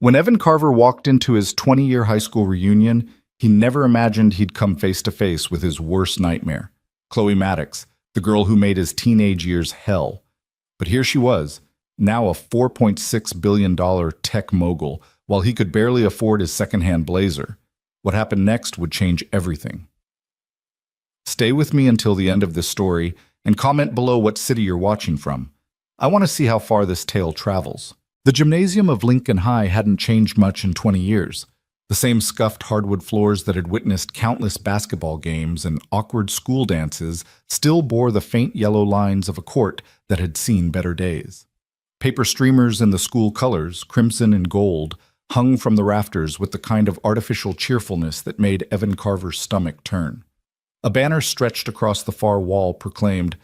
When Evan Carver walked into his 20-year high school reunion, he never imagined he'd come face-to-face with his worst nightmare, Chloe Maddox, the girl who made his teenage years hell. But here she was, now a $4.6 billion tech mogul, while he could barely afford his secondhand blazer. What happened next would change everything. Stay with me until the end of this story, and comment below what city you're watching from. I want to see how far this tale travels. The gymnasium of Lincoln High hadn't changed much in 20 years. The same scuffed hardwood floors that had witnessed countless basketball games and awkward school dances still bore the faint yellow lines of a court that had seen better days. Paper streamers in the school colors, crimson and gold, hung from the rafters with the kind of artificial cheerfulness that made Evan Carver's stomach turn. A banner stretched across the far wall proclaimed,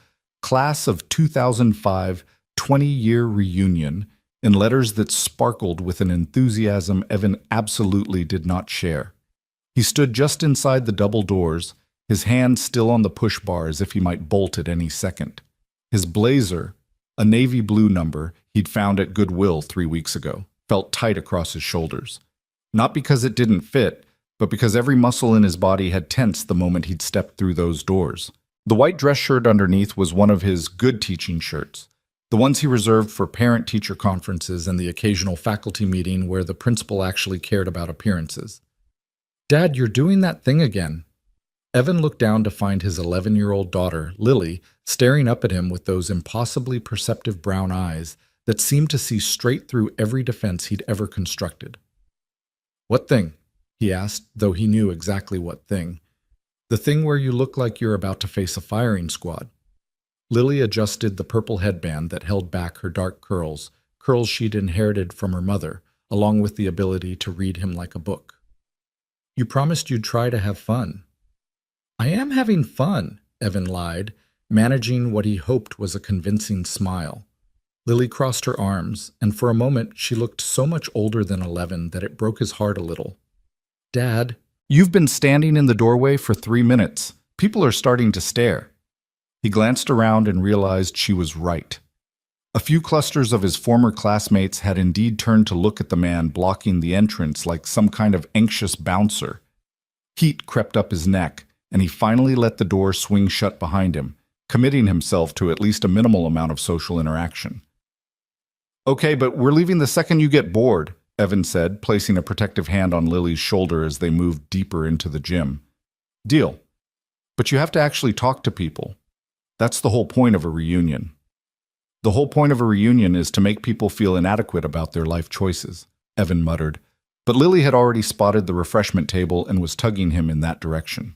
"Class of 2005 20-Year Reunion," in letters that sparkled with an enthusiasm Evan absolutely did not share. He stood just inside the double doors, his hand still on the push bar as if he might bolt at any second. His blazer, a navy blue number he'd found at Goodwill 3 weeks ago, felt tight across his shoulders. Not because it didn't fit, but because every muscle in his body had tensed the moment he'd stepped through those doors. The white dress shirt underneath was one of his good teaching shirts, the ones he reserved for parent-teacher conferences and the occasional faculty meeting where the principal actually cared about appearances. "Dad, you're doing that thing again." Evan looked down to find his 11-year-old daughter, Lily, staring up at him with those impossibly perceptive brown eyes that seemed to see straight through every defense he'd ever constructed. "What thing?" he asked, though he knew exactly what thing. "The thing where you look like you're about to face a firing squad." Lily adjusted the purple headband that held back her dark curls, curls she'd inherited from her mother, along with the ability to read him like a book. "You promised you'd try to have fun." "I am having fun," Evan lied, managing what he hoped was a convincing smile. Lily crossed her arms, and for a moment she looked so much older than 11 that it broke his heart a little. "Dad, you've been standing in the doorway for 3 minutes. People are starting to stare." He glanced around and realized she was right. A few clusters of his former classmates had indeed turned to look at the man blocking the entrance like some kind of anxious bouncer. Heat crept up his neck, and he finally let the door swing shut behind him, committing himself to at least a minimal amount of social interaction. "Okay, but we're leaving the second you get bored," Evan said, placing a protective hand on Lily's shoulder as they moved deeper into the gym. "Deal. But you have to actually talk to people. That's the whole point of a reunion." "The whole point of a reunion is to make people feel inadequate about their life choices," Evan muttered, but Lily had already spotted the refreshment table and was tugging him in that direction.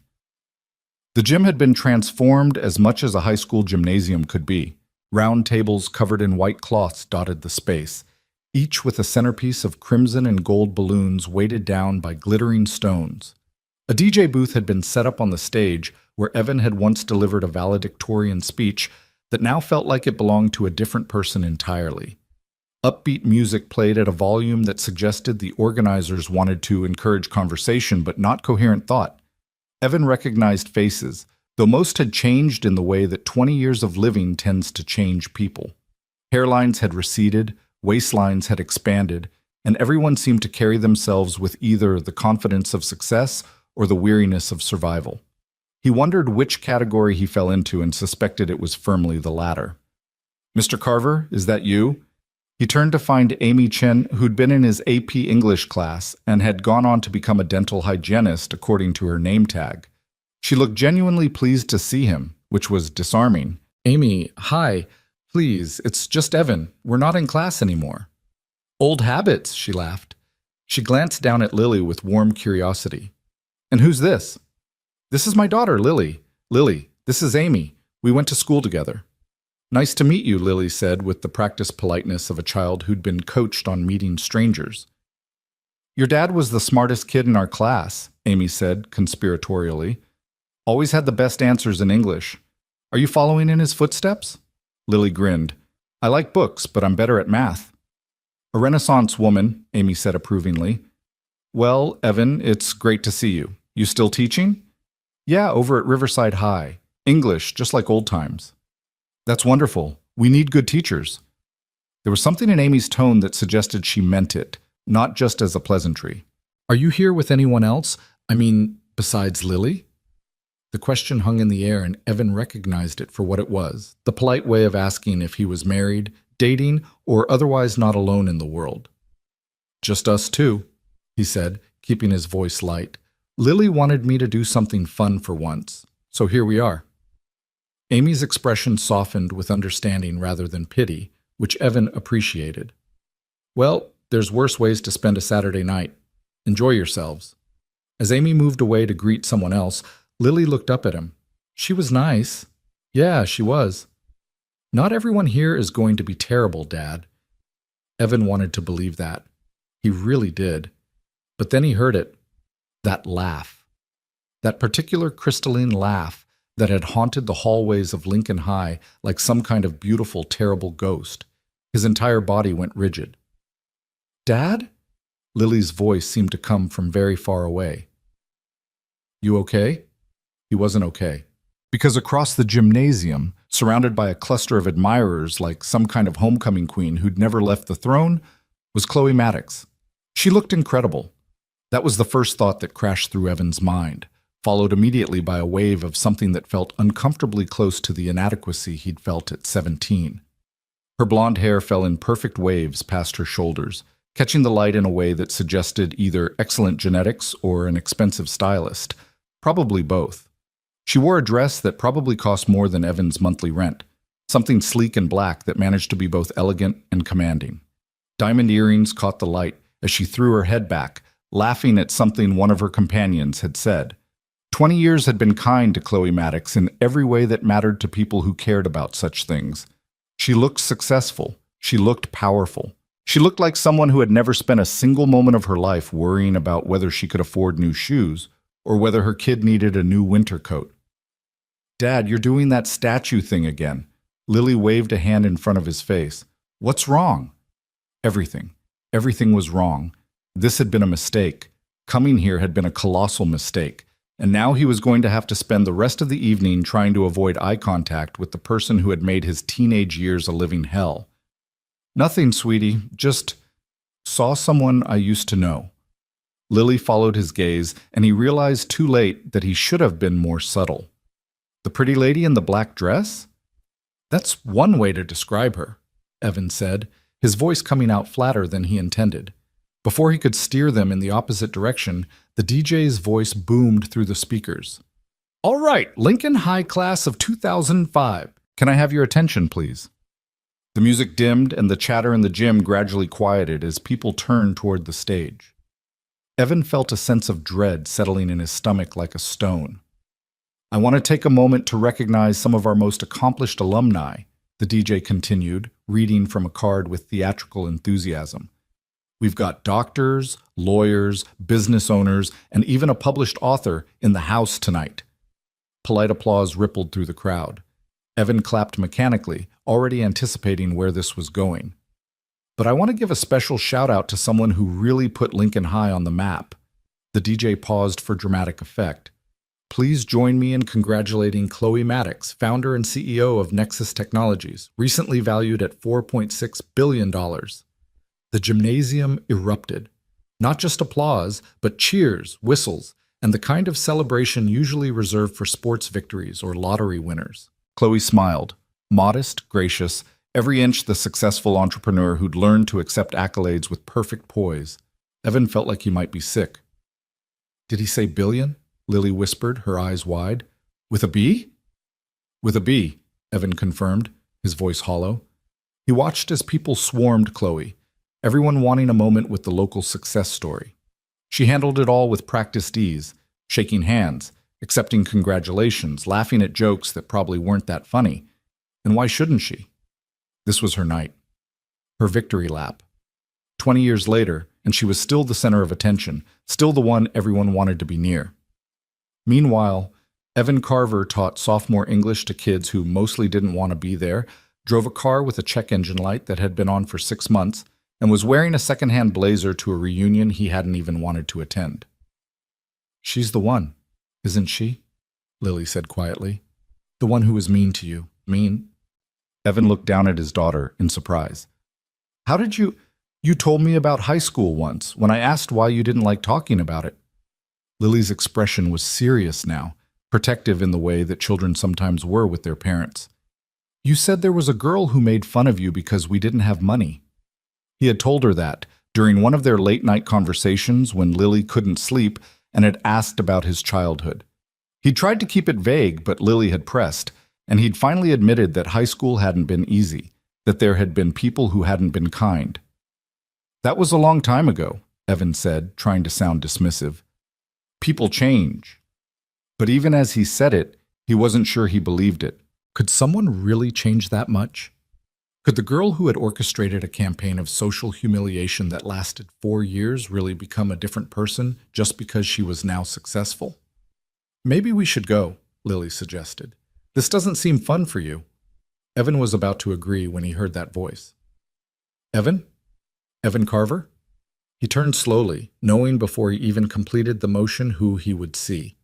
The gym had been transformed as much as a high school gymnasium could be. Round tables covered in white cloths dotted the space, each with a centerpiece of crimson and gold balloons weighted down by glittering stones. A DJ booth had been set up on the stage where Evan had once delivered a valedictorian speech that now felt like it belonged to a different person entirely. Upbeat music played at a volume that suggested the organizers wanted to encourage conversation but not coherent thought. Evan recognized faces, though most had changed in the way that 20 years of living tends to change people. Hairlines had receded, waistlines had expanded, and everyone seemed to carry themselves with either the confidence of success or the weariness of survival. He wondered which category he fell into and suspected it was firmly the latter. "Mr. Carver, is that you?" He turned to find Amy Chen, who'd been in his AP English class and had gone on to become a dental hygienist according to her name tag. She looked genuinely pleased to see him, which was disarming. "Amy, hi. Please, it's just Evan. We're not in class anymore." "Old habits," she laughed. She glanced down at Lily with warm curiosity. "And who's this?" "This is my daughter, Lily. Lily, this is Amy. We went to school together." "Nice to meet you," Lily said with the practiced politeness of a child who'd been coached on meeting strangers. "Your dad was the smartest kid in our class," Amy said conspiratorially. "Always had the best answers in English. Are you following in his footsteps?" Lily grinned. "I like books, but I'm better at math." "A Renaissance woman," Amy said approvingly. "Well, Evan, it's great to see you. You still teaching?" "Yeah, over at Riverside High. English, just like old times." "That's wonderful. We need good teachers." There was something in Amy's tone that suggested she meant it, not just as a pleasantry. Are you here with anyone else? I mean, besides Lily? The question hung in the air, and Evan recognized it for what it was, the polite way of asking if he was married, dating, or otherwise not alone in the world. Just us two, he said, keeping his voice light. Lily wanted me to do something fun for once, so here we are. Amy's expression softened with understanding rather than pity, which Evan appreciated. Well, there's worse ways to spend a Saturday night. Enjoy yourselves. As Amy moved away to greet someone else, Lily looked up at him. She was nice. Yeah, she was. Not everyone here is going to be terrible, Dad. Evan wanted to believe that. He really did. But then he heard it. That laugh. That particular crystalline laugh that had haunted the hallways of Lincoln High like some kind of beautiful, terrible ghost. His entire body went rigid. Dad? Lily's voice seemed to come from very far away. You okay? He wasn't okay. Because across the gymnasium, surrounded by a cluster of admirers like some kind of homecoming queen who'd never left the throne, was Chloe Maddox. She looked incredible. That was the first thought that crashed through Evan's mind, followed immediately by a wave of something that felt uncomfortably close to the inadequacy he'd felt at 17. Her blonde hair fell in perfect waves past her shoulders, catching the light in a way that suggested either excellent genetics or an expensive stylist, probably both. She wore a dress that probably cost more than Evan's monthly rent, something sleek and black that managed to be both elegant and commanding. Diamond earrings caught the light as she threw her head back, laughing at something one of her companions had said. 20 years had been kind to Chloe Maddox in every way that mattered to people who cared about such things. She looked successful. She looked powerful. She looked like someone who had never spent a single moment of her life worrying about whether she could afford new shoes or whether her kid needed a new winter coat. Dad, you're doing that statue thing again. Lily waved a hand in front of his face. What's wrong? Everything. Everything was wrong. This had been a mistake. Coming here had been a colossal mistake. And now he was going to have to spend the rest of the evening trying to avoid eye contact with the person who had made his teenage years a living hell. Nothing, sweetie. Just saw someone I used to know. Lily followed his gaze, and he realized too late that he should have been more subtle. The pretty lady in the black dress? That's one way to describe her, Evan said, his voice coming out flatter than he intended. Before he could steer them in the opposite direction, the DJ's voice boomed through the speakers. All right, Lincoln High Class of 2005. Can I have your attention, please? The music dimmed and the chatter in the gym gradually quieted as people turned toward the stage. Evan felt a sense of dread settling in his stomach like a stone. I want to take a moment to recognize some of our most accomplished alumni, the DJ continued, reading from a card with theatrical enthusiasm. We've got doctors, lawyers, business owners, and even a published author in the house tonight. Polite applause rippled through the crowd. Evan clapped mechanically, already anticipating where this was going. But I want to give a special shout-out to someone who really put Lincoln High on the map. The DJ paused for dramatic effect. Please join me in congratulating Chloe Maddox, founder and CEO of Nexus Technologies, recently valued at $4.6 billion. The gymnasium erupted. Not just applause, but cheers, whistles, and the kind of celebration usually reserved for sports victories or lottery winners. Chloe smiled, modest, gracious, every inch the successful entrepreneur who'd learned to accept accolades with perfect poise. Evan felt like he might be sick. Did he say billion? Lily whispered, her eyes wide. With a B? With a B, Evan confirmed, his voice hollow. He watched as people swarmed Chloe, everyone wanting a moment with the local success story. She handled it all with practiced ease, shaking hands, accepting congratulations, laughing at jokes that probably weren't that funny. And why shouldn't she? This was her night. Her victory lap. 20 years later, and she was still the center of attention, still the one everyone wanted to be near. Meanwhile, Evan Carver taught sophomore English to kids who mostly didn't want to be there, drove a car with a check engine light that had been on for 6 months, and was wearing a secondhand blazer to a reunion he hadn't even wanted to attend. She's the one, isn't she? Lily said quietly. The one who was mean to you. Mean? Evan looked down at his daughter in surprise. How did you... You told me about high school once when I asked why you didn't like talking about it. Lily's expression was serious now, protective in the way that children sometimes were with their parents. You said there was a girl who made fun of you because we didn't have money. He had told her that during one of their late-night conversations when Lily couldn't sleep and had asked about his childhood. He'd tried to keep it vague, but Lily had pressed, and he'd finally admitted that high school hadn't been easy, that there had been people who hadn't been kind. That was a long time ago, Evan said, trying to sound dismissive. People change. But even as he said it, he wasn't sure he believed it. Could someone really change that much? Could the girl who had orchestrated a campaign of social humiliation that lasted 4 years really become a different person just because she was now successful? Maybe we should go, Lily suggested. This doesn't seem fun for you. Evan was about to agree when he heard that voice. Evan? Evan Carver? He turned slowly, knowing before he even completed the motion who he would see.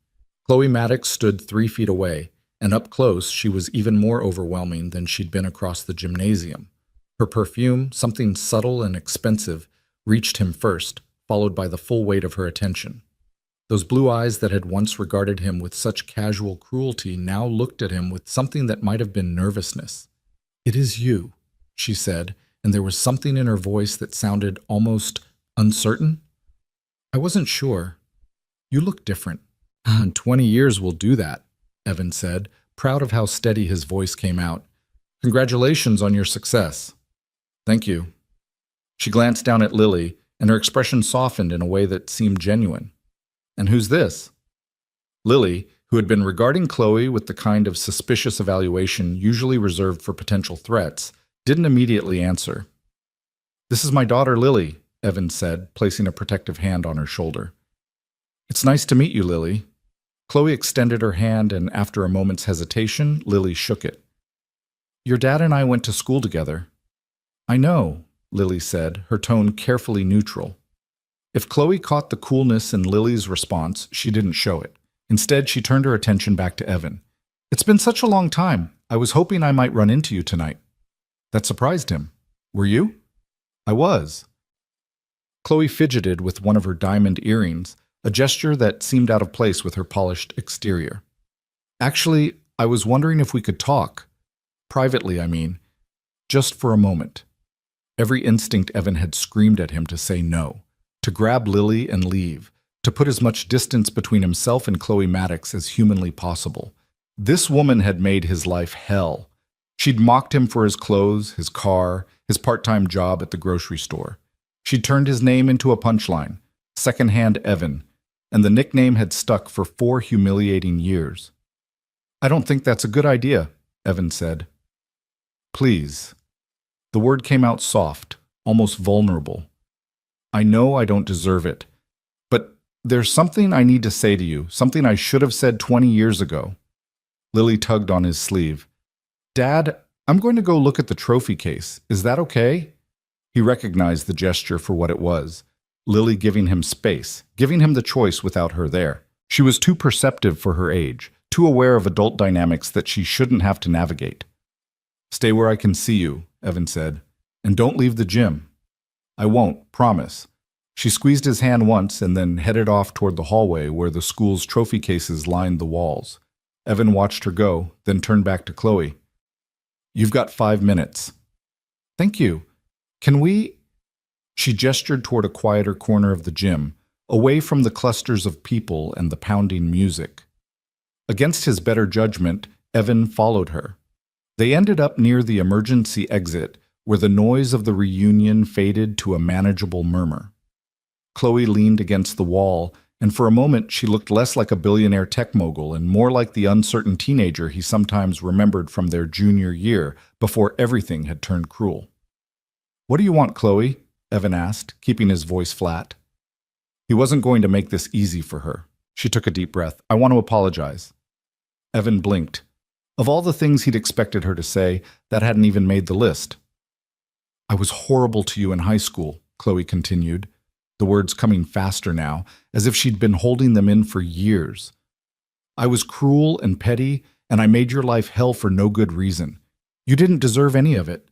Chloe Maddox stood 3 feet away, and up close she was even more overwhelming than she'd been across the gymnasium. Her perfume, something subtle and expensive, reached him first, followed by the full weight of her attention. Those blue eyes that had once regarded him with such casual cruelty now looked at him with something that might have been nervousness. "It is you," she said, and there was something in her voice that sounded almost uncertain. "I wasn't sure. You look different." 20 years will do that," Evan said, proud of how steady his voice came out. "Congratulations on your success." "Thank you." She glanced down at Lily, and her expression softened in a way that seemed genuine. "And who's this?" Lily, who had been regarding Chloe with the kind of suspicious evaluation usually reserved for potential threats, didn't immediately answer. "This is my daughter Lily," Evan said, placing a protective hand on her shoulder. "It's nice to meet you, Lily." Chloe extended her hand, and after a moment's hesitation, Lily shook it. "Your dad and I went to school together." "I know," Lily said, her tone carefully neutral. If Chloe caught the coolness in Lily's response, she didn't show it. Instead, she turned her attention back to Evan. "It's been such a long time. I was hoping I might run into you tonight." That surprised him. "Were you?" "I was." Chloe fidgeted with one of her diamond earrings, a gesture that seemed out of place with her polished exterior. "Actually, I was wondering if we could talk. Privately, I mean. Just for a moment." Every instinct Evan had screamed at him to say no, to grab Lily and leave, to put as much distance between himself and Chloe Maddox as humanly possible. This woman had made his life hell. She'd mocked him for his clothes, his car, his part-time job at the grocery store. She'd turned his name into a punchline, Secondhand Evan, and the nickname had stuck for 4 humiliating years. "I don't think that's a good idea," Evan said. "Please." The word came out soft, almost vulnerable. "I know I don't deserve it, but there's something I need to say to you, something I should have said 20 years ago." Lily tugged on his sleeve. "Dad, I'm going to go look at the trophy case. Is that okay?" He recognized the gesture for what it was. Lily giving him space, giving him the choice without her there. She was too perceptive for her age, too aware of adult dynamics that she shouldn't have to navigate. "Stay where I can see you," Evan said, "and don't leave the gym." "I won't, promise." She squeezed his hand once and then headed off toward the hallway where the school's trophy cases lined the walls. Evan watched her go, then turned back to Chloe. "You've got 5 minutes." "Thank you. Can we—" She gestured toward a quieter corner of the gym, away from the clusters of people and the pounding music. Against his better judgment, Evan followed her. They ended up near the emergency exit, where the noise of the reunion faded to a manageable murmur. Chloe leaned against the wall, and for a moment she looked less like a billionaire tech mogul and more like the uncertain teenager he sometimes remembered from their junior year, before everything had turned cruel. "What do you want, Chloe?" Evan asked, keeping his voice flat. He wasn't going to make this easy for her. She took a deep breath. "I want to apologize." Evan blinked. Of all the things he'd expected her to say, that hadn't even made the list. "I was horrible to you in high school," Chloe continued, the words coming faster now, as if she'd been holding them in for years. "I was cruel and petty, and I made your life hell for no good reason. You didn't deserve any of it."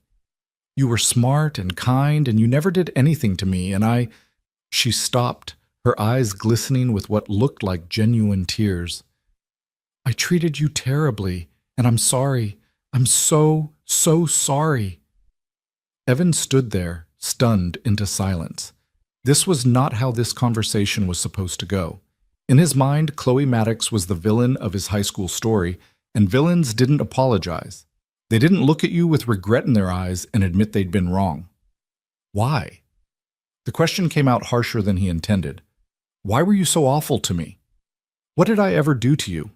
You were smart and kind, and you never did anything to me, and I—" She stopped, her eyes glistening with what looked like genuine tears. "I treated you terribly, and I'm sorry. I'm so, so sorry." Evan stood there, stunned into silence. This was not how this conversation was supposed to go. In his mind, Chloe Maddox was the villain of his high school story, and villains didn't apologize. They didn't look at you with regret in their eyes and admit they'd been wrong. Why? The question came out harsher than he intended. Why were you so awful to me? What did I ever do to you?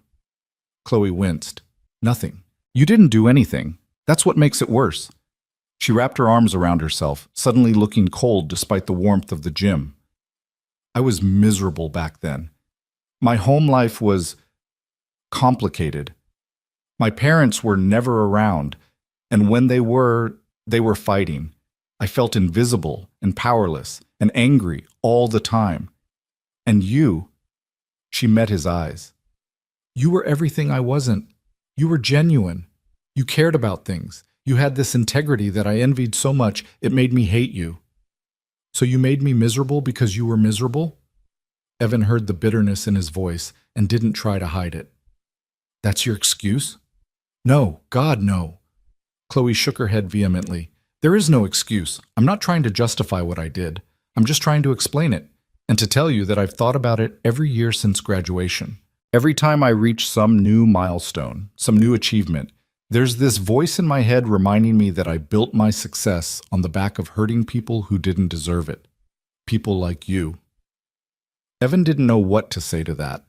Chloe winced. Nothing. You didn't do anything. That's what makes it worse. She wrapped her arms around herself, suddenly looking cold despite the warmth of the gym. I was miserable back then. My home life was complicated. My parents were never around, and when they were fighting. I felt invisible and powerless and angry all the time. And you, she met his eyes. You were everything I wasn't. You were genuine. You cared about things. You had this integrity that I envied so much it made me hate you. So you made me miserable because you were miserable? Evan heard the bitterness in his voice and didn't try to hide it. That's your excuse? No, God, no. Chloe shook her head vehemently. There is no excuse. I'm not trying to justify what I did. I'm just trying to explain it, and to tell you that I've thought about it every year since graduation. Every time I reach some new milestone, some new achievement, there's this voice in my head reminding me that I built my success on the back of hurting people who didn't deserve it. People like you. Evan didn't know what to say to that.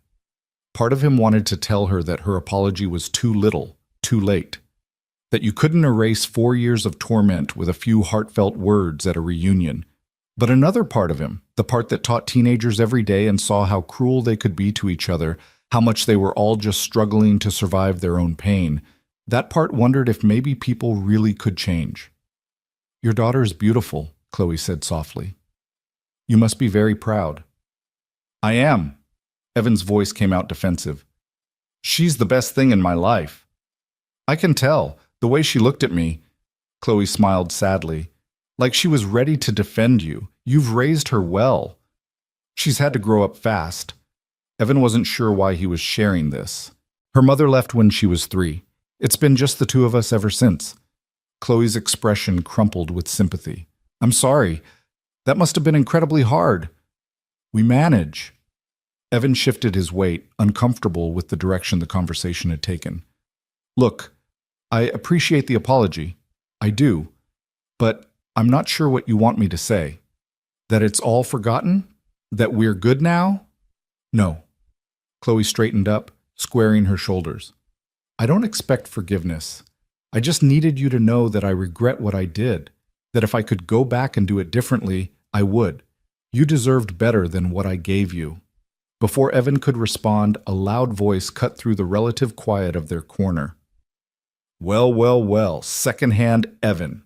Part of him wanted to tell her that her apology was too little, too late. That you couldn't erase 4 years of torment with a few heartfelt words at a reunion. But another part of him, the part that taught teenagers every day and saw how cruel they could be to each other, how much they were all just struggling to survive their own pain, that part wondered if maybe people really could change. Your daughter is beautiful, Chloe said softly. You must be very proud. I am. Evan's voice came out defensive. She's the best thing in my life. I can tell. The way she looked at me, Chloe smiled sadly, like she was ready to defend you. You've raised her well. She's had to grow up fast. Evan wasn't sure why he was sharing this. Her mother left when she was 3. It's been just the two of us ever since. Chloe's expression crumpled with sympathy. I'm sorry. That must have been incredibly hard. We manage. Evan shifted his weight, uncomfortable with the direction the conversation had taken. Look, I appreciate the apology. I do. But I'm not sure what you want me to say. That it's all forgotten? That we're good now? No. Chloe straightened up, squaring her shoulders. I don't expect forgiveness. I just needed you to know that I regret what I did. That if I could go back and do it differently, I would. You deserved better than what I gave you. Before Evan could respond, a loud voice cut through the relative quiet of their corner. Well, well, well, secondhand Evan.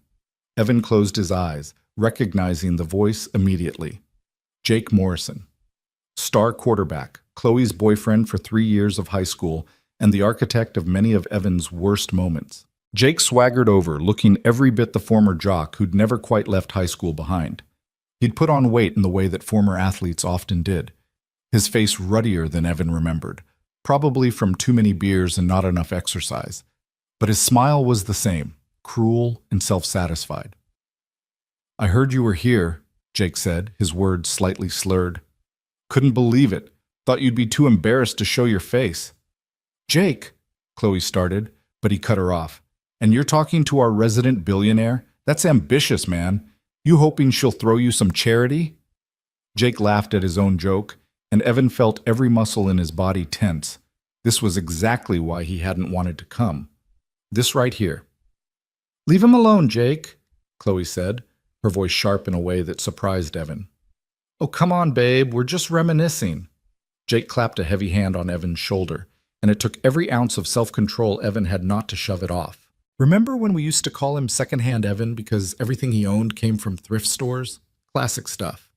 Evan closed his eyes, recognizing the voice immediately. Jake Morrison. Star quarterback, Chloe's boyfriend for 3 years of high school, and the architect of many of Evan's worst moments. Jake swaggered over, looking every bit the former jock who'd never quite left high school behind. He'd put on weight in the way that former athletes often did. His face ruddier than Evan remembered, probably from too many beers and not enough exercise. But his smile was the same, cruel and self-satisfied. I heard you were here, Jake said, his words slightly slurred. Couldn't believe it. Thought you'd be too embarrassed to show your face. Jake, Chloe started, but he cut her off. And you're talking to our resident billionaire? That's ambitious, man. You hoping she'll throw you some charity? Jake laughed at his own joke, and Evan felt every muscle in his body tense. This was exactly why he hadn't wanted to come. This right here. Leave him alone, Jake, Chloe said, her voice sharp in a way that surprised Evan. Oh, come on, babe, we're just reminiscing. Jake clapped a heavy hand on Evan's shoulder, and it took every ounce of self-control Evan had not to shove it off. Remember when we used to call him Secondhand Evan because everything he owned came from thrift stores? Classic stuff.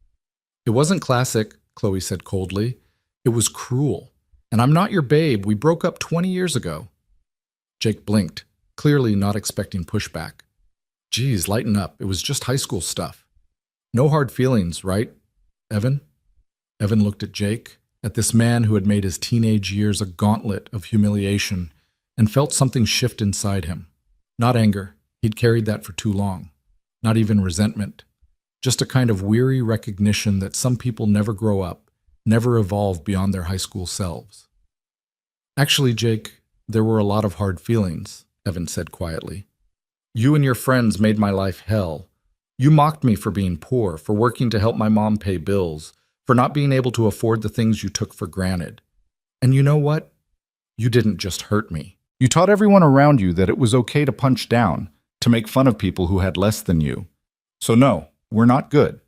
It wasn't classic, Chloe said coldly. It was cruel. And I'm not your babe. We broke up 20 years ago. Jake blinked, clearly not expecting pushback. Geez, lighten up. It was just high school stuff. No hard feelings, right, Evan? Evan looked at Jake, at this man who had made his teenage years a gauntlet of humiliation, and felt something shift inside him. Not anger. He'd carried that for too long. Not even resentment. Just a kind of weary recognition that some people never grow up, never evolve beyond their high school selves. Actually, Jake, there were a lot of hard feelings, Evan said quietly. You and your friends made my life hell. You mocked me for being poor, for working to help my mom pay bills, for not being able to afford the things you took for granted. And you know what? You didn't just hurt me. You taught everyone around you that it was okay to punch down, to make fun of people who had less than you. So no, we're not good.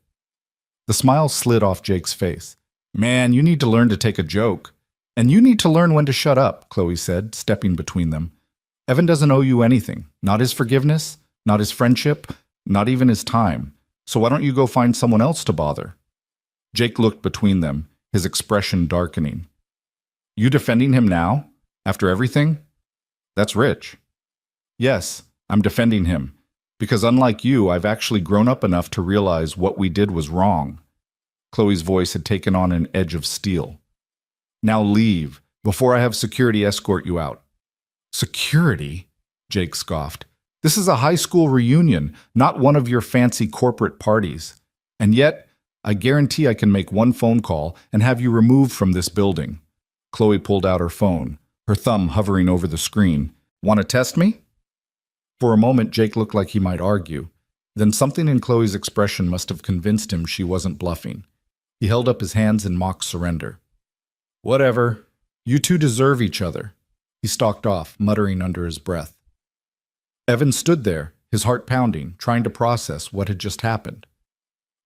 The smile slid off Jake's face. Man, you need to learn to take a joke. And you need to learn when to shut up, Chloe said, stepping between them. Evan doesn't owe you anything. Not his forgiveness, not his friendship, not even his time. So why don't you go find someone else to bother? Jake looked between them, his expression darkening. You defending him now? After everything? That's rich. Yes, I'm defending him. Because unlike you, I've actually grown up enough to realize what we did was wrong. Chloe's voice had taken on an edge of steel. Now leave, before I have security escort you out. Security? Jake scoffed. This is a high school reunion, not one of your fancy corporate parties. And yet, I guarantee I can make one phone call and have you removed from this building. Chloe pulled out her phone, her thumb hovering over the screen. Want to test me? For a moment, Jake looked like he might argue. Then something in Chloe's expression must have convinced him she wasn't bluffing. He held up his hands in mock surrender. Whatever. You two deserve each other. He stalked off, muttering under his breath. Evan stood there, his heart pounding, trying to process what had just happened.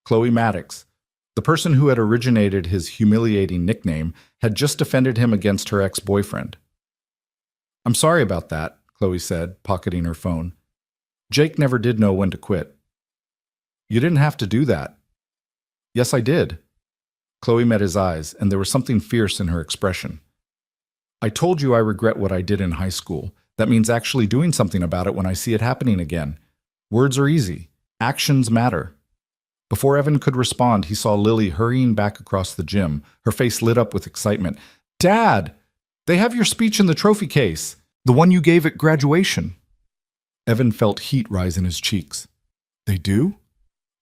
Chloe Maddox, the person who had originated his humiliating nickname, had just defended him against her ex-boyfriend. I'm sorry about that, Chloe said, pocketing her phone. Jake never did know when to quit. You didn't have to do that. Yes, I did. Chloe met his eyes, and there was something fierce in her expression. I told you I regret what I did in high school. That means actually doing something about it when I see it happening again. Words are easy. Actions matter. Before Evan could respond, he saw Lily hurrying back across the gym, her face lit up with excitement. Dad! They have your speech in the trophy case, the one you gave at graduation. Evan felt heat rise in his cheeks. They do?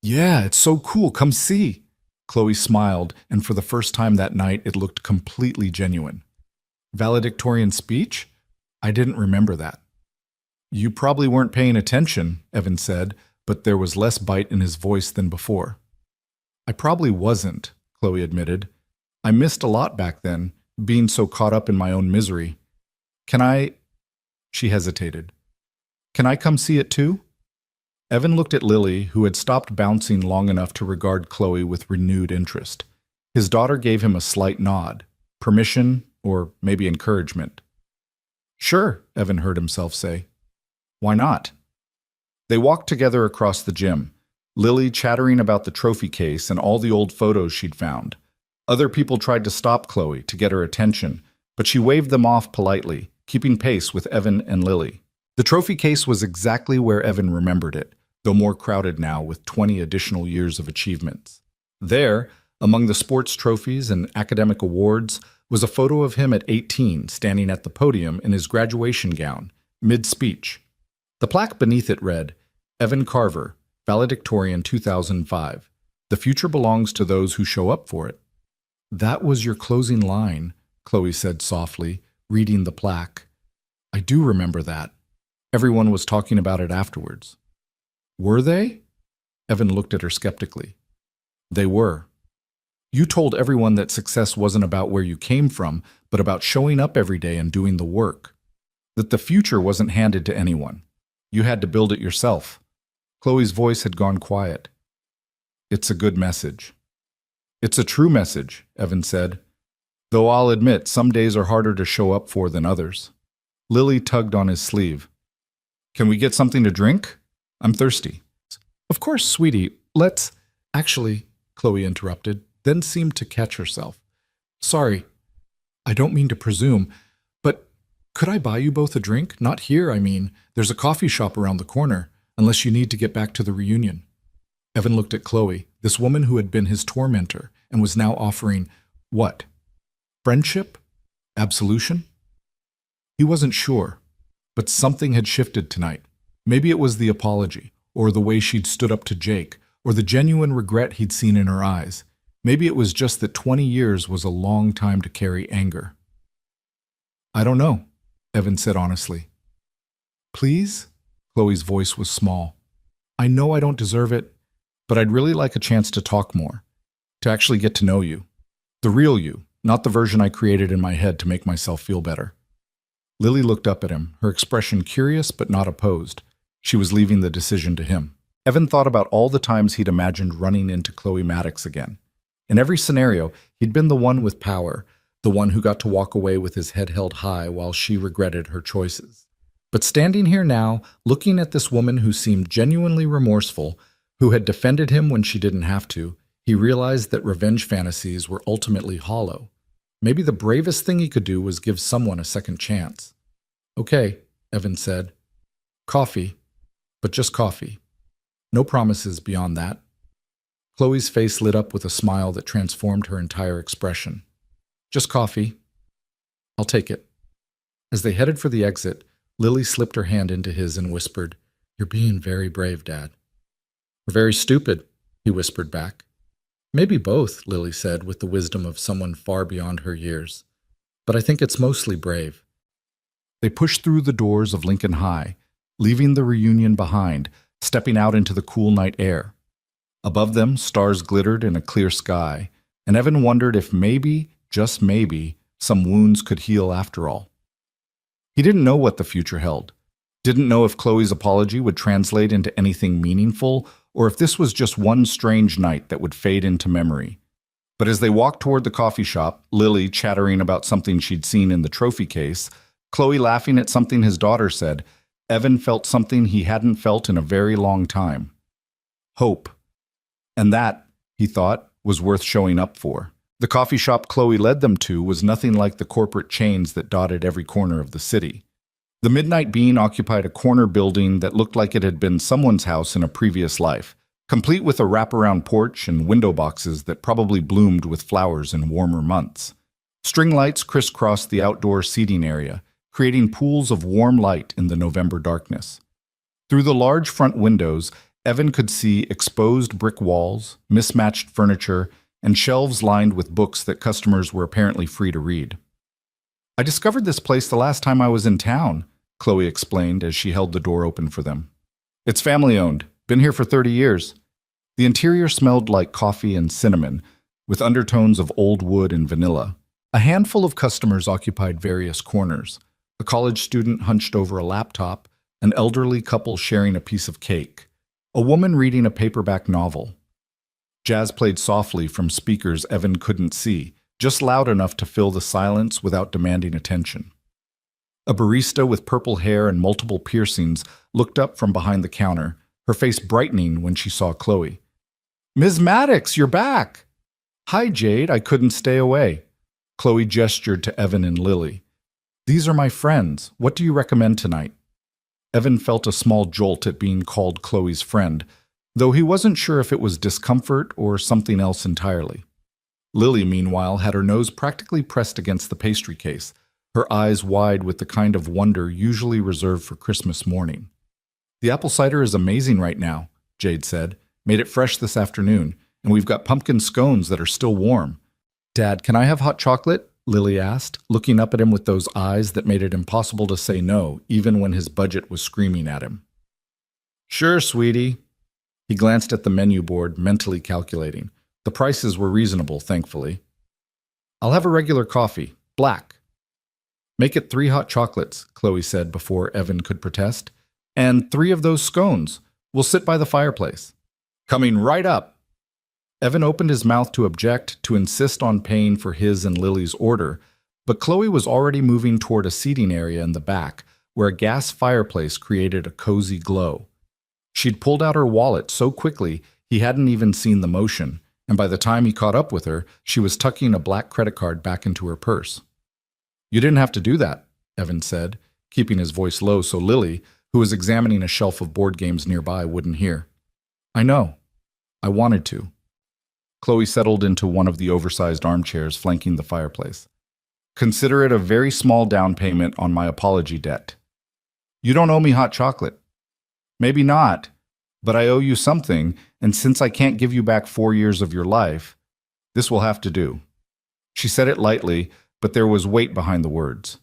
Yeah, it's so cool. Come see. Chloe smiled, and for the first time that night, it looked completely genuine. Valedictorian speech? I didn't remember that. You probably weren't paying attention, Evan said, but there was less bite in his voice than before. I probably wasn't, Chloe admitted. I missed a lot back then, being so caught up in my own misery. Can I? She hesitated. Can I come see it too? Evan looked at Lily, who had stopped bouncing long enough to regard Chloe with renewed interest. His daughter gave him a slight nod. Permission, or maybe encouragement. Sure, Evan heard himself say. Why not? They walked together across the gym, Lily chattering about the trophy case and all the old photos she'd found. Other people tried to stop Chloe to get her attention, but she waved them off politely, keeping pace with Evan and Lily. The trophy case was exactly where Evan remembered it, though more crowded now with 20 additional years of achievements. There, among the sports trophies and academic awards, was a photo of him at 18 standing at the podium in his graduation gown, mid-speech. The plaque beneath it read, Evan Carver, Valedictorian 2005. The future belongs to those who show up for it. That was your closing line, Chloe said softly, reading the plaque. I do remember that. Everyone was talking about it afterwards. Were they? Evan looked at her skeptically. They were. You told everyone that success wasn't about where you came from, but about showing up every day and doing the work. That the future wasn't handed to anyone. You had to build it yourself. Chloe's voice had gone quiet. It's a good message. It's a true message, Evan said. Though I'll admit some days are harder to show up for than others. Lily tugged on his sleeve. Can we get something to drink? I'm thirsty. Of course, sweetie. Let's... Actually, Chloe interrupted, then seemed to catch herself. Sorry, I don't mean to presume, but could I buy you both a drink? Not here, I mean. There's a coffee shop around the corner. unless you need to get back to the reunion. Evan looked at Chloe, this woman who had been his tormentor and was now offering what? Friendship? Absolution? He wasn't sure, but something had shifted tonight. Maybe it was the apology, or the way she'd stood up to Jake, or the genuine regret he'd seen in her eyes. Maybe it was just that 20 years was a long time to carry anger. I don't know, Evan said honestly. Please? Chloe's voice was small. I know I don't deserve it, but I'd really like a chance to talk more, to actually get to know you. The real you, not the version I created in my head to make myself feel better. Lily looked up at him, her expression curious but not opposed. She was leaving the decision to him. Evan thought about all the times he'd imagined running into Chloe Maddox again. In every scenario, he'd been the one with power, the one who got to walk away with his head held high while she regretted her choices. But standing here now, looking at this woman who seemed genuinely remorseful, who had defended him when she didn't have to, he realized that revenge fantasies were ultimately hollow. Maybe the bravest thing he could do was give someone a second chance. Okay, Evan said. Coffee, but just coffee. No promises beyond that. Chloe's face lit up with a smile that transformed her entire expression. Just coffee. I'll take it. As they headed for the exit, Lily slipped her hand into his and whispered, You're being very brave, Dad. Or very stupid, he whispered back. Maybe both, Lily said with the wisdom of someone far beyond her years. But I think it's mostly brave. They pushed through the doors of Lincoln High, leaving the reunion behind, stepping out into the cool night air. Above them, stars glittered in a clear sky, and Evan wondered if maybe, just maybe, some wounds could heal after all. He didn't know what the future held, didn't know if Chloe's apology would translate into anything meaningful, or if this was just one strange night that would fade into memory. But as they walked toward the coffee shop, Lily chattering about something she'd seen in the trophy case, Chloe laughing at something his daughter said, Evan felt something he hadn't felt in a very long time. Hope. And that, he thought, was worth showing up for. The coffee shop Chloe led them to was nothing like the corporate chains that dotted every corner of the city. The Midnight Bean occupied a corner building that looked like it had been someone's house in a previous life, complete with a wraparound porch and window boxes that probably bloomed with flowers in warmer months. String lights crisscrossed the outdoor seating area, creating pools of warm light in the November darkness. Through the large front windows, Evan could see exposed brick walls, mismatched furniture, and shelves lined with books that customers were apparently free to read. I discovered this place the last time I was in town, Chloe explained as she held the door open for them. It's family-owned. Been here for 30 years. The interior smelled like coffee and cinnamon, with undertones of old wood and vanilla. A handful of customers occupied various corners. A college student hunched over a laptop, an elderly couple sharing a piece of cake, a woman reading a paperback novel. Jazz played softly from speakers Evan couldn't see, just loud enough to fill the silence without demanding attention. A barista with purple hair and multiple piercings looked up from behind the counter, her face brightening when she saw Chloe. Ms. Maddox, you're back! Hi, Jade, I couldn't stay away. Chloe gestured to Evan and Lily. These are my friends. What do you recommend tonight? Evan felt a small jolt at being called Chloe's friend, though he wasn't sure if it was discomfort or something else entirely. Lily, meanwhile, had her nose practically pressed against the pastry case, her eyes wide with the kind of wonder usually reserved for Christmas morning. The apple cider is amazing right now, Jade said. Made it fresh this afternoon, and we've got pumpkin scones that are still warm. Dad, can I have hot chocolate? Lily asked, looking up at him with those eyes that made it impossible to say no, even when his budget was screaming at him. Sure, sweetie. He glanced at the menu board, mentally calculating. The prices were reasonable, thankfully. I'll have a regular coffee, black. Make it 3 hot chocolates, Chloe said before Evan could protest. And 3 of those scones. We'll sit by the fireplace. Coming right up. Evan opened his mouth to object, to insist on paying for his and Lily's order, but Chloe was already moving toward a seating area in the back, where a gas fireplace created a cozy glow. She'd pulled out her wallet so quickly he hadn't even seen the motion, and by the time he caught up with her, she was tucking a black credit card back into her purse. You didn't have to do that, Evan said, keeping his voice low so Lily, who was examining a shelf of board games nearby, wouldn't hear. I know. I wanted to. Chloe settled into one of the oversized armchairs flanking the fireplace. Consider it a very small down payment on my apology debt. You don't owe me hot chocolate. Maybe not, but I owe you something, and since I can't give you back 4 years of your life, this will have to do. She said it lightly, but there was weight behind the words.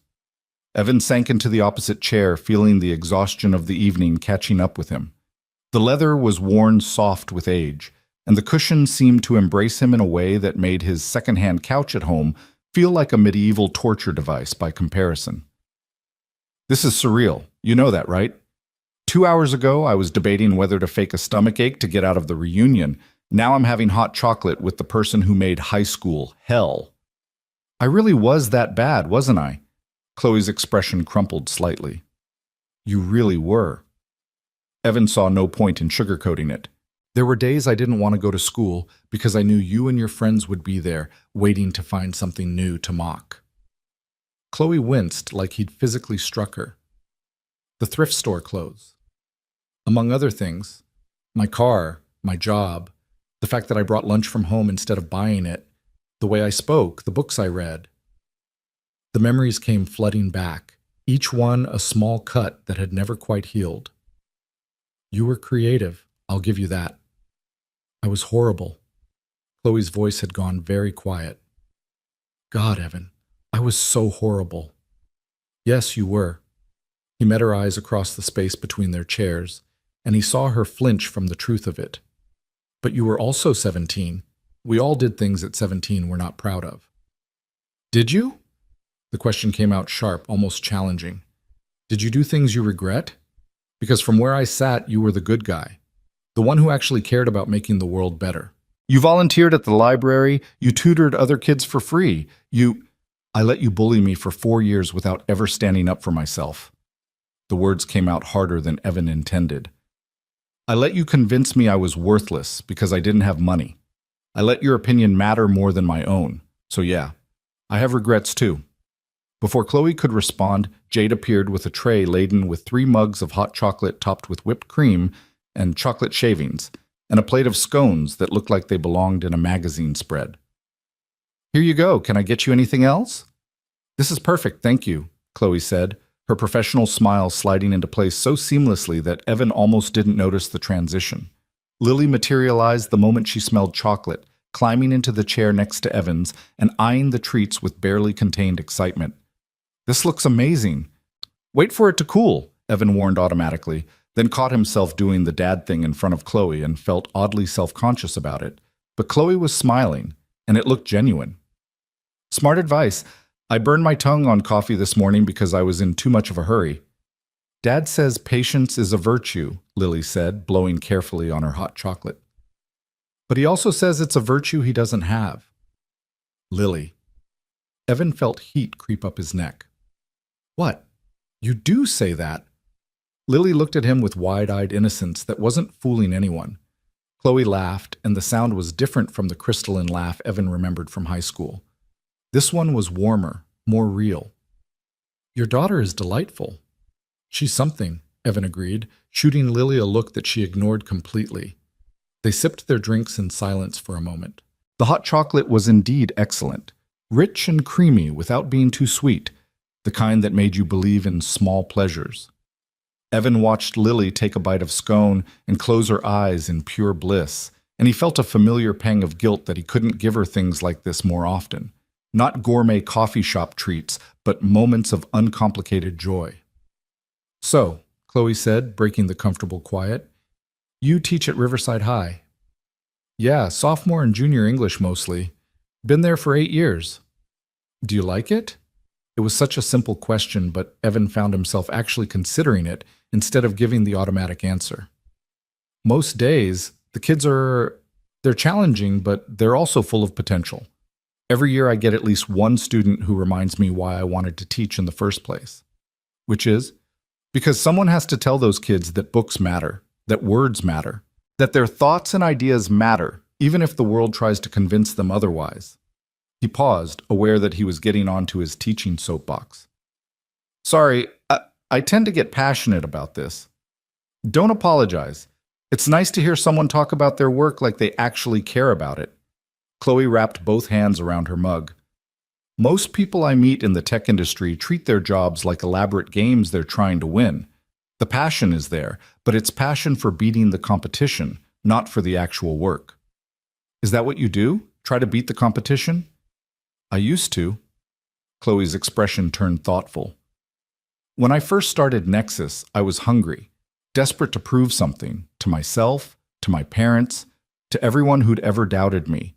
Evan sank into the opposite chair, feeling the exhaustion of the evening catching up with him. The leather was worn soft with age, and the cushion seemed to embrace him in a way that made his second-hand couch at home feel like a medieval torture device by comparison. This is surreal. You know that, right? 2 hours ago, I was debating whether to fake a stomachache to get out of the reunion. Now I'm having hot chocolate with the person who made high school hell. I really was that bad, wasn't I? Chloe's expression crumpled slightly. You really were. Evan saw no point in sugarcoating it. There were days I didn't want to go to school because I knew you and your friends would be there, waiting to find something new to mock. Chloe winced like he'd physically struck her. The thrift store clothes. Among other things, my car, my job, the fact that I brought lunch from home instead of buying it, the way I spoke, the books I read. The memories came flooding back, each one a small cut that had never quite healed. You were creative, I'll give you that. I was horrible. Chloe's voice had gone very quiet. God, Evan, I was so horrible. Yes, you were. He met her eyes across the space between their chairs, and he saw her flinch from the truth of it. But you were also 17. We all did things at 17 we're not proud of. Did you? The question came out sharp, almost challenging. Did you do things you regret? Because from where I sat, you were the good guy. The one who actually cared about making the world better. You volunteered at the library. You tutored other kids for free. I let you bully me for 4 years without ever standing up for myself. The words came out harder than Evan intended. I let you convince me I was worthless because I didn't have money. I let your opinion matter more than my own. So yeah, I have regrets too. Before Chloe could respond, Jade appeared with a tray laden with 3 mugs of hot chocolate topped with whipped cream and chocolate shavings, and a plate of scones that looked like they belonged in a magazine spread. Here you go. Can I get you anything else? This is perfect, thank you, Chloe said, her professional smile sliding into place so seamlessly that Evan almost didn't notice the transition. Lily materialized the moment she smelled chocolate, climbing into the chair next to Evan's and eyeing the treats with barely contained excitement. This looks amazing. Wait for it to cool, Evan warned automatically, then caught himself doing the dad thing in front of Chloe and felt oddly self-conscious about it. But Chloe was smiling, and it looked genuine. Smart advice. I burned my tongue on coffee this morning because I was in too much of a hurry. Dad says patience is a virtue, Lily said, blowing carefully on her hot chocolate. But he also says it's a virtue he doesn't have. Lily. Evan felt heat creep up his neck. What? You do say that? Lily looked at him with wide-eyed innocence that wasn't fooling anyone. Chloe laughed, and the sound was different from the crystalline laugh Evan remembered from high school. This one was warmer, more real. Your daughter is delightful. She's something, Evan agreed, shooting Lily a look that she ignored completely. They sipped their drinks in silence for a moment. The hot chocolate was indeed excellent, rich and creamy without being too sweet, the kind that made you believe in small pleasures. Evan watched Lily take a bite of scone and close her eyes in pure bliss, and he felt a familiar pang of guilt that he couldn't give her things like this more often. Not gourmet coffee shop treats, but moments of uncomplicated joy. So, Chloe said, breaking the comfortable quiet, you teach at Riverside High. Yeah, sophomore and junior English mostly. Been there for 8 years. Do you like it? It was such a simple question, but Evan found himself actually considering it instead of giving the automatic answer. Most days, the kids they're challenging, but they're also full of potential. Every year I get at least one student who reminds me why I wanted to teach in the first place. Which is, because someone has to tell those kids that books matter, that words matter, that their thoughts and ideas matter, even if the world tries to convince them otherwise. He paused, aware that he was getting onto his teaching soapbox. Sorry, I tend to get passionate about this. Don't apologize. It's nice to hear someone talk about their work like they actually care about it. Chloe wrapped both hands around her mug. Most people I meet in the tech industry treat their jobs like elaborate games they're trying to win. The passion is there, but it's passion for beating the competition, not for the actual work. Is that what you do? Try to beat the competition? I used to. Chloe's expression turned thoughtful. When I first started Nexus, I was hungry, desperate to prove something, to myself, to my parents, to everyone who'd ever doubted me.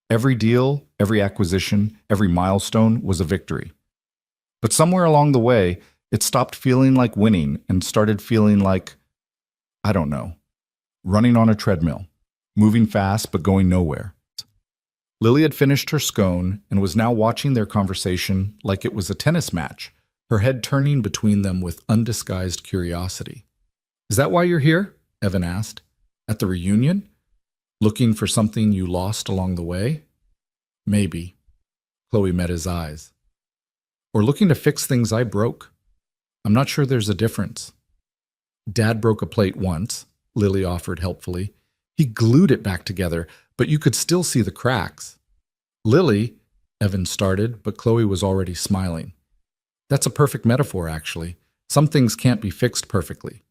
Every deal, every acquisition, every milestone was a victory. But somewhere along the way, it stopped feeling like winning and started feeling like, I don't know, running on a treadmill, moving fast but going nowhere. Lily had finished her scone and was now watching their conversation like it was a tennis match, her head turning between them with undisguised curiosity. Is that why you're here? Evan asked. At the reunion? Looking for something you lost along the way? Maybe. Chloe met his eyes. Or looking to fix things I broke? I'm not sure there's a difference. Dad broke a plate once, Lily offered helpfully. He glued it back together, but you could still see the cracks. Lily, Evan started, but Chloe was already smiling. That's a perfect metaphor, actually. Some things can't be fixed perfectly.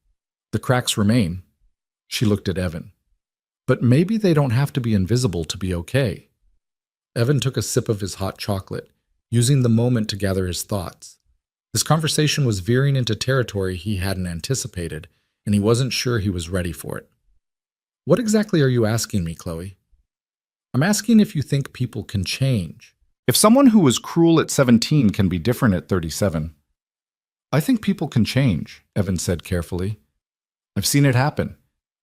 The cracks remain. She looked at Evan. But maybe they don't have to be invisible to be okay. Evan took a sip of his hot chocolate, using the moment to gather his thoughts. This conversation was veering into territory he hadn't anticipated, and he wasn't sure he was ready for it. What exactly are you asking me, Chloe? I'm asking if you think people can change. If someone who was cruel at 17 can be different at 37. I think people can change, Evan said carefully. I've seen it happen.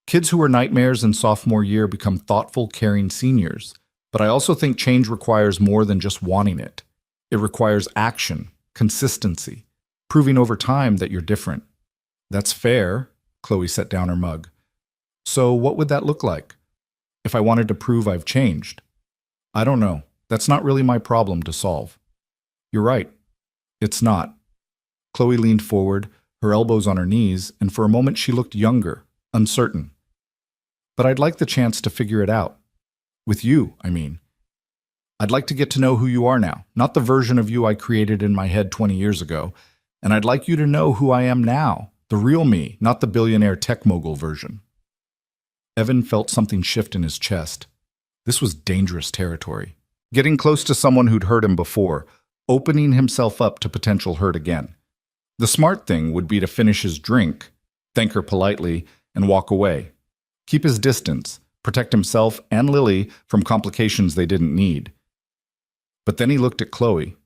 Kids who were nightmares in sophomore year become thoughtful, caring seniors. But I also think change requires more than just wanting it. It requires action, consistency, proving over time that you're different. That's fair, Chloe set down her mug. So what would that look like? If I wanted to prove I've changed? I don't know. That's not really my problem to solve. You're right. It's not. Chloe leaned forward, her elbows on her knees, and for a moment she looked younger, uncertain. But I'd like the chance to figure it out. With you, I mean. I'd like to get to know who you are now, not the version of you I created in my head 20 years ago. And I'd like you to know who I am now, the real me, not the billionaire tech mogul version. Evan felt something shift in his chest. This was dangerous territory. Getting close to someone who'd hurt him before, opening himself up to potential hurt again. The smart thing would be to finish his drink, thank her politely, and walk away. Keep his distance, protect himself and Lily from complications they didn't need. But then he looked at Chloe,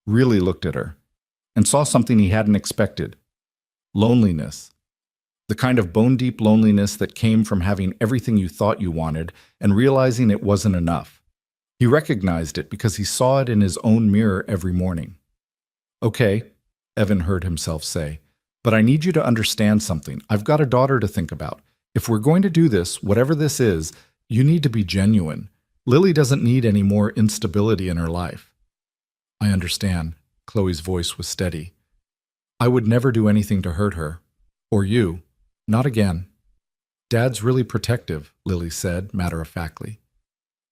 really looked at her, and saw something he hadn't expected. Loneliness. The kind of bone-deep loneliness that came from having everything you thought you wanted and realizing it wasn't enough. He recognized it because he saw it in his own mirror every morning. Okay, Evan heard himself say, but I need you to understand something. I've got a daughter to think about. If we're going to do this, whatever this is, you need to be genuine. Lily doesn't need any more instability in her life. I understand. Chloe's voice was steady. I would never do anything to hurt her. Or you. Not again. Dad's really protective, Lily said, matter-of-factly.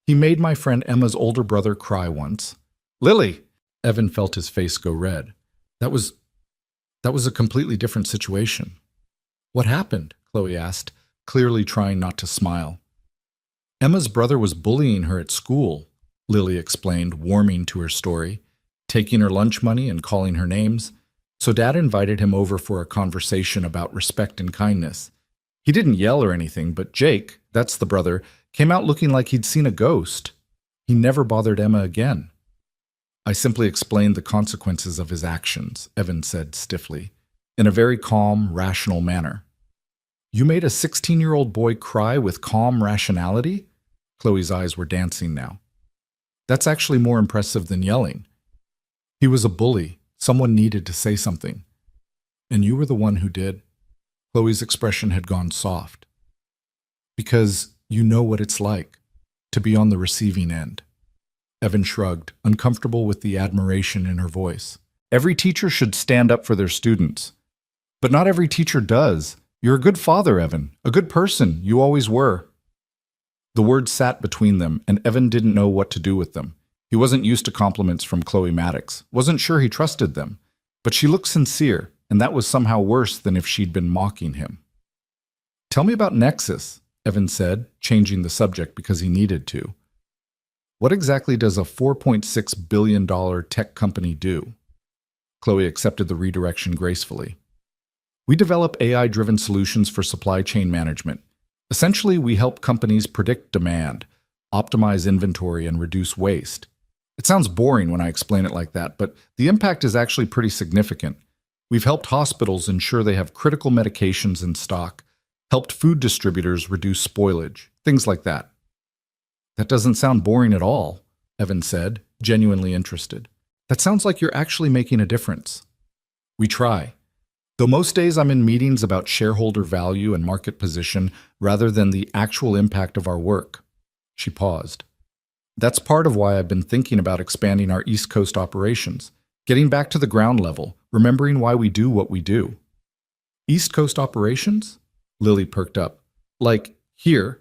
He made my friend Emma's older brother cry once. Lily! Evan felt his face go red. That was a completely different situation. What happened? Chloe asked, clearly trying not to smile. Emma's brother was bullying her at school, Lily explained, warming to her story, taking her lunch money and calling her names. So Dad invited him over for a conversation about respect and kindness. He didn't yell or anything, but Jake, that's the brother, came out looking like he'd seen a ghost. He never bothered Emma again. I simply explained the consequences of his actions, Evan said stiffly, in a very calm, rational manner. You made a 16-year-old boy cry with calm rationality? Chloe's eyes were dancing now. That's actually more impressive than yelling. He was a bully. Someone needed to say something. And you were the one who did. Chloe's expression had gone soft. Because you know what it's like to be on the receiving end. Evan shrugged, uncomfortable with the admiration in her voice. Every teacher should stand up for their students. But not every teacher does. You're a good father, Evan. A good person. You always were. The words sat between them, and Evan didn't know what to do with them. He wasn't used to compliments from Chloe Maddox, wasn't sure he trusted them. But she looked sincere, and that was somehow worse than if she'd been mocking him. Tell me about Nexus, Evan said, changing the subject because he needed to. What exactly does a $4.6 billion tech company do? Chloe accepted the redirection gracefully. We develop AI-driven solutions for supply chain management. Essentially, we help companies predict demand, optimize inventory, and reduce waste. It sounds boring when I explain it like that, but the impact is actually pretty significant. We've helped hospitals ensure they have critical medications in stock, helped food distributors reduce spoilage, things like that. That doesn't sound boring at all, Evan said, genuinely interested. That sounds like you're actually making a difference. We try. Though most days I'm in meetings about shareholder value and market position rather than the actual impact of our work. She paused. That's part of why I've been thinking about expanding our East Coast operations, getting back to the ground level, remembering why we do what we do. East Coast operations? Lily perked up. Like, here?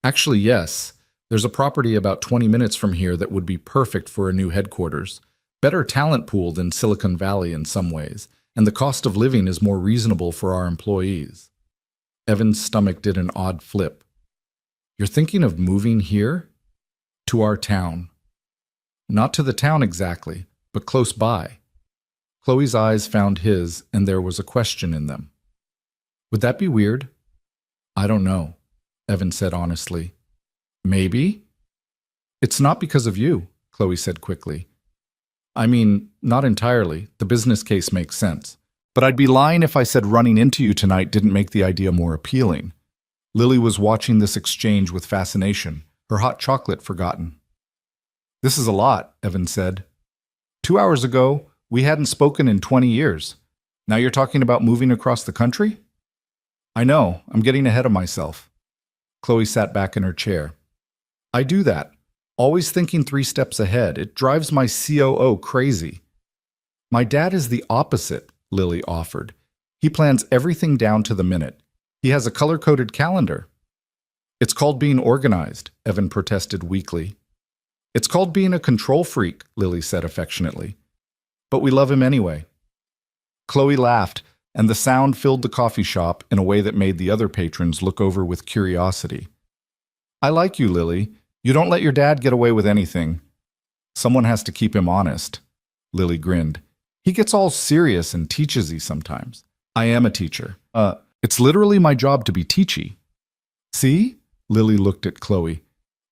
Actually, yes. There's a property about 20 minutes from here that would be perfect for a new headquarters. Better talent pool than Silicon Valley in some ways, and the cost of living is more reasonable for our employees. Evan's stomach did an odd flip. You're thinking of moving here? To our town. Not to the town exactly, but close by. Chloe's eyes found his, and there was a question in them. Would that be weird? I don't know, Evan said honestly. Maybe? It's not because of you, Chloe said quickly. I mean, not entirely. The business case makes sense. But I'd be lying if I said running into you tonight didn't make the idea more appealing. Lily was watching this exchange with fascination, her hot chocolate forgotten. This is a lot, Evan said. 2 hours ago, we hadn't spoken in 20 years. Now you're talking about moving across the country? I know, I'm getting ahead of myself. Chloe sat back in her chair. I do that. Always thinking 3 steps ahead. It drives my COO crazy. My dad is the opposite, Lily offered. He plans everything down to the minute. He has a color-coded calendar. It's called being organized, Evan protested weakly. It's called being a control freak, Lily said affectionately. But we love him anyway. Chloe laughed, and the sound filled the coffee shop in a way that made the other patrons look over with curiosity. I like you, Lily. You don't let your dad get away with anything. Someone has to keep him honest. Lily grinned. He gets all serious and teaches-y sometimes. I am a teacher. It's literally my job to be teachy. See? Lily looked at Chloe.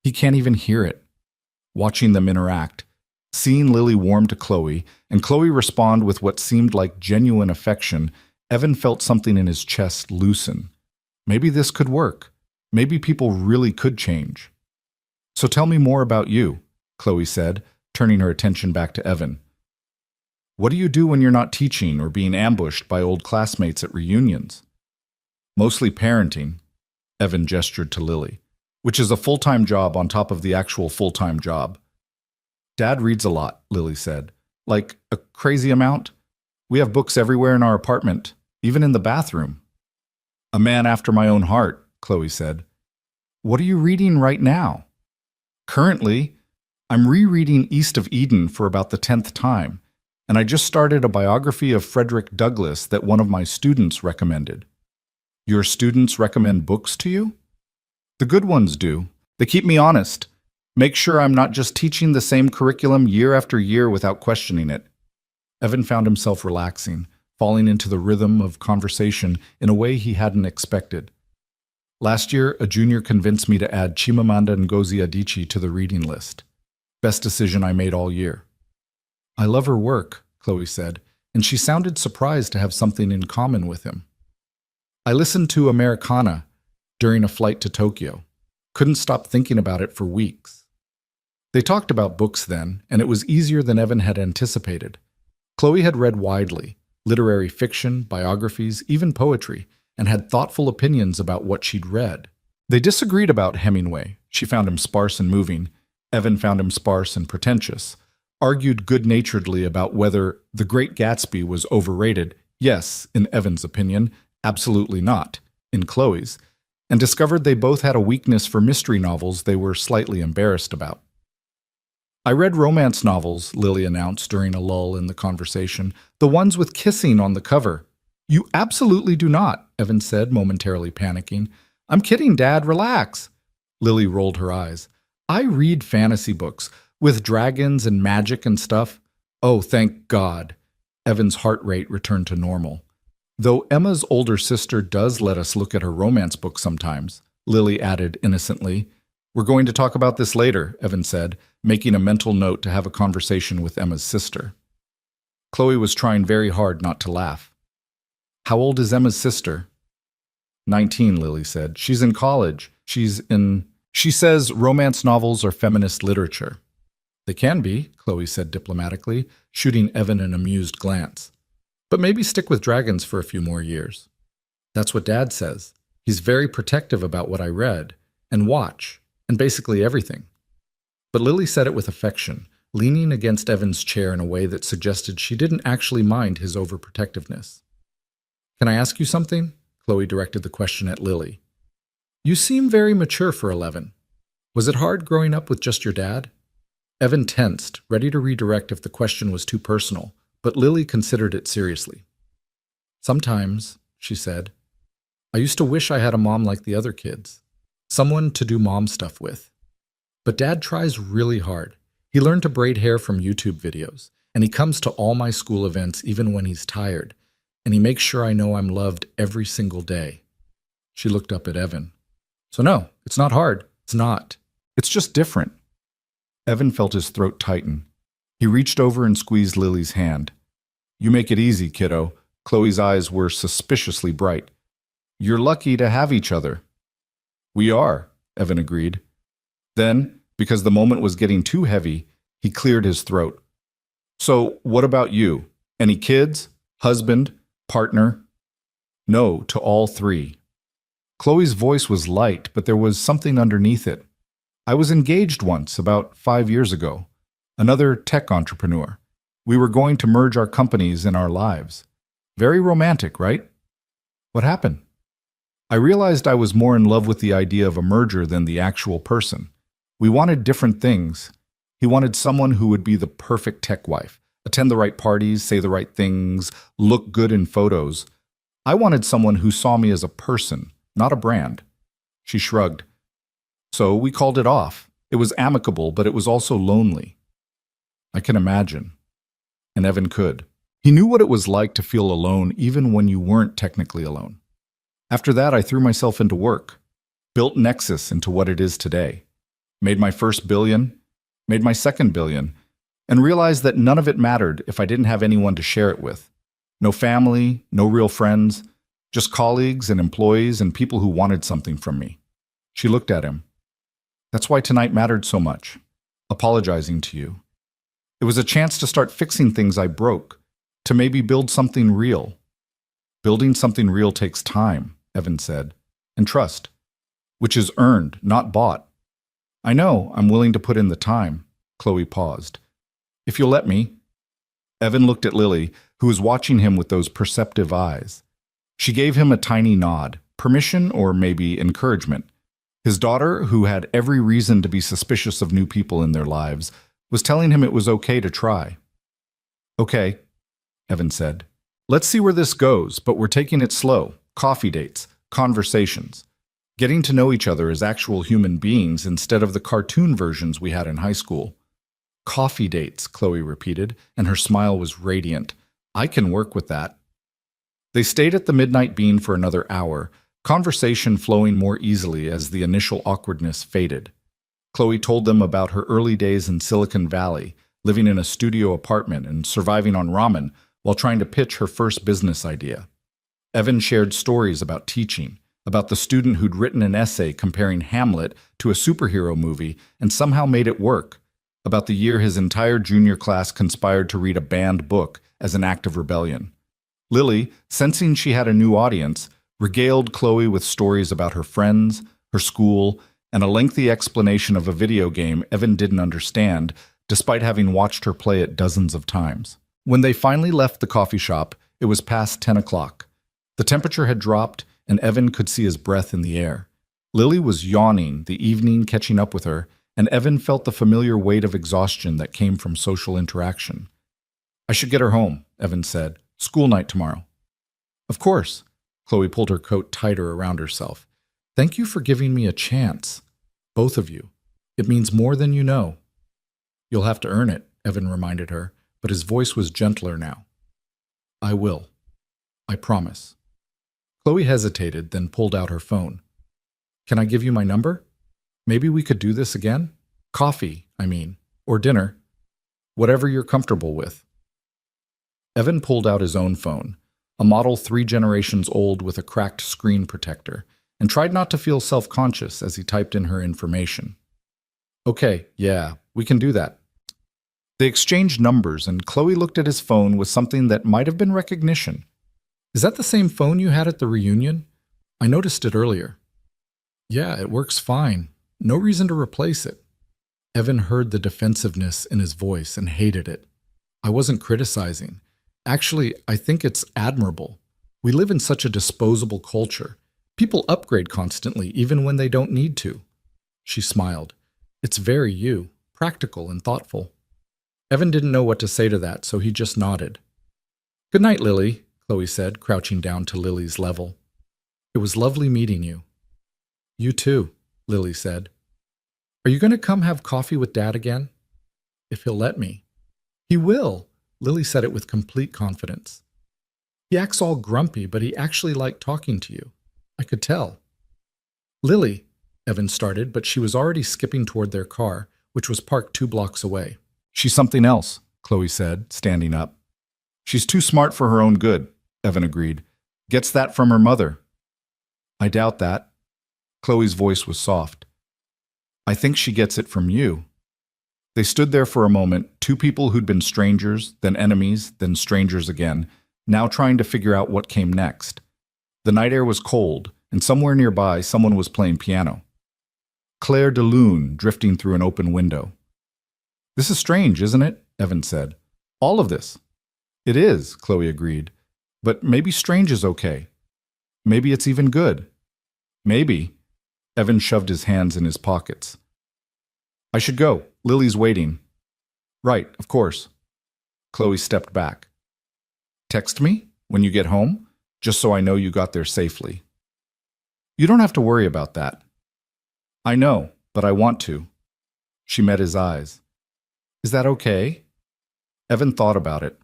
He can't even hear it. Watching them interact, seeing Lily warm to Chloe, and Chloe respond with what seemed like genuine affection, Evan felt something in his chest loosen. Maybe this could work. Maybe people really could change. So tell me more about you, Chloe said, turning her attention back to Evan. What do you do when you're not teaching or being ambushed by old classmates at reunions? Mostly parenting, Evan gestured to Lily, which is a full-time job on top of the actual full-time job. Dad reads a lot, Lily said. Like a crazy amount? We have books everywhere in our apartment, even in the bathroom. A man after my own heart, Chloe said. What are you reading right now? Currently, I'm rereading East of Eden for about the 10th time, and I just started a biography of Frederick Douglass that one of my students recommended. Your students recommend books to you? The good ones do. They keep me honest. Make sure I'm not just teaching the same curriculum year after year without questioning it. Evan found himself relaxing, falling into the rhythm of conversation in a way he hadn't expected. Last year, a junior convinced me to add Chimamanda Ngozi Adichie to the reading list. Best decision I made all year. I love her work, Chloe said, and she sounded surprised to have something in common with him. I listened to Americana during a flight to Tokyo. Couldn't stop thinking about it for weeks. They talked about books then, and it was easier than Evan had anticipated. Chloe had read widely, literary fiction, biographies, even poetry, and had thoughtful opinions about what she'd read. They disagreed about Hemingway. She found him sparse and moving. Evan found him sparse and pretentious. Argued good-naturedly about whether The Great Gatsby was overrated, Yes, in Evan's opinion, absolutely not, in Chloe's, and discovered they both had a weakness for mystery novels they were slightly embarrassed about. I read romance novels, Lily announced during a lull in the conversation, the ones with kissing on the cover. You absolutely do not, Evan said, momentarily panicking. I'm kidding, Dad, relax. Lily rolled her eyes. I read fantasy books, with dragons and magic and stuff. Oh, thank God. Evan's heart rate returned to normal. Though Emma's older sister does let us look at her romance book sometimes, Lily added innocently. We're going to talk about this later, Evan said, making a mental note to have a conversation with Emma's sister. Chloe was trying very hard not to laugh. How old is Emma's sister? 19, Lily said. She's in college. She says romance novels are feminist literature. They can be, Chloe said diplomatically, shooting Evan an amused glance. But maybe stick with dragons for a few more years. That's what Dad says. He's very protective about what I read, and watch, and basically everything. But Lily said it with affection, leaning against Evan's chair in a way that suggested she didn't actually mind his overprotectiveness. Can I ask you something? Chloe directed the question at Lily. You seem very mature for 11. Was it hard growing up with just your dad? Evan tensed, ready to redirect if the question was too personal, but Lily considered it seriously. Sometimes, she said. I used to wish I had a mom like the other kids. Someone to do mom stuff with. But Dad tries really hard. He learned to braid hair from YouTube videos, and he comes to all my school events even when he's tired, and he makes sure I know I'm loved every single day. She looked up at Evan. So no, it's not hard. It's not. It's just different. Evan felt his throat tighten. He reached over and squeezed Lily's hand. You make it easy, kiddo. Chloe's eyes were suspiciously bright. You're lucky to have each other. We are, Evan agreed. Then, because the moment was getting too heavy, he cleared his throat. So, what about you? Any kids? Husband? Partner? No, to all three. Chloe's voice was light, but there was something underneath it. I was engaged once, about 5 years ago. Another tech entrepreneur. We were going to merge our companies in our lives. Very romantic, right? What happened? I realized I was more in love with the idea of a merger than the actual person. We wanted different things. He wanted someone who would be the perfect tech wife, attend the right parties, say the right things, look good in photos. I wanted someone who saw me as a person, not a brand. She shrugged. So we called it off. It was amicable, but it was also lonely. I can imagine. And Evan could. He knew what it was like to feel alone even when you weren't technically alone. After that, I threw myself into work, built Nexus into what it is today, made my first billion, made my second billion, and realized that none of it mattered if I didn't have anyone to share it with. No family, no real friends, just colleagues and employees and people who wanted something from me. She looked at him. That's why tonight mattered so much, apologizing to you. It was a chance to start fixing things I broke, to maybe build something real. Building something real takes time, Evan said, and trust, which is earned, not bought. I know, I'm willing to put in the time. Chloe paused. If you'll let me. Evan looked at Lily, who was watching him with those perceptive eyes. She gave him a tiny nod, permission or maybe encouragement. His daughter, who had every reason to be suspicious of new people in their lives, was telling him it was okay to try. Okay, Evan said. Let's see where this goes, but we're taking it slow. Coffee dates, conversations. Getting to know each other as actual human beings instead of the cartoon versions we had in high school. Coffee dates, Chloe repeated, and her smile was radiant. I can work with that. They stayed at the Midnight Bean for another hour, conversation flowing more easily as the initial awkwardness faded. Chloe told them about her early days in Silicon Valley, living in a studio apartment and surviving on ramen while trying to pitch her first business idea. Evan shared stories about teaching, about the student who'd written an essay comparing Hamlet to a superhero movie and somehow made it work, about the year his entire junior class conspired to read a banned book as an act of rebellion. Lily, sensing she had a new audience, regaled Chloe with stories about her friends, her school, and a lengthy explanation of a video game Evan didn't understand, despite having watched her play it dozens of times. When they finally left the coffee shop, It was past 10 o'clock. The temperature had dropped, and Evan could see his breath in the air. Lily was yawning, the evening catching up with her, and Evan felt the familiar weight of exhaustion that came from social interaction. "I should get her home," Evan said. "School night tomorrow." "Of course." Chloe pulled her coat tighter around herself. "Thank you for giving me a chance. Both of you. It means more than you know." "You'll have to earn it," Evan reminded her, but his voice was gentler now. "I will. I promise." Chloe hesitated, then pulled out her phone. "Can I give you my number? Maybe we could do this again? Coffee, I mean, or dinner. Whatever you're comfortable with." Evan pulled out his own phone, a model 3 generations old with a cracked screen protector, and tried not to feel self-conscious as he typed in her information. "Okay, yeah, we can do that." They exchanged numbers, and Chloe looked at his phone with something that might have been recognition. "Is that the same phone you had at the reunion? I noticed it earlier." "Yeah, it works fine. No reason to replace it." Evan heard the defensiveness in his voice and hated it. "I wasn't criticizing. Actually, I think it's admirable. We live in such a disposable culture. People upgrade constantly, even when they don't need to." She smiled. "It's very you, practical and thoughtful." Evan didn't know what to say to that, so he just nodded. "Good night, Lily," Chloe said, crouching down to Lily's level. "It was lovely meeting you." "You too," Lily said. "Are you going to come have coffee with Dad again?" "If he'll let me." "He will," Lily said it with complete confidence. "He acts all grumpy, but he actually liked talking to you. I could tell." "Lily," Evan started, but she was already skipping toward their car, which was parked 2 blocks away. "She's something else," Chloe said, standing up. "She's too smart for her own good," Evan agreed. "Gets that from her mother." "I doubt that." Chloe's voice was soft. "I think she gets it from you." They stood there for a moment, 2 people who'd been strangers, then enemies, then strangers again, now trying to figure out what came next. The night air was cold, and somewhere nearby someone was playing piano. Clair de Lune drifting through an open window. "This is strange, isn't it?" Evan said. "All of this." "It is," Chloe agreed. "But maybe strange is okay. Maybe it's even good." "Maybe." Evan shoved his hands in his pockets. "I should go. Lily's waiting." "Right, of course." Chloe stepped back. "Text me when you get home, just so I know you got there safely." "You don't have to worry about that." "I know, but I want to." She met his eyes. "Is that okay?" Evan thought about it,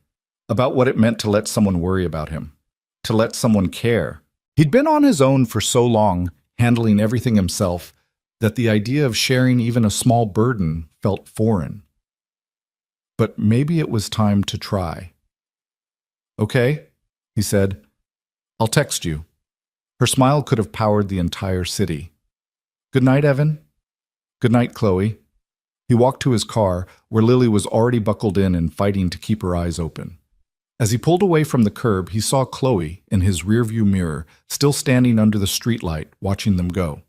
about what it meant to let someone worry about him, to let someone care. He'd been on his own for so long, handling everything himself, that the idea of sharing even a small burden felt foreign. But maybe it was time to try. "Okay," he said. "I'll text you." Her smile could have powered the entire city. "Good night, Evan." "Good night, Chloe." He walked to his car, where Lily was already buckled in and fighting to keep her eyes open. As he pulled away from the curb, he saw Chloe, in his rearview mirror, still standing under the streetlight, watching them go.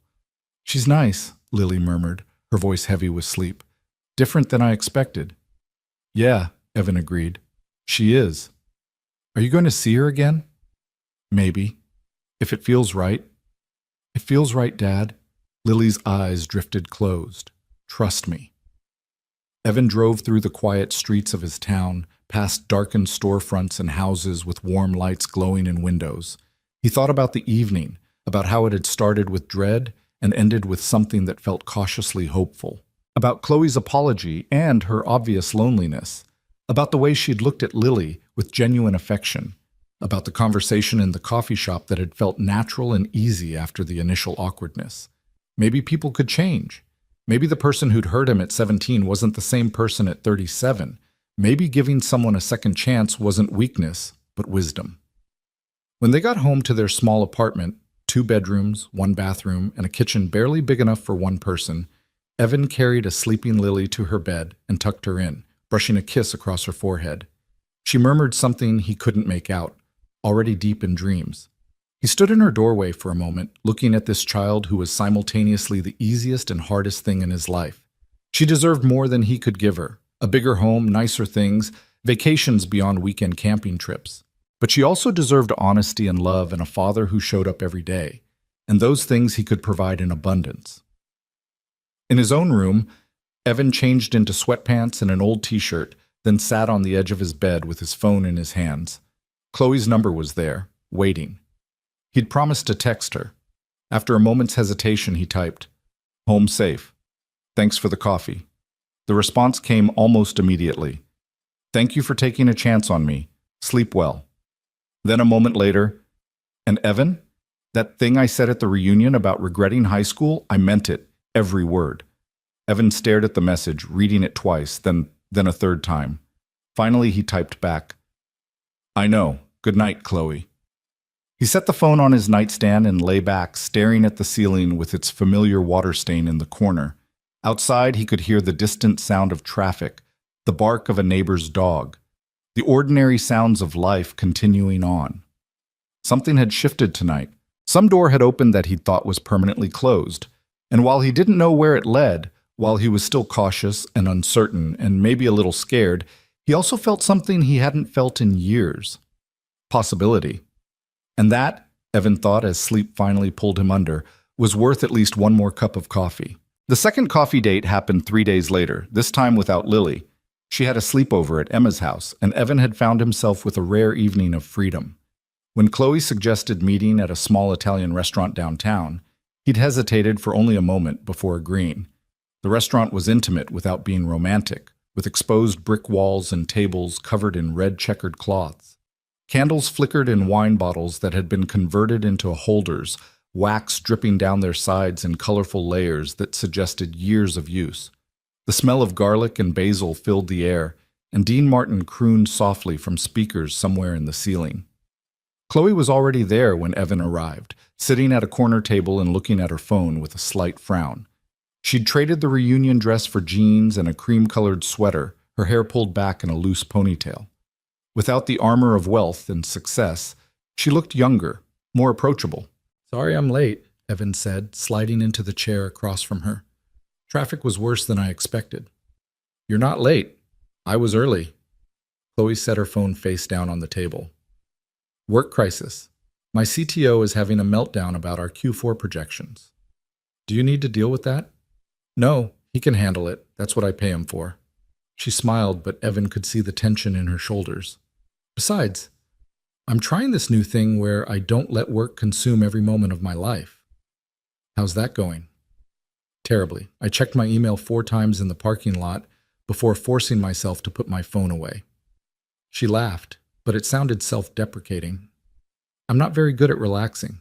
"She's nice," Lily murmured, her voice heavy with sleep. "Different than I expected." "Yeah," Evan agreed. "She is." "Are you going to see her again?" "Maybe. If it feels right." "It feels right, Dad." Lily's eyes drifted closed. "Trust me." Evan drove through the quiet streets of his town, past darkened storefronts and houses with warm lights glowing in windows. He thought about the evening, about how it had started with dread and ended with something that felt cautiously hopeful. About Chloe's apology and her obvious loneliness. About the way she'd looked at Lily with genuine affection. About the conversation in the coffee shop that had felt natural and easy after the initial awkwardness. Maybe people could change. Maybe the person who'd hurt him at 17 wasn't the same person at 37. Maybe giving someone a second chance wasn't weakness, but wisdom. When they got home to their small apartment, 2 bedrooms, 1 bathroom, and a kitchen barely big enough for 1 person, Evan carried a sleeping Lily to her bed and tucked her in, brushing a kiss across her forehead. She murmured something he couldn't make out, already deep in dreams. He stood in her doorway for a moment, looking at this child who was simultaneously the easiest and hardest thing in his life. She deserved more than he could give her, a bigger home, nicer things, vacations beyond weekend camping trips. But she also deserved honesty and love and a father who showed up every day, and those things he could provide in abundance. In his own room, Evan changed into sweatpants and an old t-shirt, then sat on the edge of his bed with his phone in his hands. Chloe's number was there, waiting. He'd promised to text her. After a moment's hesitation, he typed, "Home safe. Thanks for the coffee." The response came almost immediately. "Thank you for taking a chance on me. Sleep well." Then a moment later, "And Evan, that thing I said at the reunion about regretting high school, I meant it, every word." Evan stared at the message, reading it twice, then a third time. Finally, he typed back, "I know. Good night, Chloe." He set the phone on his nightstand and lay back, staring at the ceiling with its familiar water stain in the corner. Outside, he could hear the distant sound of traffic, the bark of a neighbor's dog, the ordinary sounds of life continuing on. Something had shifted tonight. Some door had opened that he thought was permanently closed, and while he didn't know where it led, while he was still cautious and uncertain and maybe a little scared, he also felt something he hadn't felt in years. Possibility. And that, Evan thought as sleep finally pulled him under, was worth at least one more cup of coffee. The second coffee date happened 3 days later, this time without Lily. She had a sleepover at Emma's house, and Evan had found himself with a rare evening of freedom. When Chloe suggested meeting at a small Italian restaurant downtown, he'd hesitated for only a moment before agreeing. The restaurant was intimate without being romantic, with exposed brick walls and tables covered in red checkered cloths. Candles flickered in wine bottles that had been converted into holders, wax dripping down their sides in colorful layers that suggested years of use. The smell of garlic and basil filled the air, and Dean Martin crooned softly from speakers somewhere in the ceiling. Chloe was already there when Evan arrived, sitting at a corner table and looking at her phone with a slight frown. She'd traded the reunion dress for jeans and a cream-colored sweater, her hair pulled back in a loose ponytail. Without the armor of wealth and success, she looked younger, more approachable. "Sorry I'm late," Evan said, sliding into the chair across from her. "Traffic was worse than I expected." "You're not late. I was early." Chloe set her phone face down on the table. "Work crisis. My CTO is having a meltdown about our Q4 projections." "Do you need to deal with that?" "No, he can handle it. That's what I pay him for." She smiled, but Evan could see the tension in her shoulders. "Besides, I'm trying this new thing where I don't let work consume every moment of my life." "How's that going?" "Terribly. I checked my email 4 times in the parking lot before forcing myself to put my phone away." She laughed, but it sounded self-deprecating. "I'm not very good at relaxing."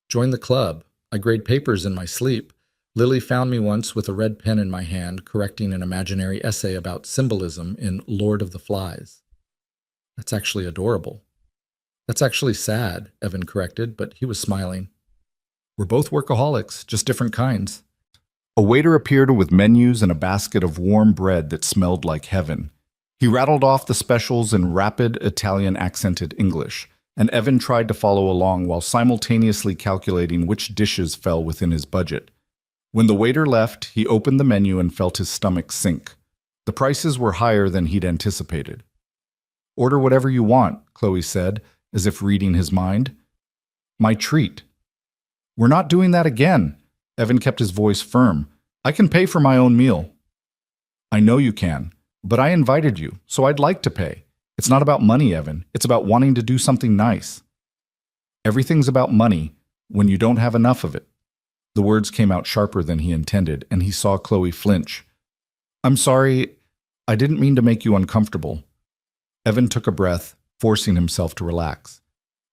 "Join the club. I grade papers in my sleep. Lily found me once with a red pen in my hand, correcting an imaginary essay about symbolism in Lord of the Flies." "That's actually adorable." "That's actually sad," Evan corrected, but he was smiling. "We're both workaholics, just different kinds." A waiter appeared with menus and a basket of warm bread that smelled like heaven. He rattled off the specials in rapid Italian-accented English, and Evan tried to follow along while simultaneously calculating which dishes fell within his budget. When the waiter left, he opened the menu and felt his stomach sink. The prices were higher than he'd anticipated. "Order whatever you want," Chloe said, as if reading his mind. "My treat." "We're not doing that again." Evan kept his voice firm. "I can pay for my own meal." "I know you can, but I invited you, so I'd like to pay. It's not about money, Evan. It's about wanting to do something nice." "Everything's about money when you don't have enough of it." The words came out sharper than he intended, and he saw Chloe flinch. "I'm sorry. I didn't mean to make you uncomfortable." Evan took a breath, forcing himself to relax.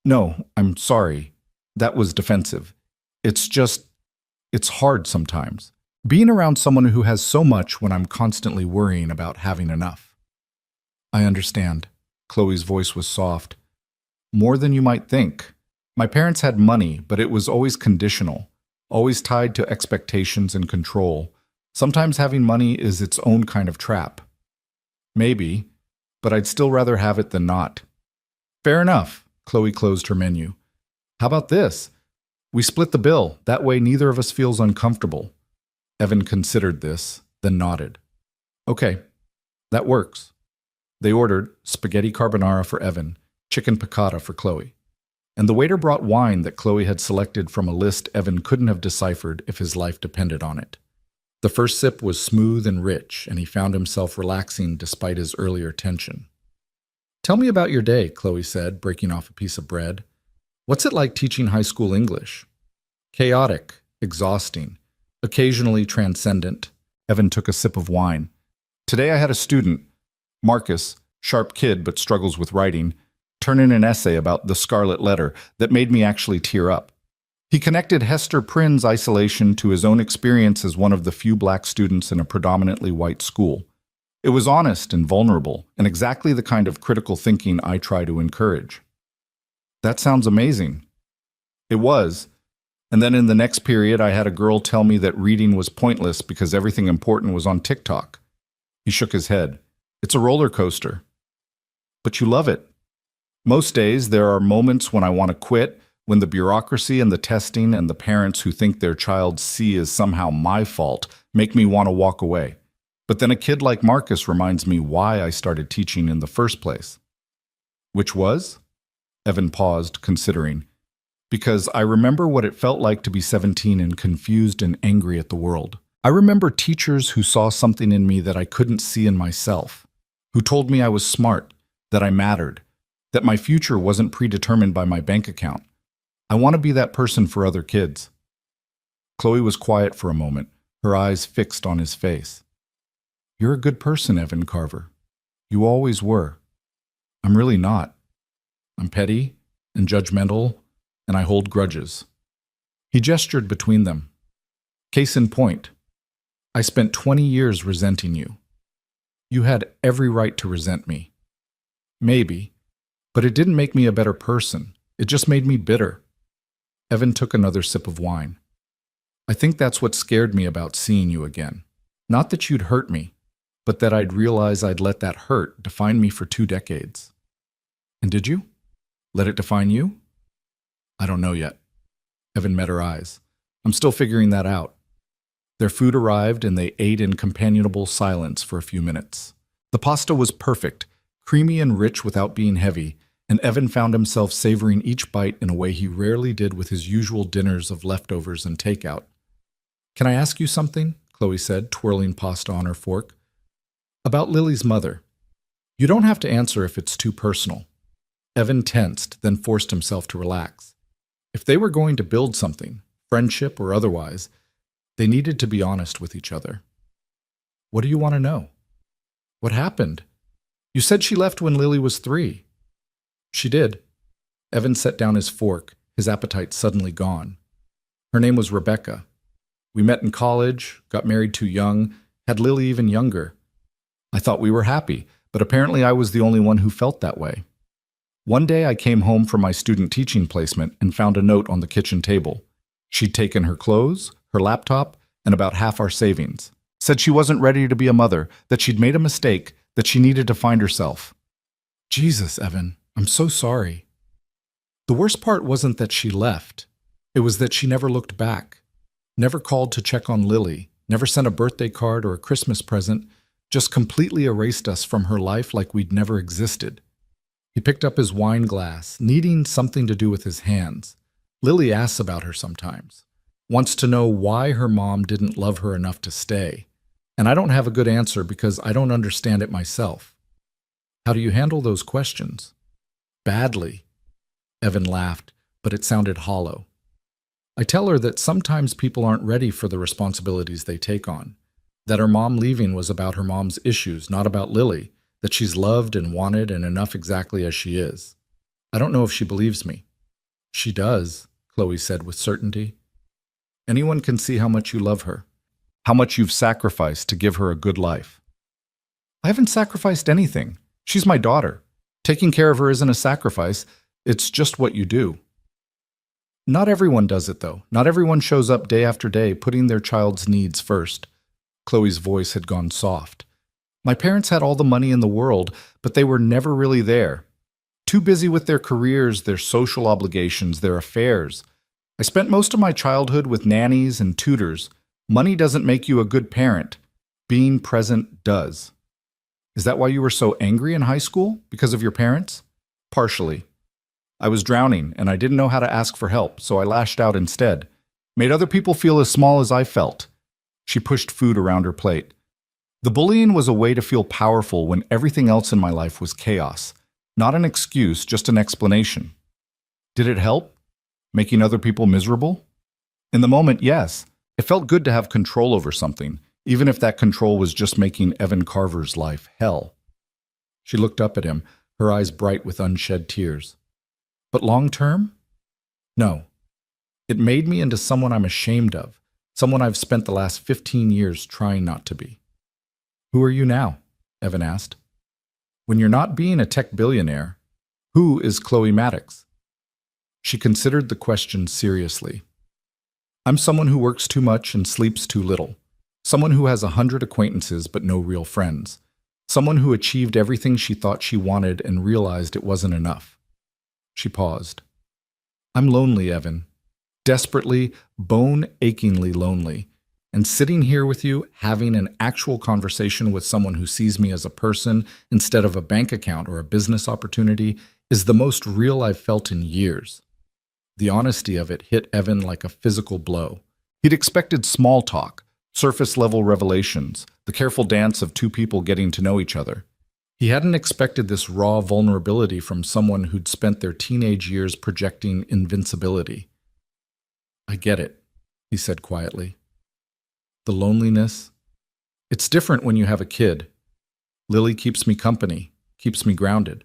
"No, I'm sorry. That was defensive. It's hard sometimes. Being around someone who has so much when I'm constantly worrying about having enough." "I understand." Chloe's voice was soft. "More than you might think. My parents had money, but it was always conditional, always tied to expectations and control. Sometimes having money is its own kind of trap." "Maybe, but I'd still rather have it than not." "Fair enough." Chloe closed her menu. "How about this? We split the bill. That way neither of us feels uncomfortable." Evan considered this, then nodded. "Okay, that works." They ordered spaghetti carbonara for Evan, chicken piccata for Chloe. And the waiter brought wine that Chloe had selected from a list Evan couldn't have deciphered if his life depended on it. The first sip was smooth and rich, and he found himself relaxing despite his earlier tension. "Tell me about your day," Chloe said, breaking off a piece of bread. "What's it like teaching high school English?" "Chaotic, exhausting, occasionally transcendent." Evan took a sip of wine. "Today I had a student, Marcus, sharp kid but struggles with writing, turn in an essay about the Scarlet Letter that made me actually tear up. He connected Hester Prynne's isolation to his own experience as one of the few black students in a predominantly white school. It was honest and vulnerable, and exactly the kind of critical thinking I try to encourage." "That sounds amazing." It was. And then in the next period, I had a girl tell me that reading was pointless because everything important was on TikTok. He shook his head. "It's a roller coaster." "But you love it." "Most days, there are moments when I want to quit, when the bureaucracy and the testing and the parents who think their child's C is somehow my fault make me want to walk away. But then a kid like Marcus reminds me why I started teaching in the first place." "Which was?" Evan paused, considering. "Because I remember what it felt like to be 17 and confused and angry at the world. I remember teachers who saw something in me that I couldn't see in myself, who told me I was smart, that I mattered, that my future wasn't predetermined by my bank account. I want to be that person for other kids." Chloe was quiet for a moment, her eyes fixed on his face. "You're a good person, Evan Carver. You always were. I'm really not. I'm petty and judgmental, and I hold grudges." He gestured between them. "Case in point, I spent 20 years resenting you. You had every right to resent me. Maybe, but it didn't make me a better person. It just made me bitter." Evan took another sip of wine. "I think that's what scared me about seeing you again. Not that you'd hurt me, but that I'd realize I'd let that hurt define me for 2 decades. "And did you? Let it define you?" "I don't know yet." Evan met her eyes. "I'm still figuring that out." Their food arrived and they ate in companionable silence for a few minutes. The pasta was perfect, creamy and rich without being heavy, and Evan found himself savoring each bite in a way he rarely did with his usual dinners of leftovers and takeout. "Can I ask you something?" Chloe said, twirling pasta on her fork. "About Lily's mother. You don't have to answer if it's too personal." Evan tensed, then forced himself to relax. If they were going to build something, friendship or otherwise, they needed to be honest with each other. "What do you want to know?" "What happened? You said she left when Lily was 3. "She did." Evan set down his fork, his appetite suddenly gone. "Her name was Rebecca. We met in college, got married too young, had Lily even younger. I thought we were happy, but apparently I was the only one who felt that way. One day I came home from my student teaching placement and found a note on the kitchen table. She'd taken her clothes, her laptop, and about half our savings. Said she wasn't ready to be a mother, that she'd made a mistake, that she needed to find herself." "Jesus, Evan, I'm so sorry." "The worst part wasn't that she left. It was that she never looked back, never called to check on Lily, never sent a birthday card or a Christmas present, just completely erased us from her life like we'd never existed." He picked up his wine glass, needing something to do with his hands. "Lily asks about her sometimes, wants to know why her mom didn't love her enough to stay. And I don't have a good answer because I don't understand it myself." "How do you handle those questions?" "Badly." Evan laughed, but it sounded hollow. "I tell her that sometimes people aren't ready for the responsibilities they take on, that her mom leaving was about her mom's issues, not about Lily, that she's loved and wanted and enough exactly as she is. I don't know if she believes me." "She does," Chloe said with certainty. "Anyone can see how much you love her, how much you've sacrificed to give her a good life." "I haven't sacrificed anything. She's my daughter. Taking care of her isn't a sacrifice. It's just what you do." "Not everyone does it, though. Not everyone shows up day after day putting their child's needs first." Chloe's voice had gone soft. "My parents had all the money in the world, but they were never really there. Too busy with their careers, their social obligations, their affairs. I spent most of my childhood with nannies and tutors. Money doesn't make you a good parent. Being present does." "Is that why you were so angry in high school? Because of your parents?" Partially. I was drowning, and I didn't know how to ask for help, so I lashed out instead. Made other people feel as small as I felt. She pushed food around her plate. The bullying was a way to feel powerful when everything else in my life was chaos. Not an excuse, just an explanation. Did it help? Making other people miserable? In the moment, yes. It felt good to have control over something, even if that control was just making Evan Carver's life hell. She looked up at him, her eyes bright with unshed tears. But long term? No. It made me into someone I'm ashamed of, someone I've spent the last 15 years trying not to be. Who are you now? Evan asked. When you're not being a tech billionaire, who is Chloe Maddox? She considered the question seriously. I'm someone who works too much and sleeps too little. Someone who has 100 acquaintances but no real friends. Someone who achieved everything she thought she wanted and realized it wasn't enough. She paused. I'm lonely, Evan. Desperately, bone-achingly lonely. And sitting here with you, having an actual conversation with someone who sees me as a person instead of a bank account or a business opportunity is the most real I've felt in years. The honesty of it hit Evan like a physical blow. He'd expected small talk, surface-level revelations, the careful dance of two people getting to know each other. He hadn't expected this raw vulnerability from someone who'd spent their teenage years projecting invincibility. I get it, he said quietly. The loneliness. It's different when you have a kid. Lily keeps me company, keeps me grounded.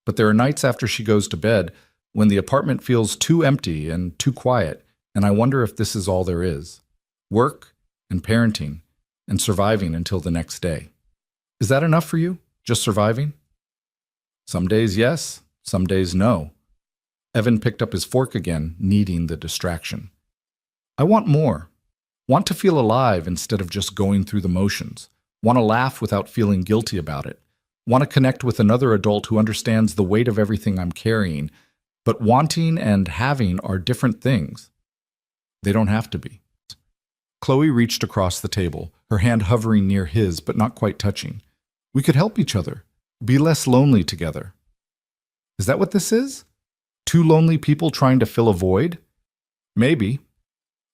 But there are nights after she goes to bed when the apartment feels too empty and too quiet, and I wonder if this is all there is. Work and parenting and surviving until the next day. Is that enough for you? Just surviving? Some days yes, some days no. Evan picked up his fork again, needing the distraction. I want more. Want to feel alive instead of just going through the motions. Want to laugh without feeling guilty about it. Want to connect with another adult who understands the weight of everything I'm carrying. But wanting and having are different things. They don't have to be. Chloe reached across the table, her hand hovering near his but not quite touching. We could help each other. Be less lonely together. Is that what this is? Two lonely people trying to fill a void? Maybe.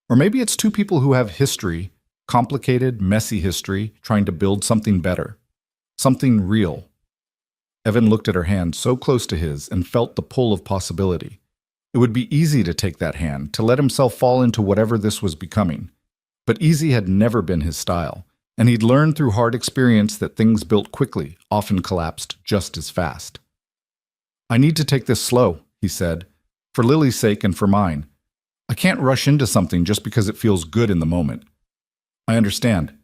Or maybe it's two people who have history, complicated, messy history, trying to build something better. Something real. Evan looked at her hand so close to his and felt the pull of possibility. It would be easy to take that hand, to let himself fall into whatever this was becoming. But easy had never been his style, and he'd learned through hard experience that things built quickly often collapsed just as fast. I need to take this slow, he said, for Lily's sake and for mine. I can't rush into something just because it feels good in the moment. I understand.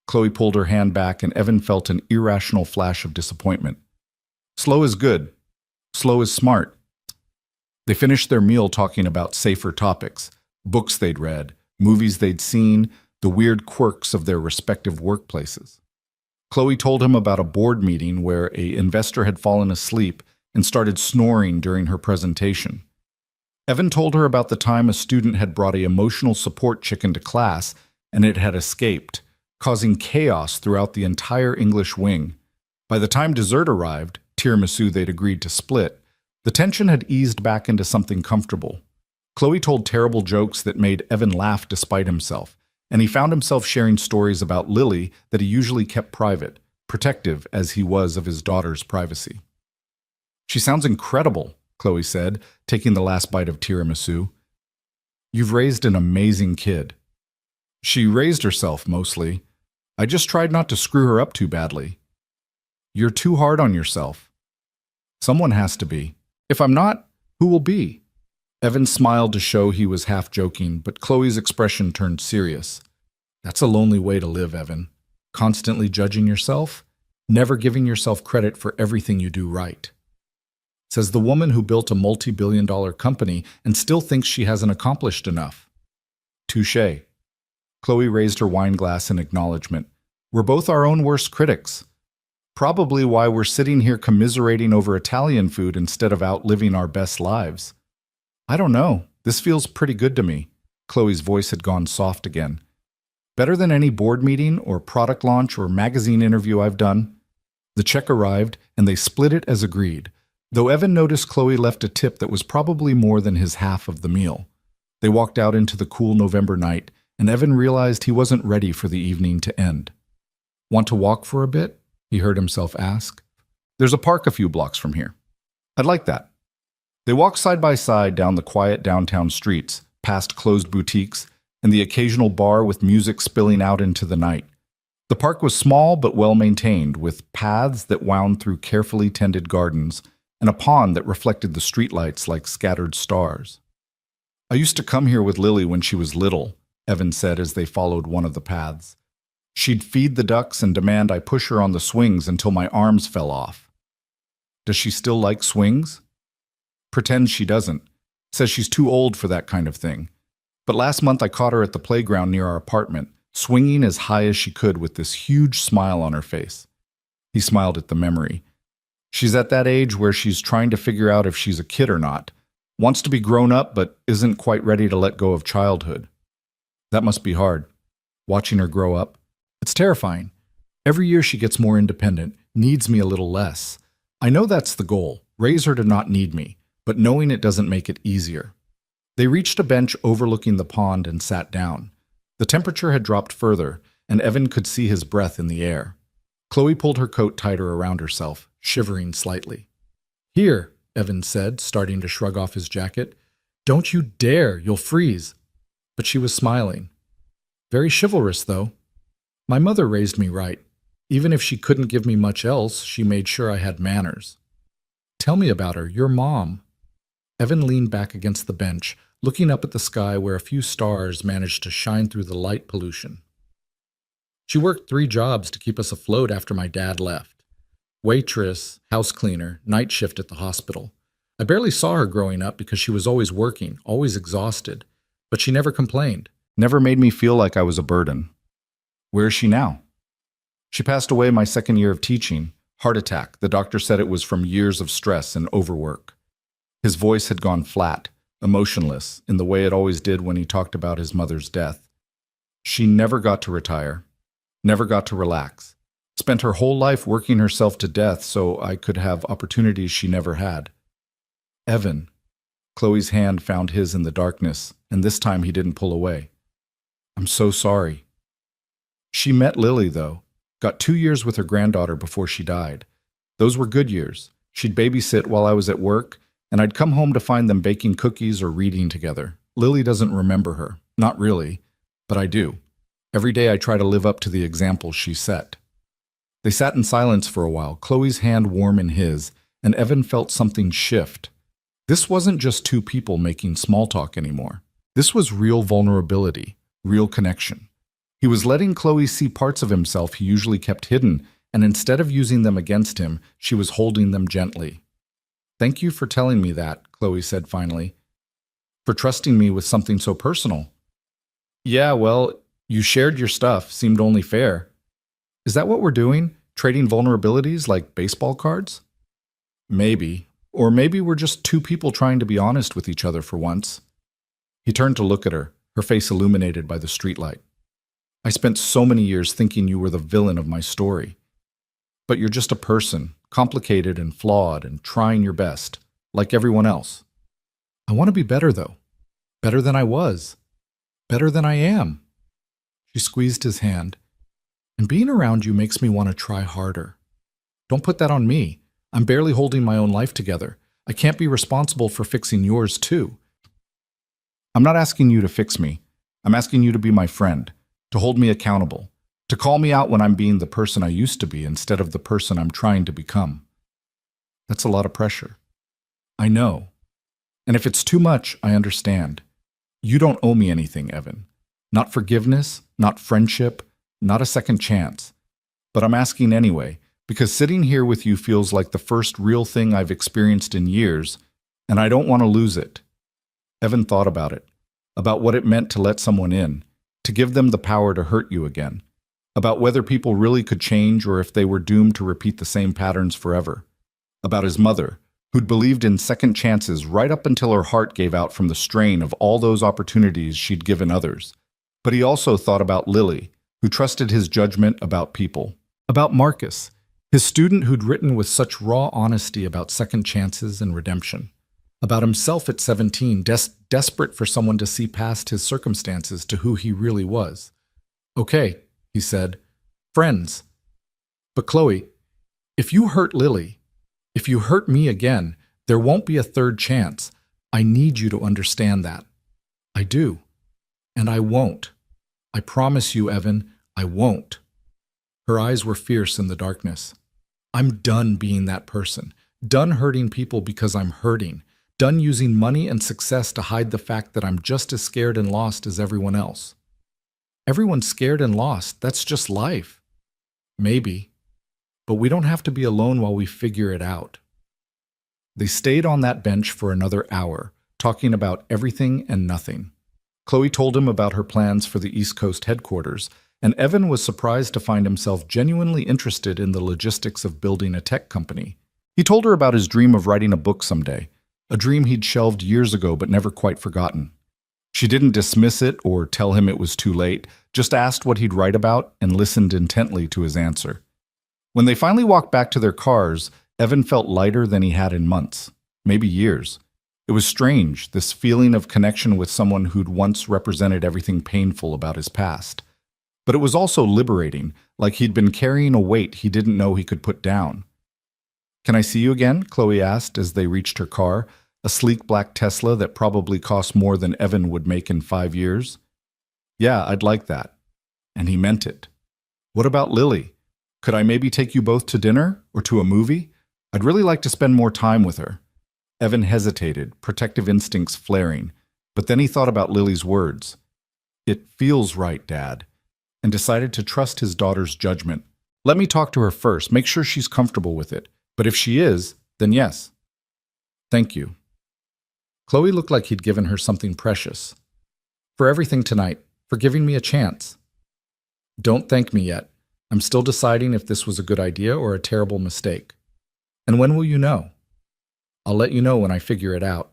Chloe pulled her hand back and Evan felt an irrational flash of disappointment. Slow is good. Slow is smart. They finished their meal talking about safer topics, books they'd read, movies they'd seen, the weird quirks of their respective workplaces. Chloe told him about a board meeting where an investor had fallen asleep and started snoring during her presentation. Evan told her about the time a student had brought an emotional support chicken to class and it had escaped, causing chaos throughout the entire English wing. By the time dessert arrived, tiramisu they'd agreed to split, the tension had eased back into something comfortable. Chloe told terrible jokes that made Evan laugh despite himself, and he found himself sharing stories about Lily that he usually kept private, protective as he was of his daughter's privacy. She sounds incredible, Chloe said, taking the last bite of tiramisu. You've raised an amazing kid. She raised herself, mostly. I just tried not to screw her up too badly. You're too hard on yourself. Someone has to be. If I'm not, who will be? Evan smiled to show he was half joking, but Chloe's expression turned serious. That's a lonely way to live, Evan. Constantly judging yourself, never giving yourself credit for everything you do right. Says the woman who built a multi-billion-dollar company and still thinks she hasn't accomplished enough. Touché. Chloe raised her wine glass in acknowledgement. We're both our own worst critics. Probably why we're sitting here commiserating over Italian food instead of outliving our best lives. I don't know. This feels pretty good to me. Chloe's voice had gone soft again. Better than any board meeting or product launch or magazine interview I've done. The check arrived, and they split it as agreed. Though Evan noticed Chloe left a tip that was probably more than his half of the meal. They walked out into the cool November night, and Evan realized he wasn't ready for the evening to end. "Want to walk for a bit?" he heard himself ask. "There's a park a few blocks from here." "I'd like that." They walked side by side down the quiet downtown streets, past closed boutiques, and the occasional bar with music spilling out into the night. The park was small but well maintained, with paths that wound through carefully tended gardens and a pond that reflected the streetlights like scattered stars. "I used to come here with Lily when she was little," Evan said as they followed one of the paths. "She'd feed the ducks and demand I push her on the swings until my arms fell off." "Does she still like swings?" "Pretends she doesn't. Says she's too old for that kind of thing. But last month I caught her at the playground near our apartment, swinging as high as she could with this huge smile on her face." He smiled at the memory. "She's at that age where she's trying to figure out if she's a kid or not. Wants to be grown up, but isn't quite ready to let go of childhood." "That must be hard, watching her grow up." "It's terrifying. Every year she gets more independent, needs me a little less. I know that's the goal, raise her to not need me, but knowing it doesn't make it easier." They reached a bench overlooking the pond and sat down. The temperature had dropped further, and Evan could see his breath in the air. Chloe pulled her coat tighter around herself, shivering slightly. "Here," Evan said, starting to shrug off his jacket. "Don't you dare, you'll freeze." But she was smiling. "Very chivalrous, though. My mother raised me right. Even if she couldn't give me much else, she made sure I had manners." "Tell me about her, your mom." Evan leaned back against the bench, looking up at the sky where a few stars managed to shine through the light pollution. "She worked 3 jobs to keep us afloat after my dad left. Waitress, house cleaner, night shift at the hospital. I barely saw her growing up because she was always working, always exhausted, but she never complained. Never made me feel like I was a burden." "Where is she now?" "She passed away my 2nd year of teaching. Heart attack. The doctor said it was from years of stress and overwork." His voice had gone flat, emotionless, in the way it always did when he talked about his mother's death. "She never got to retire, never got to relax. Spent her whole life working herself to death so I could have opportunities she never had." "Evan." Chloe's hand found his in the darkness, and this time he didn't pull away. "I'm so sorry." "She met Lily, though. Got 2 years with her granddaughter before she died. Those were good years. She'd babysit while I was at work, and I'd come home to find them baking cookies or reading together. Lily doesn't remember her. Not really, but I do. Every day I try to live up to the example she set." They sat in silence for a while, Chloe's hand warm in his, and Evan felt something shift. This wasn't just 2 people making small talk anymore. This was real vulnerability, real connection. He was letting Chloe see parts of himself he usually kept hidden, and instead of using them against him, she was holding them gently. "Thank you for telling me that," Chloe said finally. "For trusting me with something so personal." "Yeah, well, you shared your stuff, seemed only fair." "Is that what we're doing? Trading vulnerabilities like baseball cards?" "Maybe. Or maybe we're just 2 people trying to be honest with each other for once." He turned to look at her, her face illuminated by the streetlight. "I spent so many years thinking you were the villain of my story. But you're just a person, complicated and flawed and trying your best, like everyone else." "I want to be better, though. Better than I was. Better than I am." She squeezed his hand. "And being around you makes me want to try harder. Don't put that on me. I'm barely holding my own life together. I can't be responsible for fixing yours, too." "I'm not asking you to fix me. I'm asking you to be my friend, to hold me accountable, to call me out when I'm being the person I used to be instead of the person I'm trying to become." "That's a lot of pressure." "I know. And if it's too much, I understand. You don't owe me anything, Evan. Not forgiveness, not friendship, not a second chance. But I'm asking anyway, because sitting here with you feels like the first real thing I've experienced in years, and I don't want to lose it." Evan thought about it, about what it meant to let someone in, to give them the power to hurt you again, about whether people really could change or if they were doomed to repeat the same patterns forever, about his mother, who'd believed in second chances right up until her heart gave out from the strain of all those opportunities she'd given others. But he also thought about Lily, who trusted his judgment about people, about Marcus, His student who'd written with such raw honesty about second chances and redemption. About himself at 17, desperate for someone to see past his circumstances to who he really was. Okay, he said, friends. But Chloe, if you hurt Lily, if you hurt me again, there won't be a third chance. I need you to understand that. I do. And I won't. I promise you, Evan, I won't. Her eyes were fierce in the darkness. I'm done being that person. Done hurting people because I'm hurting. Done using money and success to hide the fact that I'm just as scared and lost as everyone else. Everyone's scared and lost. That's just life. Maybe. But we don't have to be alone while we figure it out. They stayed on that bench for another hour, talking about everything and nothing. Chloe told him about her plans for the East Coast headquarters, and Evan was surprised to find himself genuinely interested in the logistics of building a tech company. He told her about his dream of writing a book someday, a dream he'd shelved years ago but never quite forgotten. She didn't dismiss it or tell him it was too late, just asked what he'd write about and listened intently to his answer. When they finally walked back to their cars, Evan felt lighter than he had in months, maybe years. It was strange, this feeling of connection with someone who'd once represented everything painful about his past. But it was also liberating, like he'd been carrying a weight he didn't know he could put down. Can I see you again? Chloe asked as they reached her car, a sleek black Tesla that probably cost more than Evan would make in 5 years. Yeah, I'd like that. And he meant it. What about Lily? Could I maybe take you both to dinner or to a movie? I'd really like to spend more time with her. Evan hesitated, protective instincts flaring, but then he thought about Lily's words. It feels right, Dad, and decided to trust his daughter's judgment. Let me talk to her first, make sure she's comfortable with it. But if she is, then yes. Thank you. Chloe looked like he'd given her something precious. For everything tonight, for giving me a chance. Don't thank me yet. I'm still deciding if this was a good idea or a terrible mistake. And when will you know? I'll let you know when I figure it out.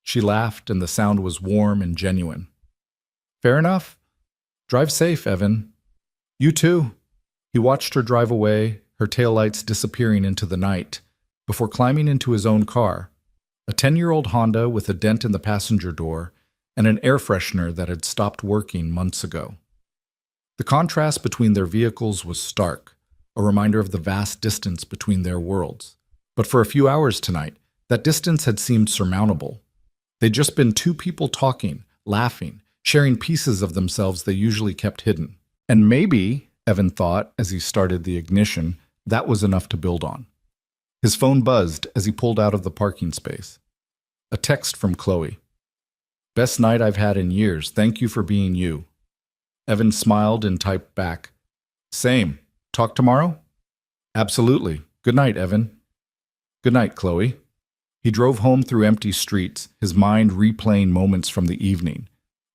She laughed, and the sound was warm and genuine. Fair enough. Drive safe, Evan. You too. He watched her drive away, her taillights disappearing into the night, before climbing into his own car, a 10-year-old Honda with a dent in the passenger door and an air freshener that had stopped working months ago. The contrast between their vehicles was stark, a reminder of the vast distance between their worlds. But for a few hours tonight, that distance had seemed surmountable. They'd just been two people talking, laughing, sharing pieces of themselves they usually kept hidden. And maybe, Evan thought as he started the ignition, that was enough to build on. His phone buzzed as he pulled out of the parking space. A text from Chloe. Best night I've had in years. Thank you for being you. Evan smiled and typed back. Same. Talk tomorrow? Absolutely. Good night, Evan. Good night, Chloe. He drove home through empty streets, his mind replaying moments from the evening.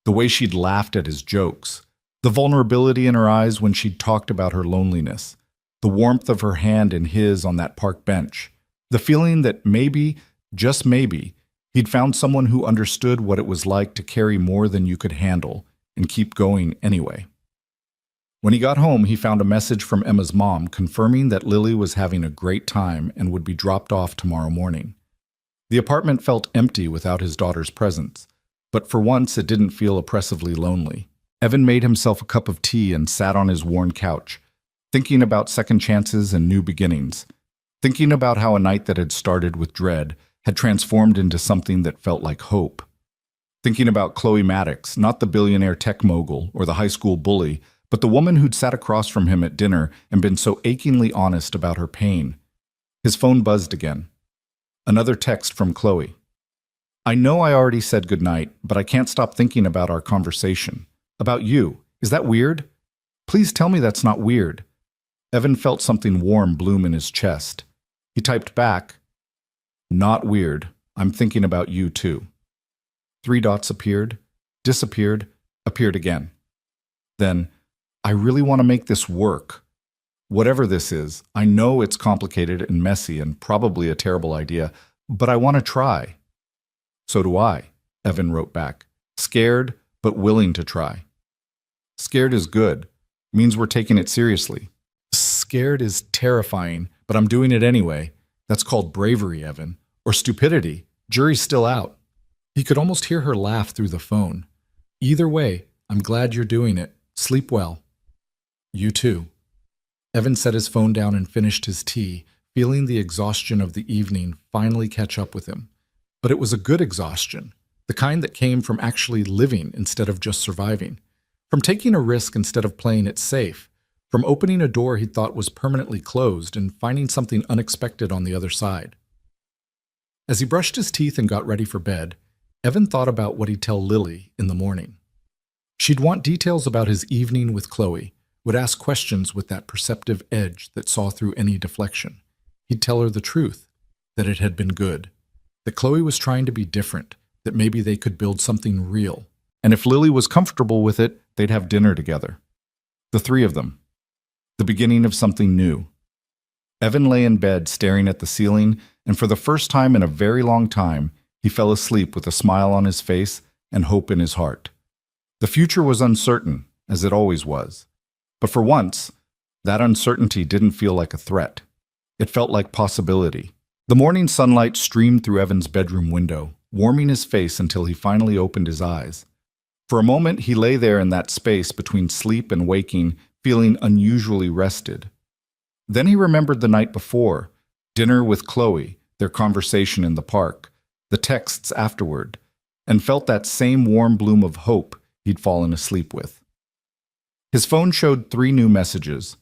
The way she'd laughed at his jokes. The vulnerability in her eyes when she'd talked about her loneliness. The warmth of her hand in his on that park bench. The feeling that maybe, just maybe, he'd found someone who understood what it was like to carry more than you could handle and keep going anyway. When he got home, he found a message from Emma's mom confirming that Lily was having a great time and would be dropped off tomorrow morning. The apartment felt empty without his daughter's presence, but for once it didn't feel oppressively lonely. Evan made himself a cup of tea and sat on his worn couch, thinking about second chances and new beginnings, thinking about how a night that had started with dread had transformed into something that felt like hope. Thinking about Chloe Maddox, not the billionaire tech mogul or the high school bully, but the woman who'd sat across from him at dinner and been so achingly honest about her pain. His phone buzzed again. Another text from Chloe. I know I already said goodnight, but I can't stop thinking about our conversation. About you. Is that weird? Please tell me that's not weird. Evan felt something warm bloom in his chest. He typed back, Not weird. I'm thinking about you too. 3 dots appeared, disappeared, appeared again. Then, I really want to make this work. Whatever this is, I know it's complicated and messy and probably a terrible idea, but I want to try. So do I, Evan wrote back, scared but willing to try. Scared is good, means we're taking it seriously. Scared is terrifying, but I'm doing it anyway. That's called bravery, Evan. Or stupidity. Jury's still out. He could almost hear her laugh through the phone. Either way, I'm glad you're doing it. Sleep well. You too. Evan set his phone down and finished his tea, feeling the exhaustion of the evening finally catch up with him. But it was a good exhaustion, the kind that came from actually living instead of just surviving, from taking a risk instead of playing it safe, from opening a door he thought was permanently closed and finding something unexpected on the other side. As he brushed his teeth and got ready for bed, Evan thought about what he'd tell Lily in the morning. She'd want details about his evening with Chloe, would ask questions with that perceptive edge that saw through any deflection. He'd tell her the truth, that it had been good, that Chloe was trying to be different, that maybe they could build something real. And if Lily was comfortable with it, they'd have dinner together. The three of them. The beginning of something new. Evan lay in bed staring at the ceiling, and for the first time in a very long time, he fell asleep with a smile on his face and hope in his heart. The future was uncertain, as it always was. But for once, that uncertainty didn't feel like a threat. It felt like possibility. The morning sunlight streamed through Evan's bedroom window, warming his face until he finally opened his eyes. For a moment, he lay there in that space between sleep and waking, feeling unusually rested. Then he remembered the night before, dinner with Chloe, their conversation in the park, the texts afterward, and felt that same warm bloom of hope he'd fallen asleep with. His phone showed 3 new messages,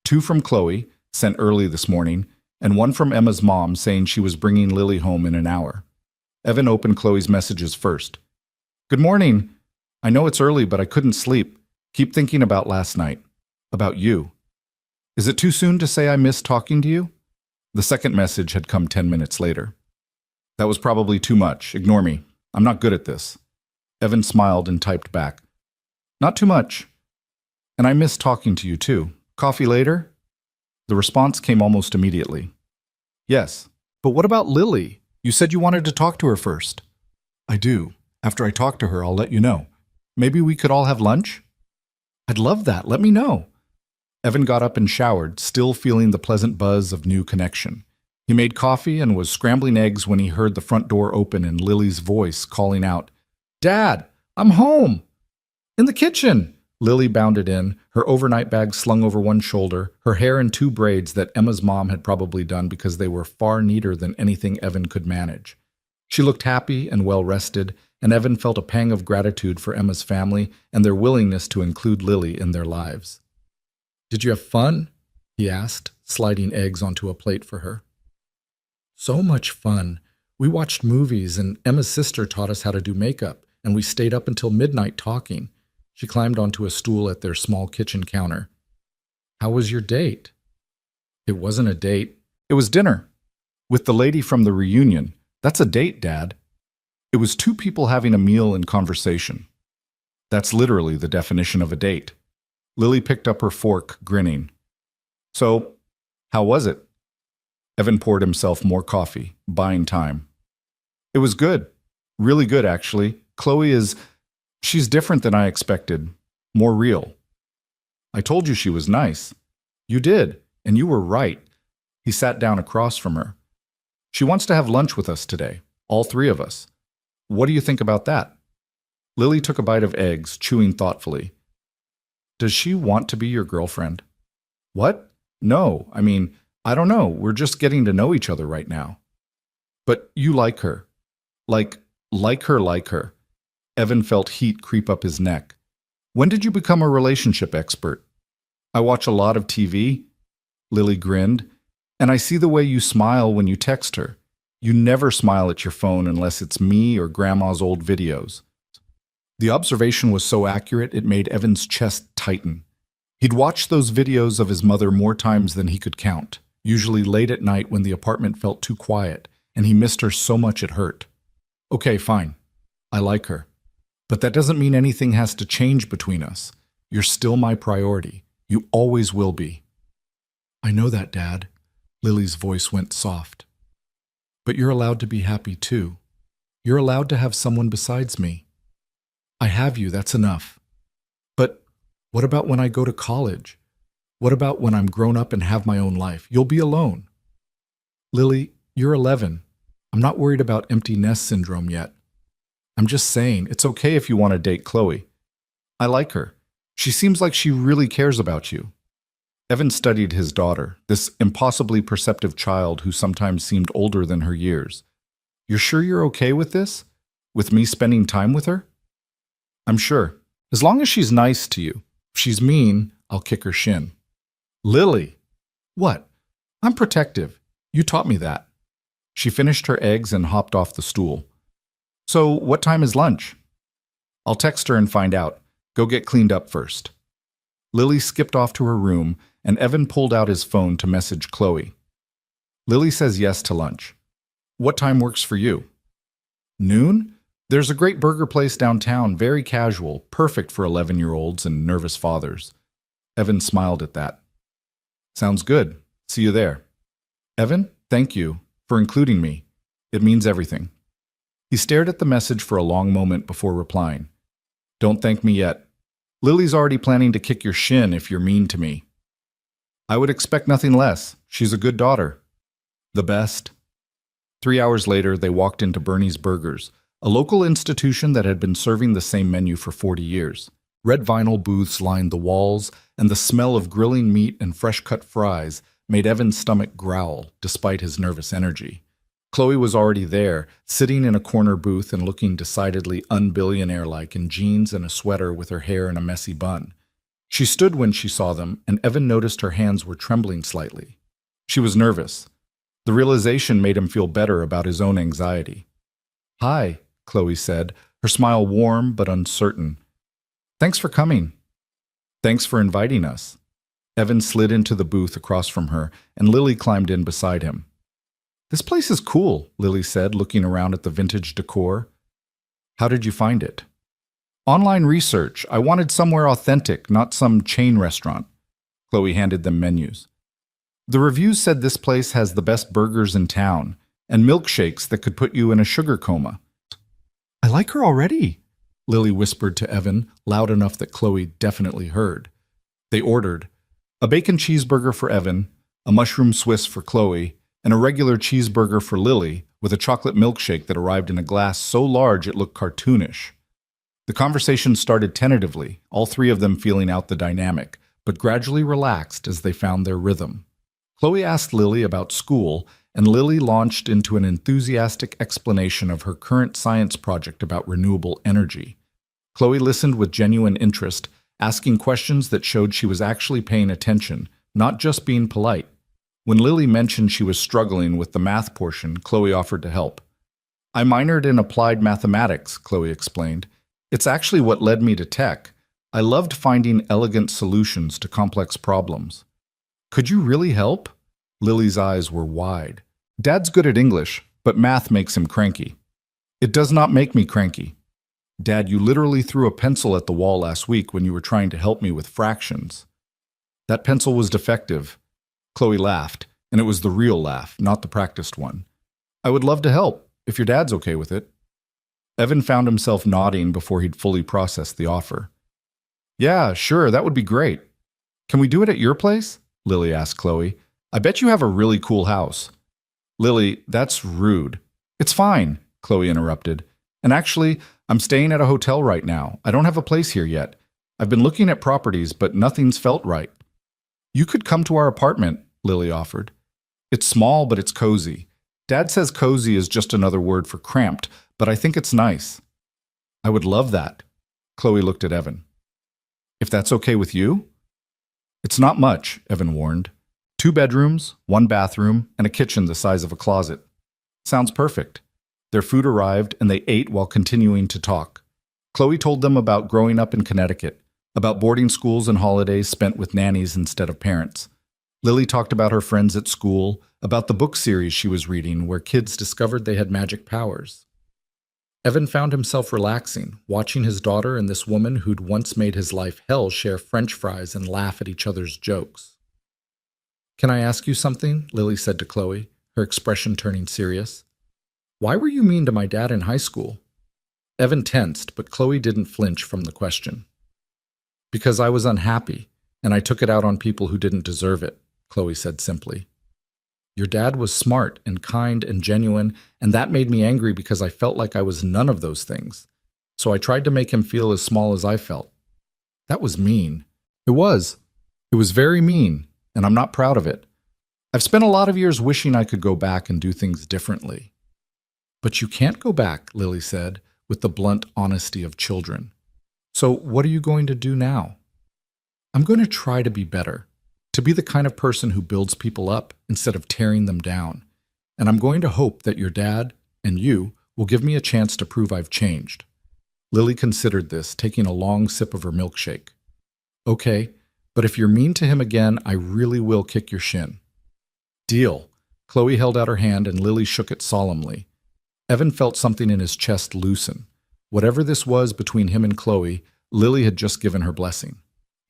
2 from Chloe, sent early this morning, and 1 from Emma's mom saying she was bringing Lily home in an hour. Evan opened Chloe's messages first. Good morning. I know it's early, but I couldn't sleep. Keep thinking about last night. About you. Is it too soon to say I miss talking to you? The second message had come 10 minutes later. That was probably too much. Ignore me. I'm not good at this. Evan smiled and typed back. Not too much. And I miss talking to you too. Coffee later? The response came almost immediately. Yes. But what about Lily? You said you wanted to talk to her first. I do. After I talk to her, I'll let you know. Maybe we could all have lunch? I'd love that. Let me know. Evan got up and showered, still feeling the pleasant buzz of new connection. He made coffee and was scrambling eggs when he heard the front door open and Lily's voice calling out, Dad, I'm home! In the kitchen! Lily bounded in, her overnight bag slung over one shoulder, her hair in 2 braids that Emma's mom had probably done because they were far neater than anything Evan could manage. She looked happy and well-rested, and Evan felt a pang of gratitude for Emma's family and their willingness to include Lily in their lives. Did you have fun? He asked, sliding eggs onto a plate for her. So much fun. We watched movies, and Emma's sister taught us how to do makeup, and we stayed up until midnight talking. She climbed onto a stool at their small kitchen counter. How was your date? It wasn't a date. It was dinner. With the lady from the reunion. That's a date, Dad. It was 2 people having a meal and conversation. That's literally the definition of a date. Lily picked up her fork, grinning. So, how was it? Evan poured himself more coffee, buying time. It was good. Really good, actually. She's different than I expected. More real. I told you she was nice. You did, and you were right. He sat down across from her. She wants to have lunch with us today, all 3 of us. What do you think about that? Lily took a bite of eggs, chewing thoughtfully. Does she want to be your girlfriend? What? No, I don't know. We're just getting to know each other right now. But you like her. Like her. Evan felt heat creep up his neck. When did you become a relationship expert? I watch a lot of TV. Lily grinned. And I see the way you smile when you text her. You never smile at your phone unless it's me or Grandma's old videos. The observation was so accurate it made Evan's chest tighten. He'd watched those videos of his mother more times than he could count, usually late at night when the apartment felt too quiet, and he missed her so much it hurt. Okay, fine. I like her. But that doesn't mean anything has to change between us. You're still my priority. You always will be. I know that, Dad. Lily's voice went soft. But you're allowed to be happy too. You're allowed to have someone besides me. I have you, that's enough. But what about when I go to college? What about when I'm grown up and have my own life? You'll be alone. Lily, you're 11. I'm not worried about empty nest syndrome yet. I'm just saying, it's okay if you want to date Chloe. I like her. She seems like she really cares about you. Evan studied his daughter, this impossibly perceptive child who sometimes seemed older than her years. You're sure you're okay with this? With me spending time with her? I'm sure. As long as she's nice to you. If she's mean, I'll kick her shin. Lily! What? I'm protective. You taught me that. She finished her eggs and hopped off the stool. So, what time is lunch? I'll text her and find out. Go get cleaned up first. Lily skipped off to her room, and Evan pulled out his phone to message Chloe. Lily says yes to lunch. What time works for you? Noon? There's a great burger place downtown, very casual, perfect for 11-year-olds and nervous fathers. Evan smiled at that. Sounds good. See you there. Evan, thank you for including me. It means everything. He stared at the message for a long moment before replying. Don't thank me yet. Lily's already planning to kick your shin if you're mean to me. I would expect nothing less. She's a good daughter. The best. 3 hours later, they walked into Bernie's Burgers, a local institution that had been serving the same menu for 40 years. Red vinyl booths lined the walls, and the smell of grilling meat and fresh-cut fries made Evan's stomach growl, despite his nervous energy. Chloe was already there, sitting in a corner booth and looking decidedly un-billionaire-like in jeans and a sweater with her hair in a messy bun. She stood when she saw them, and Evan noticed her hands were trembling slightly. She was nervous. The realization made him feel better about his own anxiety. Hi, Chloe said, her smile warm but uncertain. Thanks for coming. Thanks for inviting us. Evan slid into the booth across from her, and Lily climbed in beside him. This place is cool, Lily said, looking around at the vintage decor. How did you find it? Online research. I wanted somewhere authentic, not some chain restaurant. Chloe handed them menus. The reviews said this place has the best burgers in town, and milkshakes that could put you in a sugar coma. I like her already, Lily whispered to Evan, loud enough that Chloe definitely heard. They ordered a bacon cheeseburger for Evan, a mushroom Swiss for Chloe, and a regular cheeseburger for Lily, with a chocolate milkshake that arrived in a glass so large it looked cartoonish. The conversation started tentatively, all three of them feeling out the dynamic, but gradually relaxed as they found their rhythm. Chloe asked Lily about school, and Lily launched into an enthusiastic explanation of her current science project about renewable energy. Chloe listened with genuine interest, asking questions that showed she was actually paying attention, not just being polite. When Lily mentioned she was struggling with the math portion, Chloe offered to help. I minored in applied mathematics, Chloe explained. It's actually what led me to tech. I loved finding elegant solutions to complex problems. Could you really help? Lily's eyes were wide. Dad's good at English, but math makes him cranky. It does not make me cranky. Dad, you literally threw a pencil at the wall last week when you were trying to help me with fractions. That pencil was defective. Chloe laughed, and it was the real laugh, not the practiced one. I would love to help, if your dad's okay with it. Evan found himself nodding before he'd fully processed the offer. Yeah, sure, that would be great. Can we do it at your place? Lily asked Chloe. I bet you have a really cool house. Lily, that's rude. It's fine, Chloe interrupted. And actually, I'm staying at a hotel right now. I don't have a place here yet. I've been looking at properties, but nothing's felt right. You could come to our apartment, Lily offered. It's small, but it's cozy. Dad says cozy is just another word for cramped, but I think it's nice. I would love that. Chloe looked at Evan. If that's okay with you? It's not much, Evan warned. 2 bedrooms, 1 bathroom, and a kitchen the size of a closet. Sounds perfect. Their food arrived, and they ate while continuing to talk. Chloe told them about growing up in Connecticut, about boarding schools and holidays spent with nannies instead of parents. Lily talked about her friends at school, about the book series she was reading where kids discovered they had magic powers. Evan found himself relaxing, watching his daughter and this woman who'd once made his life hell share French fries and laugh at each other's jokes. Can I ask you something? Lily said to Chloe, her expression turning serious. Why were you mean to my dad in high school? Evan tensed, but Chloe didn't flinch from the question. Because I was unhappy, and I took it out on people who didn't deserve it, Chloe said simply. Your dad was smart and kind and genuine, and that made me angry because I felt like I was none of those things. So I tried to make him feel as small as I felt. That was mean. It was. It was very mean, and I'm not proud of it. I've spent a lot of years wishing I could go back and do things differently. But you can't go back, Lily said, with the blunt honesty of children. So what are you going to do now? I'm going to try to be better, to be the kind of person who builds people up instead of tearing them down. And I'm going to hope that your dad and you will give me a chance to prove I've changed. Lily considered this, taking a long sip of her milkshake. Okay, but if you're mean to him again, I really will kick your shin. Deal. Chloe held out her hand and Lily shook it solemnly. Evan felt something in his chest loosen. Whatever this was between him and Chloe, Lily had just given her blessing.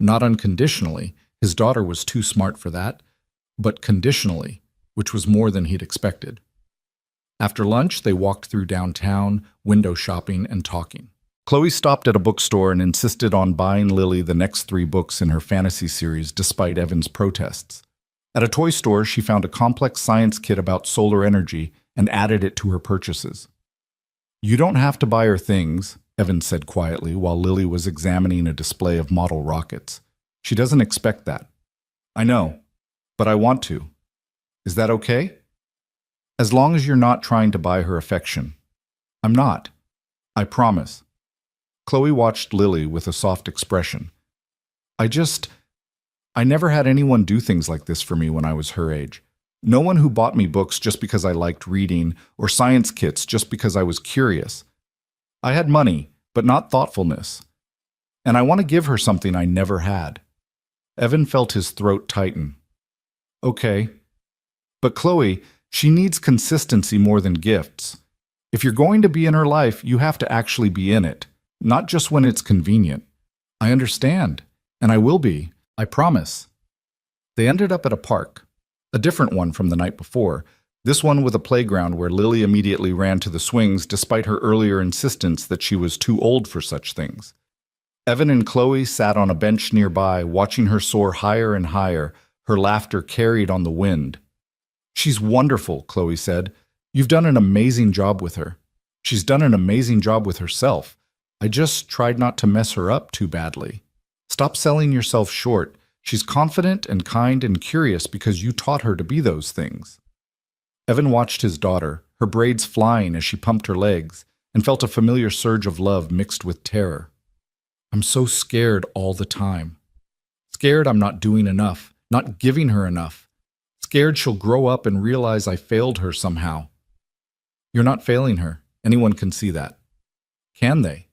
Not unconditionally, his daughter was too smart for that, but conditionally, which was more than he'd expected. After lunch, they walked through downtown, window shopping and talking. Chloe stopped at a bookstore and insisted on buying Lily the next 3 books in her fantasy series despite Evan's protests. At a toy store, she found a complex science kit about solar energy and added it to her purchases. You don't have to buy her things, Evan said quietly while Lily was examining a display of model rockets. She doesn't expect that. I know, but I want to. Is that okay? As long as you're not trying to buy her affection. I'm not. I promise. Chloe watched Lily with a soft expression. I never had anyone do things like this for me when I was her age. No one who bought me books just because I liked reading, or science kits just because I was curious. I had money, but not thoughtfulness. And I want to give her something I never had. Evan felt his throat tighten. Okay. But Chloe, she needs consistency more than gifts. If you're going to be in her life, you have to actually be in it, not just when it's convenient. I understand, and I will be. I promise. They ended up at a park, a different one from the night before, this one with a playground where Lily immediately ran to the swings despite her earlier insistence that she was too old for such things. Evan and Chloe sat on a bench nearby, watching her soar higher and higher, her laughter carried on the wind. She's wonderful, Chloe said. You've done an amazing job with her. She's done an amazing job with herself. I just tried not to mess her up too badly. Stop selling yourself short. She's confident and kind and curious because you taught her to be those things. Evan watched his daughter, her braids flying as she pumped her legs, and felt a familiar surge of love mixed with terror. I'm so scared all the time. Scared I'm not doing enough, not giving her enough. Scared she'll grow up and realize I failed her somehow. You're not failing her. Anyone can see that. Can they?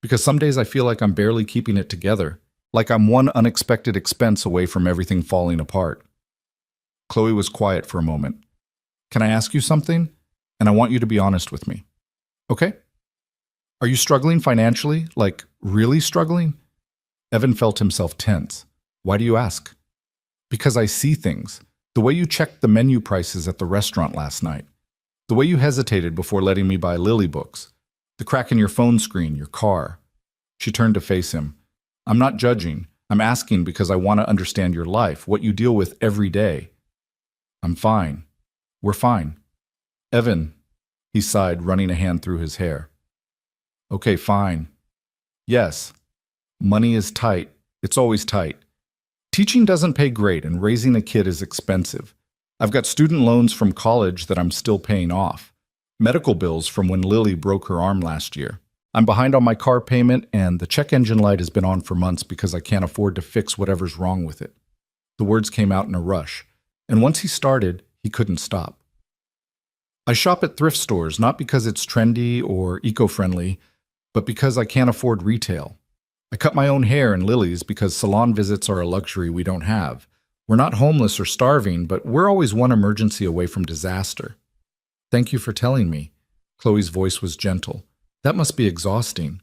Because some days I feel like I'm barely keeping it together. Like I'm one unexpected expense away from everything falling apart. Chloe was quiet for a moment. Can I ask you something? And I want you to be honest with me. Okay? Are you struggling financially? Like, really struggling? Evan felt himself tense. Why do you ask? Because I see things. The way you checked the menu prices at the restaurant last night. The way you hesitated before letting me buy Lily books. The crack in your phone screen, your car. She turned to face him. I'm not judging. I'm asking because I want to understand your life, what you deal with every day. I'm fine. We're fine. Evan, he sighed, running a hand through his hair. Okay, fine. Yes. Money is tight. It's always tight. Teaching doesn't pay great, and raising a kid is expensive. I've got student loans from college that I'm still paying off. Medical bills from when Lily broke her arm last year. I'm behind on my car payment, and the check engine light has been on for months because I can't afford to fix whatever's wrong with it. The words came out in a rush, and once he started, he couldn't stop. I shop at thrift stores not because it's trendy or eco-friendly, but because I can't afford retail. I cut my own hair in Lily's because salon visits are a luxury we don't have. We're not homeless or starving, but we're always one emergency away from disaster. Thank you for telling me. Chloe's voice was gentle. That must be exhausting.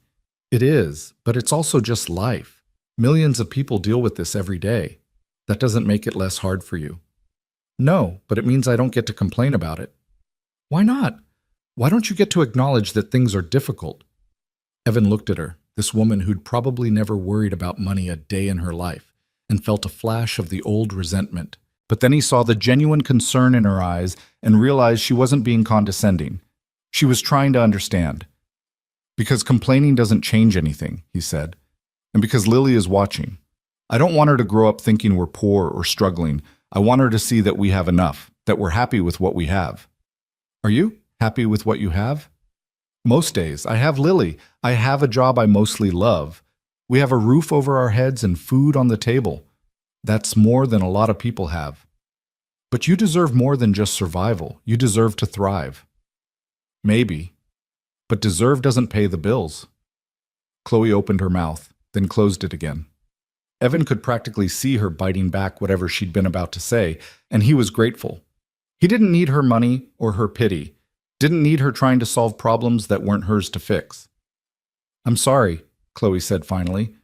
It is, but it's also just life. Millions of people deal with this every day. That doesn't make it less hard for you. No, but it means I don't get to complain about it. Why not? Why don't you get to acknowledge that things are difficult? Evan looked at her, this woman who'd probably never worried about money a day in her life, and felt a flash of the old resentment. But then he saw the genuine concern in her eyes and realized she wasn't being condescending. She was trying to understand. Because complaining doesn't change anything, he said. And because Lily is watching. I don't want her to grow up thinking we're poor or struggling. I want her to see that we have enough, that we're happy with what we have. Are you happy with what you have? Most days. I have Lily. I have a job I mostly love. We have a roof over our heads and food on the table. That's more than a lot of people have. But you deserve more than just survival. You deserve to thrive. Maybe. But deserve doesn't pay the bills. Chloe opened her mouth, then closed it again. Evan could practically see her biting back whatever she'd been about to say, and he was grateful. He didn't need her money or her pity, didn't need her trying to solve problems that weren't hers to fix. I'm sorry, Chloe said finally,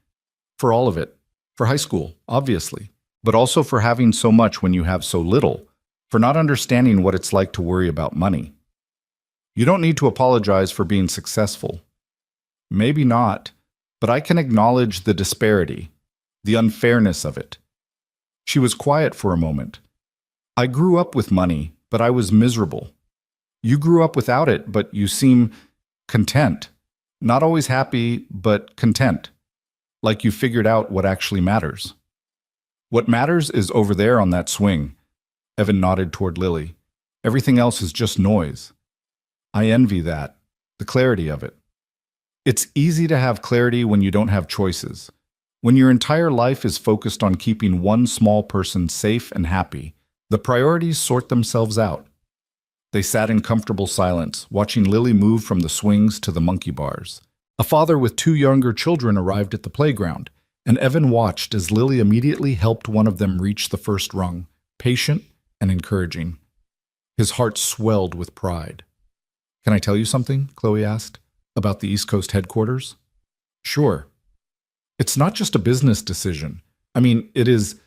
for all of it. For high school, obviously, but also for having so much when you have so little, for not understanding what it's like to worry about money. You don't need to apologize for being successful. Maybe not, but I can acknowledge the disparity, the unfairness of it. She was quiet for a moment. I grew up with money, but I was miserable. You grew up without it, but you seem content. Not always happy, but content. Like you figured out what actually matters. What matters is over there on that swing. Evan nodded toward Lily. Everything else is just noise. I envy that, the clarity of it. It's easy to have clarity when you don't have choices. When your entire life is focused on keeping one small person safe and happy, the priorities sort themselves out. They sat in comfortable silence, watching Lily move from the swings to the monkey bars. A father with 2 younger children arrived at the playground, and Evan watched as Lily immediately helped one of them reach the first rung, patient and encouraging. His heart swelled with pride. Can I tell you something? Chloe asked. About the East Coast headquarters? Sure. It's not just a business decision. I mean, it is.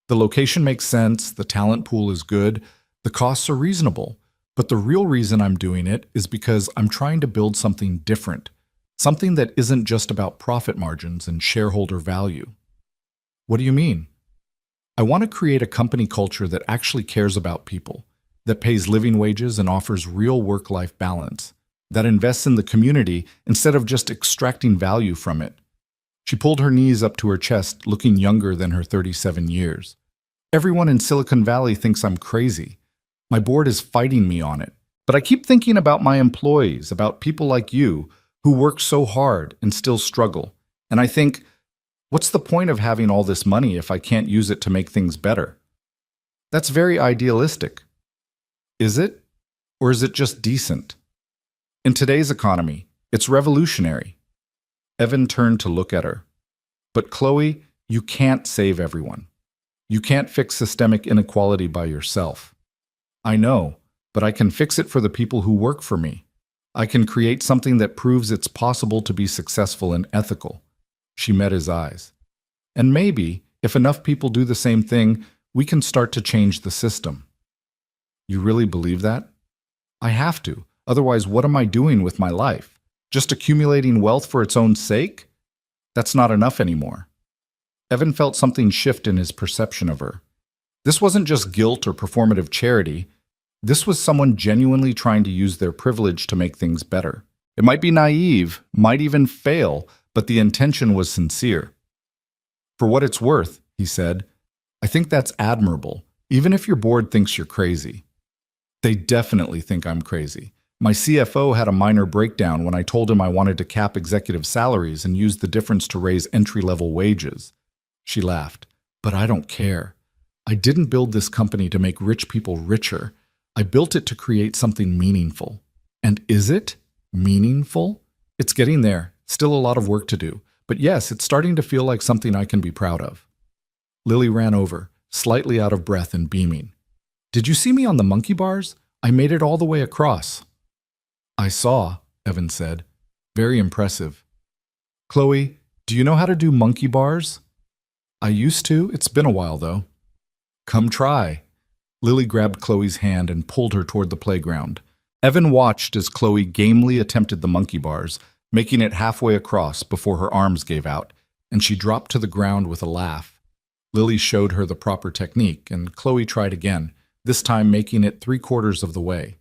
The location makes sense, the talent pool is good, the costs are reasonable. But the real reason I'm doing it is because I'm trying to build something different, something that isn't just about profit margins and shareholder value. What do you mean? I want to create a company culture that actually cares about people, that pays living wages and offers real work-life balance, that invests in the community instead of just extracting value from it. She pulled her knees up to her chest, looking younger than her 37 years. Everyone in Silicon Valley thinks I'm crazy. My board is fighting me on it. But I keep thinking about my employees, about people like you, who work so hard and still struggle. And I think, what's the point of having all this money if I can't use it to make things better? That's very idealistic. Is it? Or is it just decent? In today's economy, it's revolutionary. Evan turned to look at her. But Chloe, you can't save everyone. You can't fix systemic inequality by yourself. I know, but I can fix it for the people who work for me. I can create something that proves it's possible to be successful and ethical. She met his eyes. And maybe, if enough people do the same thing, we can start to change the system. You really believe that? I have to. Otherwise, what am I doing with my life? Just accumulating wealth for its own sake? That's not enough anymore. Evan felt something shift in his perception of her. This wasn't just guilt or performative charity. This was someone genuinely trying to use their privilege to make things better. It might be naive, might even fail, but the intention was sincere. For what it's worth, he said, I think that's admirable, even if your board thinks you're crazy. They definitely think I'm crazy. My CFO had a minor breakdown when I told him I wanted to cap executive salaries and use the difference to raise entry-level wages. She laughed. But I don't care. I didn't build this company to make rich people richer. I built it to create something meaningful. And is it meaningful? It's getting there. Still a lot of work to do. But yes, it's starting to feel like something I can be proud of. Lily ran over, slightly out of breath and beaming. Did you see me on the monkey bars? I made it all the way across. I saw, Evan said. Very impressive. Chloe, do you know how to do monkey bars? I used to. It's been a while, though. Come try. Lily grabbed Chloe's hand and pulled her toward the playground. Evan watched as Chloe gamely attempted the monkey bars, making it halfway across before her arms gave out, and she dropped to the ground with a laugh. Lily showed her the proper technique, and Chloe tried again, this time making it 3/4 of the way.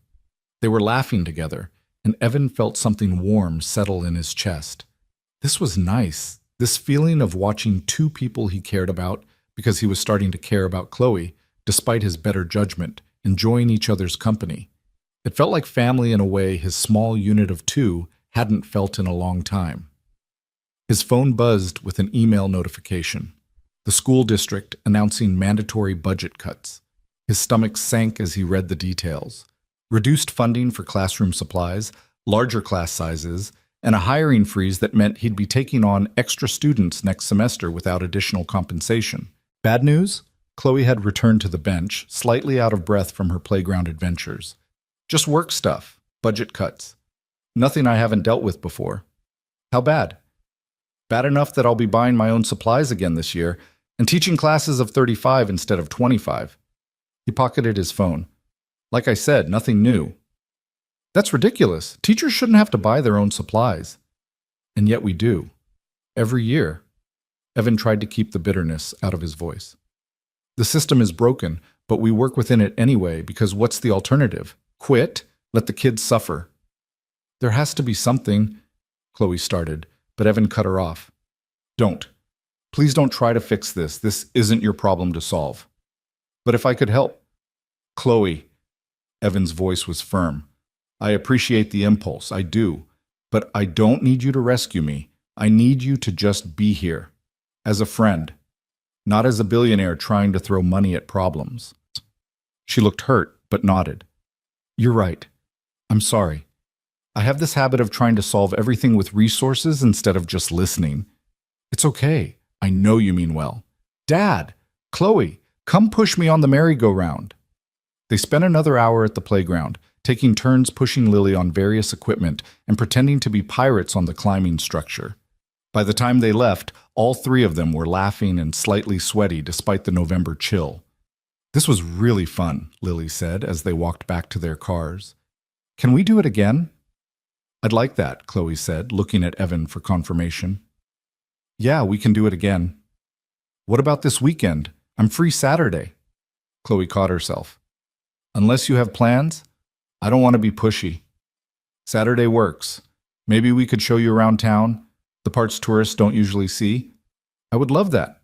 They were laughing together, and Evan felt something warm settle in his chest. This was nice, this feeling of watching two people he cared about because he was starting to care about Chloe, despite his better judgment, enjoying each other's company. It felt like family in a way his small unit of two hadn't felt in a long time. His phone buzzed with an email notification. The school district announcing mandatory budget cuts. His stomach sank as he read the details. Reduced funding for classroom supplies, larger class sizes, and a hiring freeze that meant he'd be taking on extra students next semester without additional compensation. Bad news? Chloe had returned to the bench, slightly out of breath from her playground adventures. Just work stuff, budget cuts. Nothing I haven't dealt with before. How bad? Bad enough that I'll be buying my own supplies again this year and teaching classes of 35 instead of 25. He pocketed his phone. Like I said, nothing new. That's ridiculous. Teachers shouldn't have to buy their own supplies. And yet we do. Every year. Evan tried to keep the bitterness out of his voice. The system is broken, but we work within it anyway because what's the alternative? Quit? Let the kids suffer. There has to be something, Chloe started, but Evan cut her off. Don't. Please don't try to fix this. This isn't your problem to solve. But if I could help. Chloe. Evan's voice was firm. I appreciate the impulse, I do. But I don't need you to rescue me. I need you to just be here. As a friend. Not as a billionaire trying to throw money at problems. She looked hurt, but nodded. You're right. I'm sorry. I have this habit of trying to solve everything with resources instead of just listening. It's okay. I know you mean well. Dad! Chloe! Come push me on the merry-go-round. They spent another hour at the playground, taking turns pushing Lily on various equipment and pretending to be pirates on the climbing structure. By the time they left, all three of them were laughing and slightly sweaty despite the November chill. This was really fun, Lily said as they walked back to their cars. Can we do it again? I'd like that, Chloe said, looking at Evan for confirmation. Yeah, we can do it again. What about this weekend? I'm free Saturday. Chloe caught herself. Unless you have plans? I don't want to be pushy. Saturday works. Maybe we could show you around town, the parts tourists don't usually see. I would love that.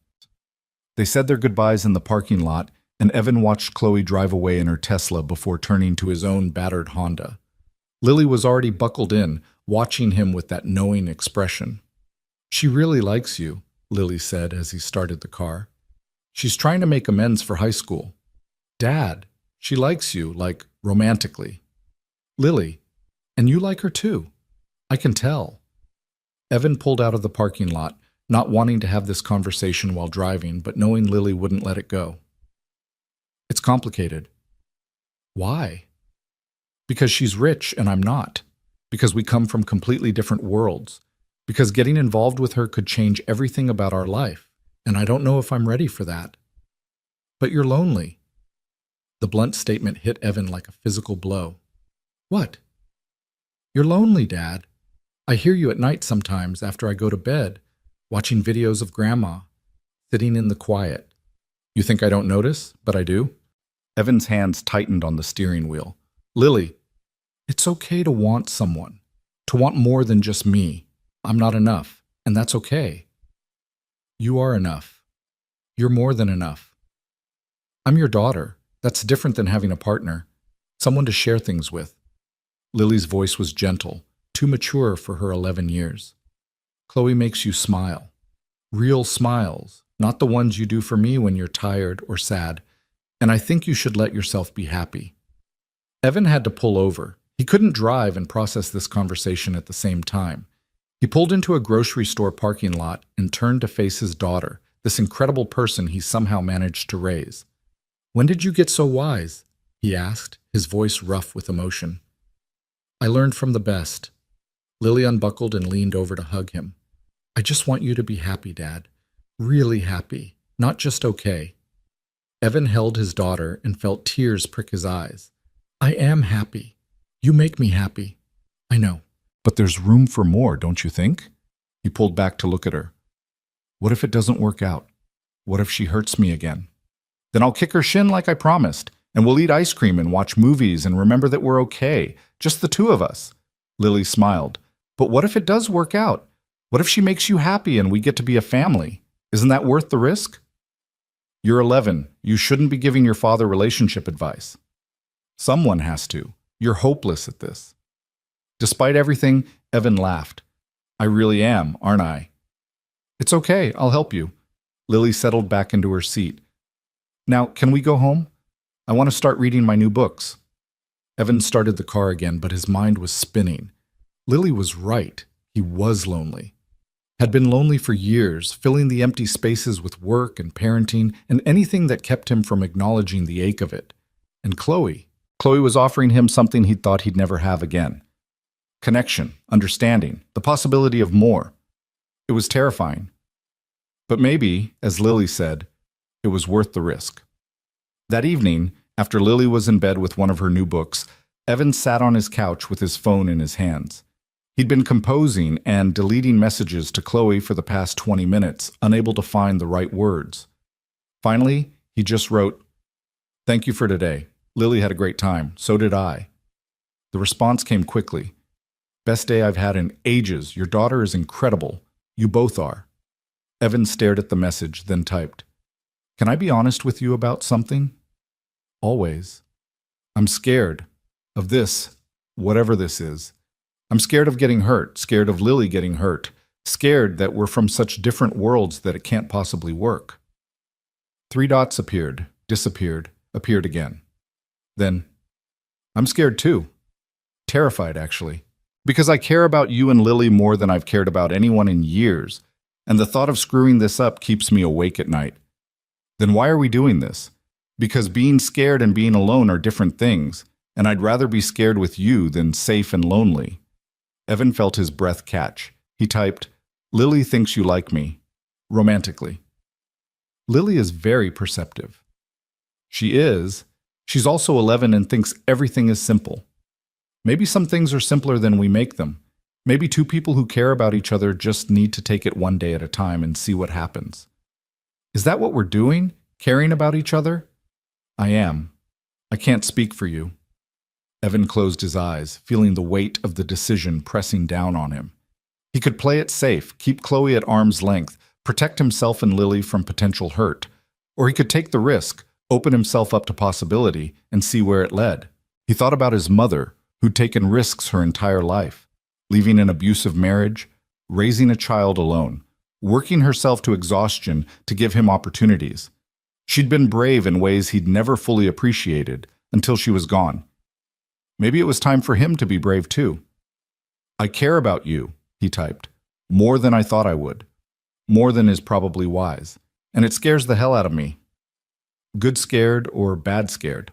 They said their goodbyes in the parking lot, and Evan watched Chloe drive away in her Tesla before turning to his own battered Honda. Lily was already buckled in, watching him with that knowing expression. She really likes you, Lily said as he started the car. She's trying to make amends for high school. Dad, she likes you, like, romantically. Lily, and you like her too. I can tell. Evan pulled out of the parking lot, not wanting to have this conversation while driving, but knowing Lily wouldn't let it go. It's complicated. Why? Because she's rich and I'm not. Because we come from completely different worlds. Because getting involved with her could change everything about our life, and I don't know if I'm ready for that. But you're lonely. The blunt statement hit Evan like a physical blow. What? You're lonely, Dad. I hear you at night sometimes after I go to bed, watching videos of Grandma, sitting in the quiet. You think I don't notice, but I do? Evan's hands tightened on the steering wheel. Lily, it's okay to want someone, to want more than just me. I'm not enough, and that's okay. You are enough. You're more than enough. I'm your daughter. That's different than having a partner, someone to share things with. Lily's voice was gentle, too mature for her 11 years. Chloe makes you smile. Real smiles, not the ones you do for me when you're tired or sad, and I think you should let yourself be happy. Evan had to pull over. He couldn't drive and process this conversation at the same time. He pulled into a grocery store parking lot and turned to face his daughter, this incredible person he somehow managed to raise. When did you get so wise? He asked, his voice rough with emotion. I learned from the best. Lily unbuckled and leaned over to hug him. I just want you to be happy, Dad. Really happy, not just okay. Evan held his daughter and felt tears prick his eyes. I am happy. You make me happy. I know. But there's room for more, don't you think? He pulled back to look at her. What if it doesn't work out? What if she hurts me again? Then I'll kick her shin like I promised, and we'll eat ice cream and watch movies and remember that we're okay, just the two of us. Lily smiled. But what if it does work out? What if she makes you happy and we get to be a family? Isn't that worth the risk? You're 11. You shouldn't be giving your father relationship advice. Someone has to. You're hopeless at this. Despite everything, Evan laughed. I really am, aren't I? It's okay, I'll help you. Lily settled back into her seat. Now, can we go home? I want to start reading my new books. Evan started the car again, but his mind was spinning. Lily was right. He was lonely. Had been lonely for years, filling the empty spaces with work and parenting and anything that kept him from acknowledging the ache of it. And Chloe was offering him something he thought he'd never have again. Connection, understanding, the possibility of more. It was terrifying. But maybe, as Lily said, it was worth the risk. That evening, after Lily was in bed with one of her new books, Evan sat on his couch with his phone in his hands. He'd been composing and deleting messages to Chloe for the past 20 minutes, unable to find the right words. Finally, he just wrote, "Thank you for today. Lily had a great time. So did I." The response came quickly. "Best day I've had in ages. Your daughter is incredible. You both are." Evan stared at the message, then typed, "Can I be honest with you about something? Always. I'm scared of this, whatever this is. I'm scared of getting hurt, scared of Lily getting hurt, scared that we're from such different worlds that it can't possibly work." 3 dots appeared, disappeared, appeared again. Then, "I'm scared too. Terrified, actually. Because I care about you and Lily more than I've cared about anyone in years, and the thought of screwing this up keeps me awake at night. Then why are we doing this? Because being scared and being alone are different things, and I'd rather be scared with you than safe and lonely." Evan felt his breath catch. He typed, "Lily thinks you like me. Romantically." Lily is very perceptive. She is. She's also 11 and thinks everything is simple. Maybe some things are simpler than we make them. Maybe two people who care about each other just need to take it one day at a time and see what happens. Is that what we're doing? Caring about each other? I am. I can't speak for you. Evan closed his eyes, feeling the weight of the decision pressing down on him. He could play it safe, keep Chloe at arm's length, protect himself and Lily from potential hurt. Or he could take the risk, open himself up to possibility, and see where it led. He thought about his mother, who'd taken risks her entire life, leaving an abusive marriage, raising a child alone, working herself to exhaustion to give him opportunities. She'd been brave in ways he'd never fully appreciated until she was gone. Maybe it was time for him to be brave too. "I care about you," he typed, "more than I thought I would. More than is probably wise. And it scares the hell out of me." Good scared or bad scared?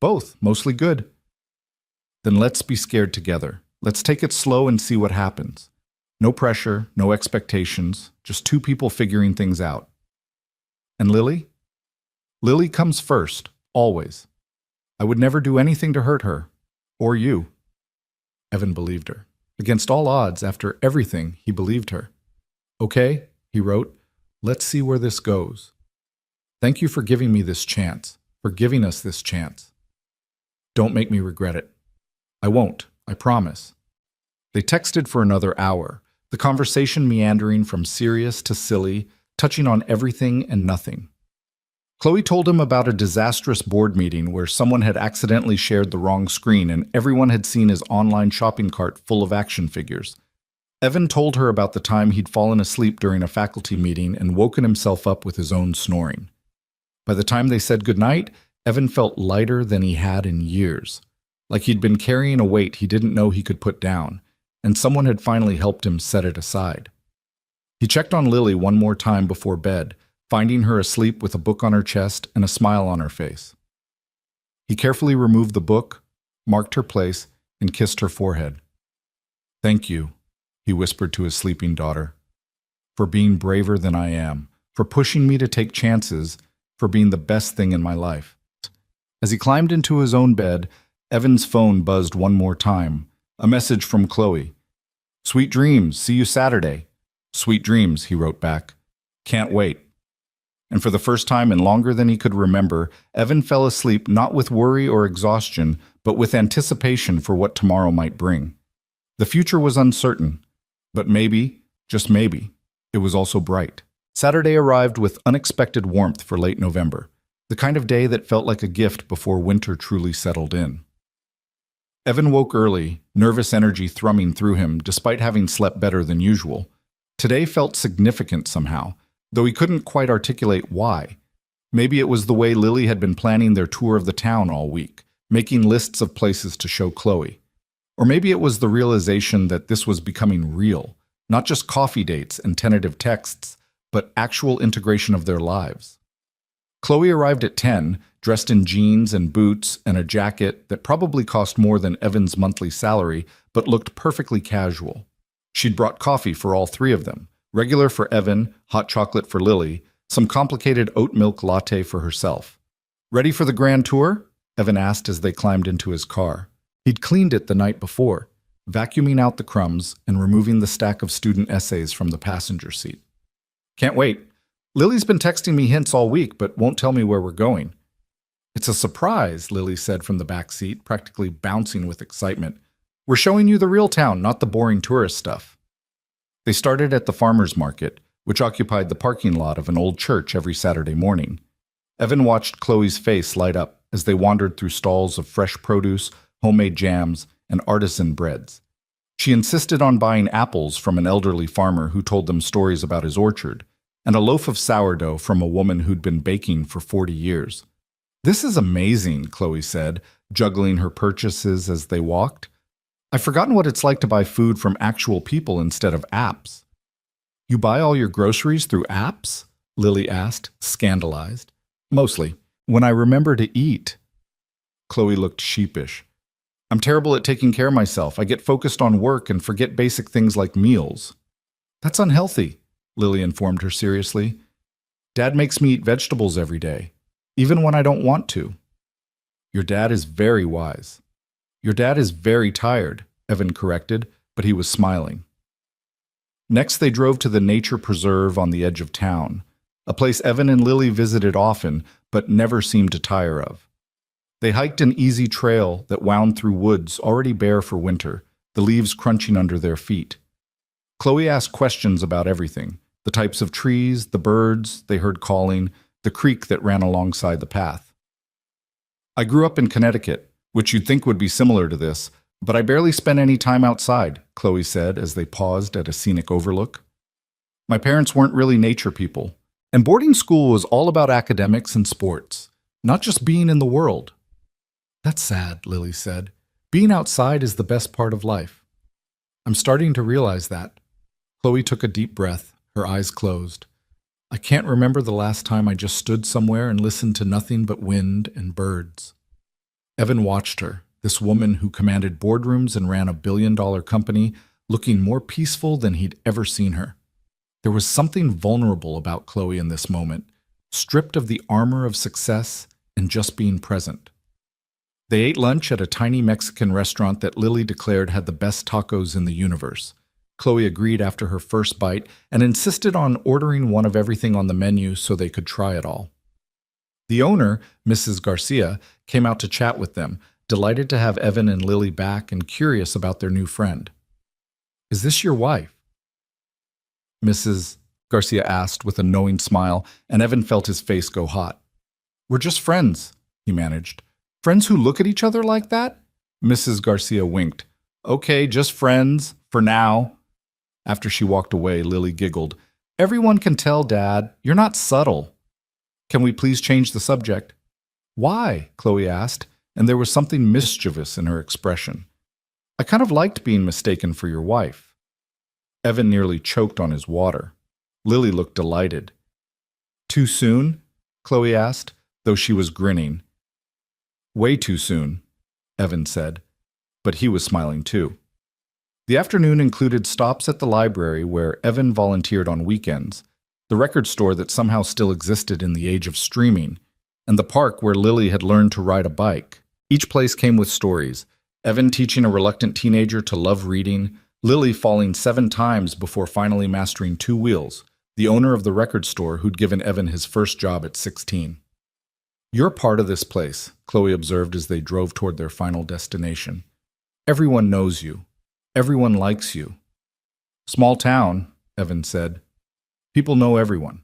Both, mostly good. Then let's be scared together. Let's take it slow and see what happens. No pressure, no expectations, just two people figuring things out. And Lily? Lily comes first, always. I would never do anything to hurt her, or you. Evan believed her. Against all odds, after everything, he believed her. "Okay," he wrote, "let's see where this goes. Thank you for giving me this chance, for giving us this chance. Don't make me regret it. I won't, I promise." They texted for another hour, the conversation meandering from serious to silly, touching on everything and nothing. Chloe told him about a disastrous board meeting where someone had accidentally shared the wrong screen and everyone had seen his online shopping cart full of action figures. Evan told her about the time he'd fallen asleep during a faculty meeting and woken himself up with his own snoring. By the time they said goodnight, Evan felt lighter than he had in years, like he'd been carrying a weight he didn't know he could put down, and someone had finally helped him set it aside. He checked on Lily one more time before bed, finding her asleep with a book on her chest and a smile on her face. He carefully removed the book, marked her place, and kissed her forehead. "Thank you," he whispered to his sleeping daughter, "for being braver than I am, for pushing me to take chances, for being the best thing in my life." As he climbed into his own bed, Evan's phone buzzed one more time, a message from Chloe. "Sweet dreams, see you Saturday." "Sweet dreams," he wrote back. "Can't wait." and for the first time in longer than he could remember, Evan fell asleep not with worry or exhaustion, but with anticipation for what tomorrow might bring. The future was uncertain, but maybe, just maybe, it was also bright. Saturday arrived with unexpected warmth for late November, the kind of day that felt like a gift before winter truly settled in. Evan woke early, nervous energy thrumming through him despite having slept better than usual. Today felt significant somehow, though he couldn't quite articulate why. Maybe it was the way Lily had been planning their tour of the town all week, making lists of places to show Chloe. Or maybe it was the realization that this was becoming real, not just coffee dates and tentative texts, but actual integration of their lives. Chloe arrived at 10, dressed in jeans and boots and a jacket that probably cost more than Evan's monthly salary, but looked perfectly casual. She'd brought coffee for all three of them, regular for Evan, hot chocolate for Lily, some complicated oat milk latte for herself. "Ready for the grand tour?" Evan asked as they climbed into his car. He'd cleaned it the night before, vacuuming out the crumbs and removing the stack of student essays from the passenger seat. "Can't wait. Lily's been texting me hints all week, but won't tell me where we're going." "It's a surprise," Lily said from the back seat, practically bouncing with excitement. "We're showing you the real town, not the boring tourist stuff." They started at the farmer's market, which occupied the parking lot of an old church every Saturday morning. Evan watched Chloe's face light up as they wandered through stalls of fresh produce, homemade jams, and artisan breads. She insisted on buying apples from an elderly farmer who told them stories about his orchard, and a loaf of sourdough from a woman who'd been baking for 40 years. "This is amazing," Chloe said, juggling her purchases as they walked. "I've forgotten what it's like to buy food from actual people instead of apps." "You buy all your groceries through apps?" Lily asked, scandalized. "Mostly. When I remember to eat." Chloe looked sheepish. "I'm terrible at taking care of myself. I get focused on work and forget basic things like meals." "That's unhealthy," Lily informed her seriously. "Dad makes me eat vegetables every day, even when I don't want to." "Your dad is very wise." "Your dad is very tired," Evan corrected, but he was smiling. Next, they drove to the nature preserve on the edge of town, a place Evan and Lily visited often but never seemed to tire of. They hiked an easy trail that wound through woods already bare for winter, the leaves crunching under their feet. Chloe asked questions about everything, the types of trees, the birds they heard calling, the creek that ran alongside the path. "I grew up in Connecticut, which you'd think would be similar to this, but I barely spent any time outside," Chloe said as they paused at a scenic overlook. "My parents weren't really nature people, and boarding school was all about academics and sports, not just being in the world." "That's sad," Lily said. "Being outside is the best part of life." "I'm starting to realize that." Chloe took a deep breath, her eyes closed. "I can't remember the last time I just stood somewhere and listened to nothing but wind and birds." Evan watched her, this woman who commanded boardrooms and ran a billion-dollar company, looking more peaceful than he'd ever seen her. There was something vulnerable about Chloe in this moment, stripped of the armor of success and just being present. They ate lunch at a tiny Mexican restaurant that Lily declared had the best tacos in the universe. Chloe agreed after her first bite and insisted on ordering one of everything on the menu so they could try it all. The owner, Mrs. Garcia, came out to chat with them, delighted to have Evan and Lily back and curious about their new friend. "Is this your wife?" Mrs. Garcia asked with a knowing smile, and Evan felt his face go hot. "We're just friends," he managed. "Friends who look at each other like that?" Mrs. Garcia winked. "Okay, just friends, for now." After she walked away, Lily giggled. "Everyone can tell, Dad. You're not subtle." "Can we please change the subject?" "Why?" Chloe asked, and there was something mischievous in her expression. "I kind of liked being mistaken for your wife." Evan nearly choked on his water. Lily looked delighted. "Too soon?" Chloe asked, though she was grinning. "Way too soon," Evan said, but he was smiling too. The afternoon included stops at the library where Evan volunteered on weekends, the record store that somehow still existed in the age of streaming, and the park where Lily had learned to ride a bike. Each place came with stories, Evan teaching a reluctant teenager to love reading, Lily falling 7 times before finally mastering 2 wheels, the the owner of the record store who'd given Evan his first job at 16. "You're part of this place," Chloe observed as they drove toward their final destination. "Everyone knows you. Everyone likes you." "Small town," Evan said. "People know everyone."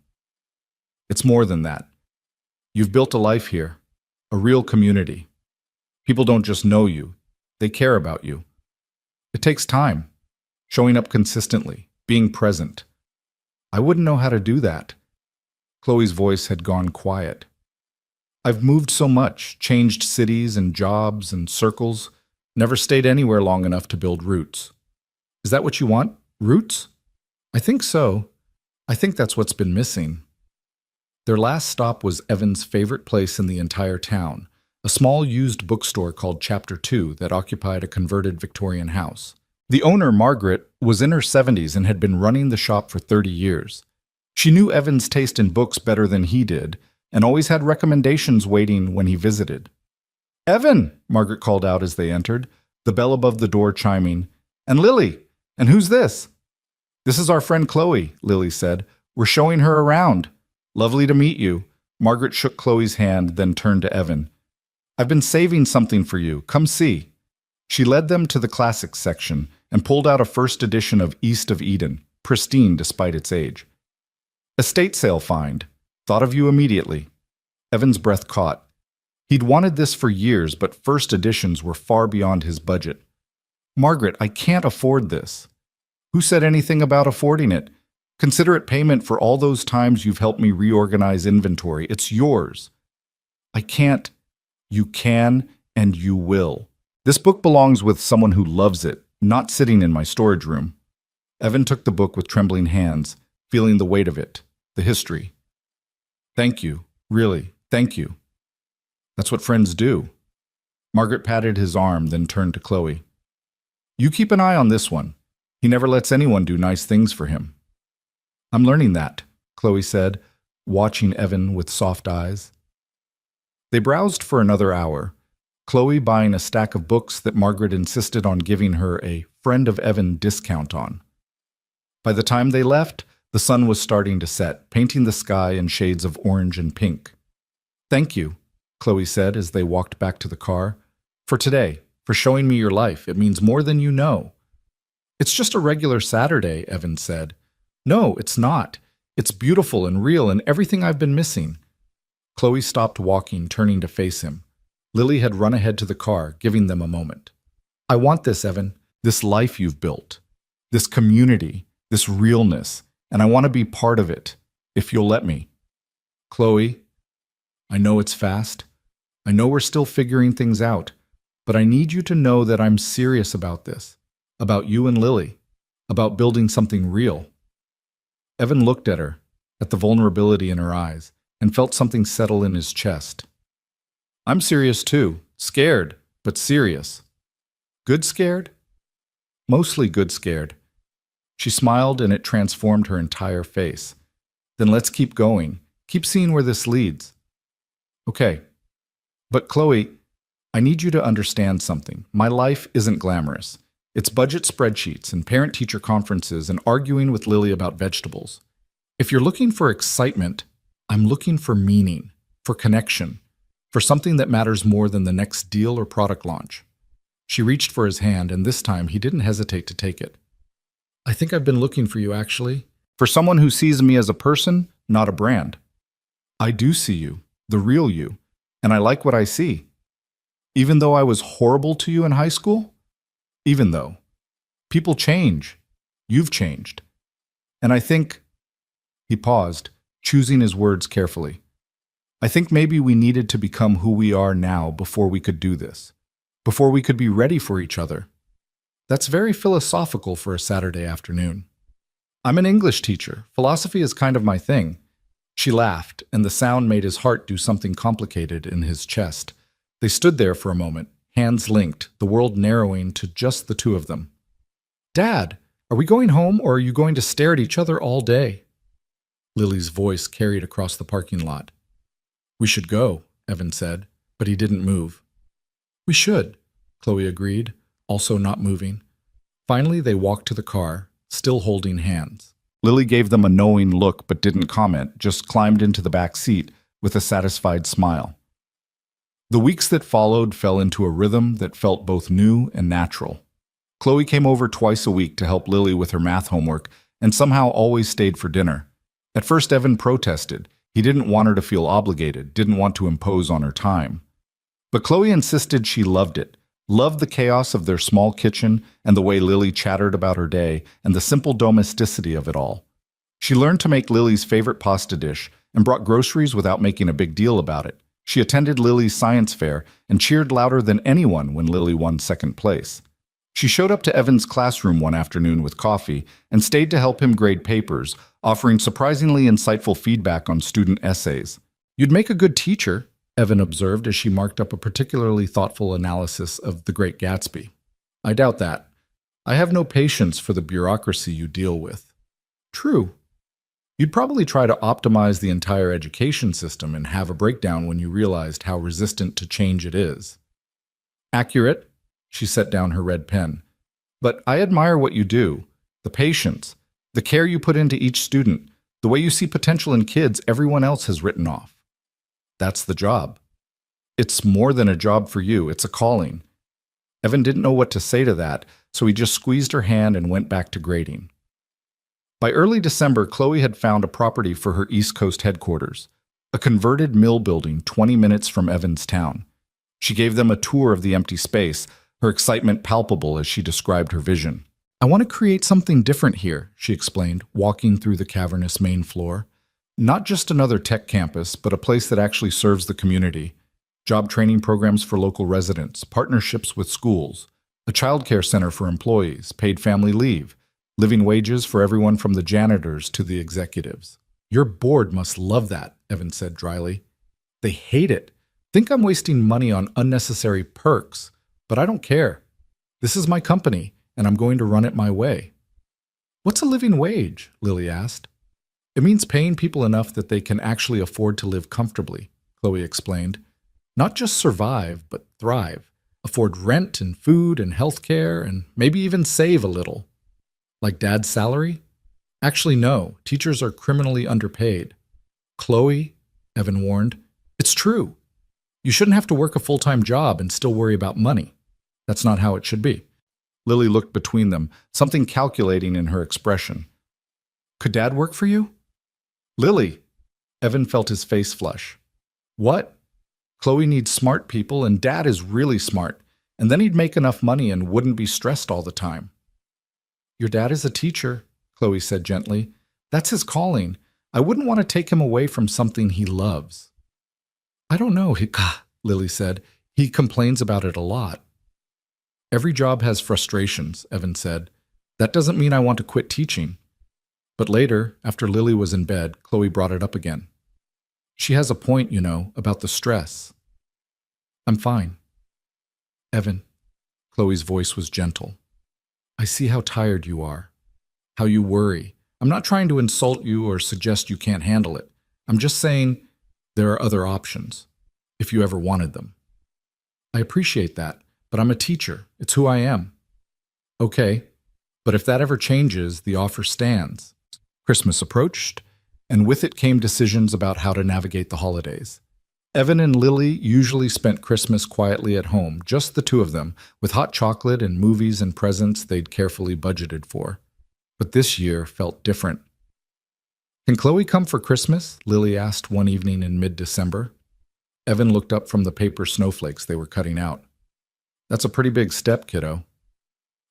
"It's more than that. You've built a life here, a real community. People don't just know you, they care about you. It takes time, showing up consistently, being present. I wouldn't know how to do that." Chloe's voice had gone quiet. "I've moved so much, changed cities and jobs and circles, never stayed anywhere long enough to build roots." "Is that what you want? Roots?" "I think so. I think that's what's been missing." Their last stop was Evan's favorite place in the entire town, a small used bookstore called Chapter 2 that occupied a converted Victorian house. The owner, Margaret, was in her 70s and had been running the shop for 30 years. She knew Evan's taste in books better than he did, and always had recommendations waiting when he visited. "Evan!" Margaret called out as they entered, the bell above the door chiming. "And Lily! And who's this?" "This is our friend Chloe," Lily said. "We're showing her around." "Lovely to meet you." Margaret shook Chloe's hand, then turned to Evan. "I've been saving something for you. Come see." She led them to the classics section and pulled out a first edition of East of Eden, pristine despite its age. "Estate sale find. Thought of you immediately." Evan's breath caught. He'd wanted this for years, but first editions were far beyond his budget. "Margaret, I can't afford this." "Who said anything about affording it? Consider it payment for all those times you've helped me reorganize inventory. It's yours." "I can't." "You can, and you will. This book belongs with someone who loves it, not sitting in my storage room." Evan took the book with trembling hands, feeling the weight of it, the history. "Thank you, really, thank you. That's what friends do." Margaret patted his arm, then turned to Chloe. "You keep an eye on this one. He never lets anyone do nice things for him." "I'm learning that," Chloe said, watching Evan with soft eyes. They browsed for another hour, Chloe buying a stack of books that Margaret insisted on giving her a friend of Evan discount on. By the time they left, the sun was starting to set, painting the sky in shades of orange and pink. "Thank you," Chloe said as they walked back to the car. "For today, for showing me your life. It means more than you know." "It's just a regular Saturday," Evan said. "No, it's not. It's beautiful and real and everything I've been missing." Chloe stopped walking, turning to face him. Lily had run ahead to the car, giving them a moment. "I want this, Evan. This life you've built. This community. This realness. And I want to be part of it, if you'll let me." "Chloe, I know it's fast. I know we're still figuring things out. But I need you to know that I'm serious about this. About you and Lily. About building something real." Evan looked at her, at the vulnerability in her eyes, and felt something settle in his chest. "I'm serious too. Scared, but serious." "Good scared?" "Mostly good scared." She smiled and it transformed her entire face. "Then let's keep going. Keep seeing where this leads." "Okay. But Chloe, I need you to understand something. My life isn't glamorous. It's budget spreadsheets and parent-teacher conferences and arguing with Lily about vegetables. If you're looking for excitement, I'm looking for meaning, for connection, for something that matters more than the next deal or product launch." She reached for his hand, and this time he didn't hesitate to take it. "I think I've been looking for you, actually. For someone who sees me as a person, not a brand. I do see you, the real you, and I like what I see. Even though I was horrible to you in high school? Even though. People change. You've changed. And I think..." He paused, choosing his words carefully. "I think maybe we needed to become who we are now before we could do this. Before we could be ready for each other." That's very philosophical for a Saturday afternoon. "I'm an English teacher. Philosophy is kind of my thing." She laughed, and the sound made his heart do something complicated in his chest. They stood there for a moment, hands linked, the world narrowing to just the two of them. "Dad, are we going home or are you going to stare at each other all day?" Lily's voice carried across the parking lot. "We should go," Evan said, but he didn't move. "We should," Chloe agreed, also not moving. Finally, they walked to the car, still holding hands. Lily gave them a knowing look but didn't comment, just climbed into the back seat with a satisfied smile. The weeks that followed fell into a rhythm that felt both new and natural. Chloe came over twice a week to help Lily with her math homework and somehow always stayed for dinner. At first, Evan protested. He didn't want her to feel obligated, didn't want to impose on her time. But Chloe insisted she loved it, loved the chaos of their small kitchen and the way Lily chattered about her day and the simple domesticity of it all. She learned to make Lily's favorite pasta dish and brought groceries without making a big deal about it. She attended Lily's science fair and cheered louder than anyone when Lily won second place. She showed up to Evan's classroom one afternoon with coffee and stayed to help him grade papers, offering surprisingly insightful feedback on student essays. "You'd make a good teacher," Evan observed as she marked up a particularly thoughtful analysis of The Great Gatsby. "I doubt that. I have no patience for the bureaucracy you deal with." "True. You'd probably try to optimize the entire education system and have a breakdown when you realized how resistant to change it is." "Accurate." She set down her red pen. "But I admire what you do. The patience, the care you put into each student, the way you see potential in kids everyone else has written off. That's the job. It's more than a job for you, it's a calling." Evan didn't know what to say to that, so he just squeezed her hand and went back to grading. By early December, Chloe had found a property for her East Coast headquarters, a converted mill building 20 minutes from Evan's town. She gave them a tour of the empty space, her excitement palpable as she described her vision. "I want to create something different here," she explained, walking through the cavernous main floor. "Not just another tech campus, but a place that actually serves the community. Job training programs for local residents, partnerships with schools, a childcare center for employees, paid family leave, living wages for everyone from the janitors to the executives." "Your board must love that," Evan said dryly. "They hate it. Think I'm wasting money on unnecessary perks. But I don't care. This is my company, and I'm going to run it my way." "What's a living wage?" Lily asked. "It means paying people enough that they can actually afford to live comfortably," Chloe explained. "Not just survive, but thrive. Afford rent and food and health care, and maybe even save a little." "Like Dad's salary?" "Actually, no. Teachers are criminally underpaid." "Chloe," Evan warned, "it's true. You shouldn't have to work a full-time job and still worry about money. That's not how it should be." Lily looked between them, something calculating in her expression. "Could Dad work for you?" "Lily!" Evan felt his face flush. "What?" "Chloe needs smart people, and Dad is really smart. And then he'd make enough money and wouldn't be stressed all the time." "Your dad is a teacher," Chloe said gently. "That's his calling. I wouldn't want to take him away from something he loves." "I don't know," Lily said. "He complains about it a lot." "Every job has frustrations," Evan said. "That doesn't mean I want to quit teaching." But later, after Lily was in bed, Chloe brought it up again. "She has a point, about the stress." "I'm fine." "Evan," Chloe's voice was gentle. "I see how tired you are, how you worry. I'm not trying to insult you or suggest you can't handle it. I'm just saying there are other options, if you ever wanted them." "I appreciate that, but I'm a teacher. It's who I am." "Okay, but if that ever changes, the offer stands." Christmas approached, and with it came decisions about how to navigate the holidays. Evan and Lily usually spent Christmas quietly at home, just the two of them, with hot chocolate and movies and presents they'd carefully budgeted for. But this year felt different. "Can Chloe come for Christmas?" Lily asked one evening in mid-December. Evan looked up from the paper snowflakes they were cutting out. "That's a pretty big step, kiddo."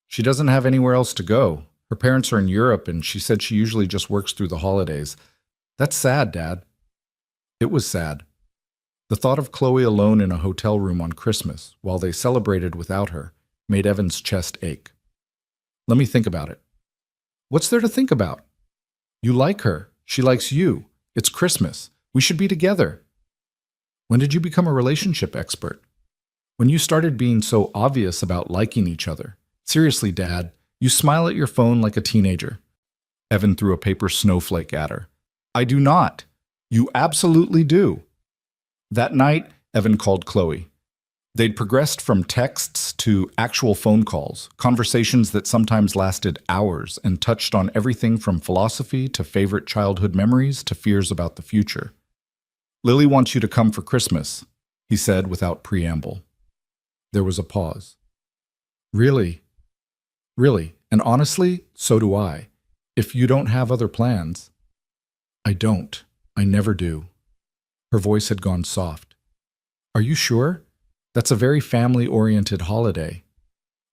"She doesn't have anywhere else to go. Her parents are in Europe, and she said she usually just works through the holidays." "That's sad, Dad." It was sad. The thought of Chloe alone in a hotel room on Christmas, while they celebrated without her, made Evan's chest ache. "Let me think about it." "What's there to think about? You like her. She likes you. It's Christmas. We should be together." "When did you become a relationship expert?" "When you started being so obvious about liking each other. Seriously, Dad, you smile at your phone like a teenager." Evan threw a paper snowflake at her. "I do not. You absolutely do." That night, Evan called Chloe. They'd progressed from texts to actual phone calls, conversations that sometimes lasted hours and touched on everything from philosophy to favorite childhood memories to fears about the future. "Lily wants you to come for Christmas," he said without preamble. There was a pause. "Really? Really? And honestly, so do I. If you don't have other plans." "I don't. I never do." Her voice had gone soft. "Are you sure? That's a very family-oriented holiday."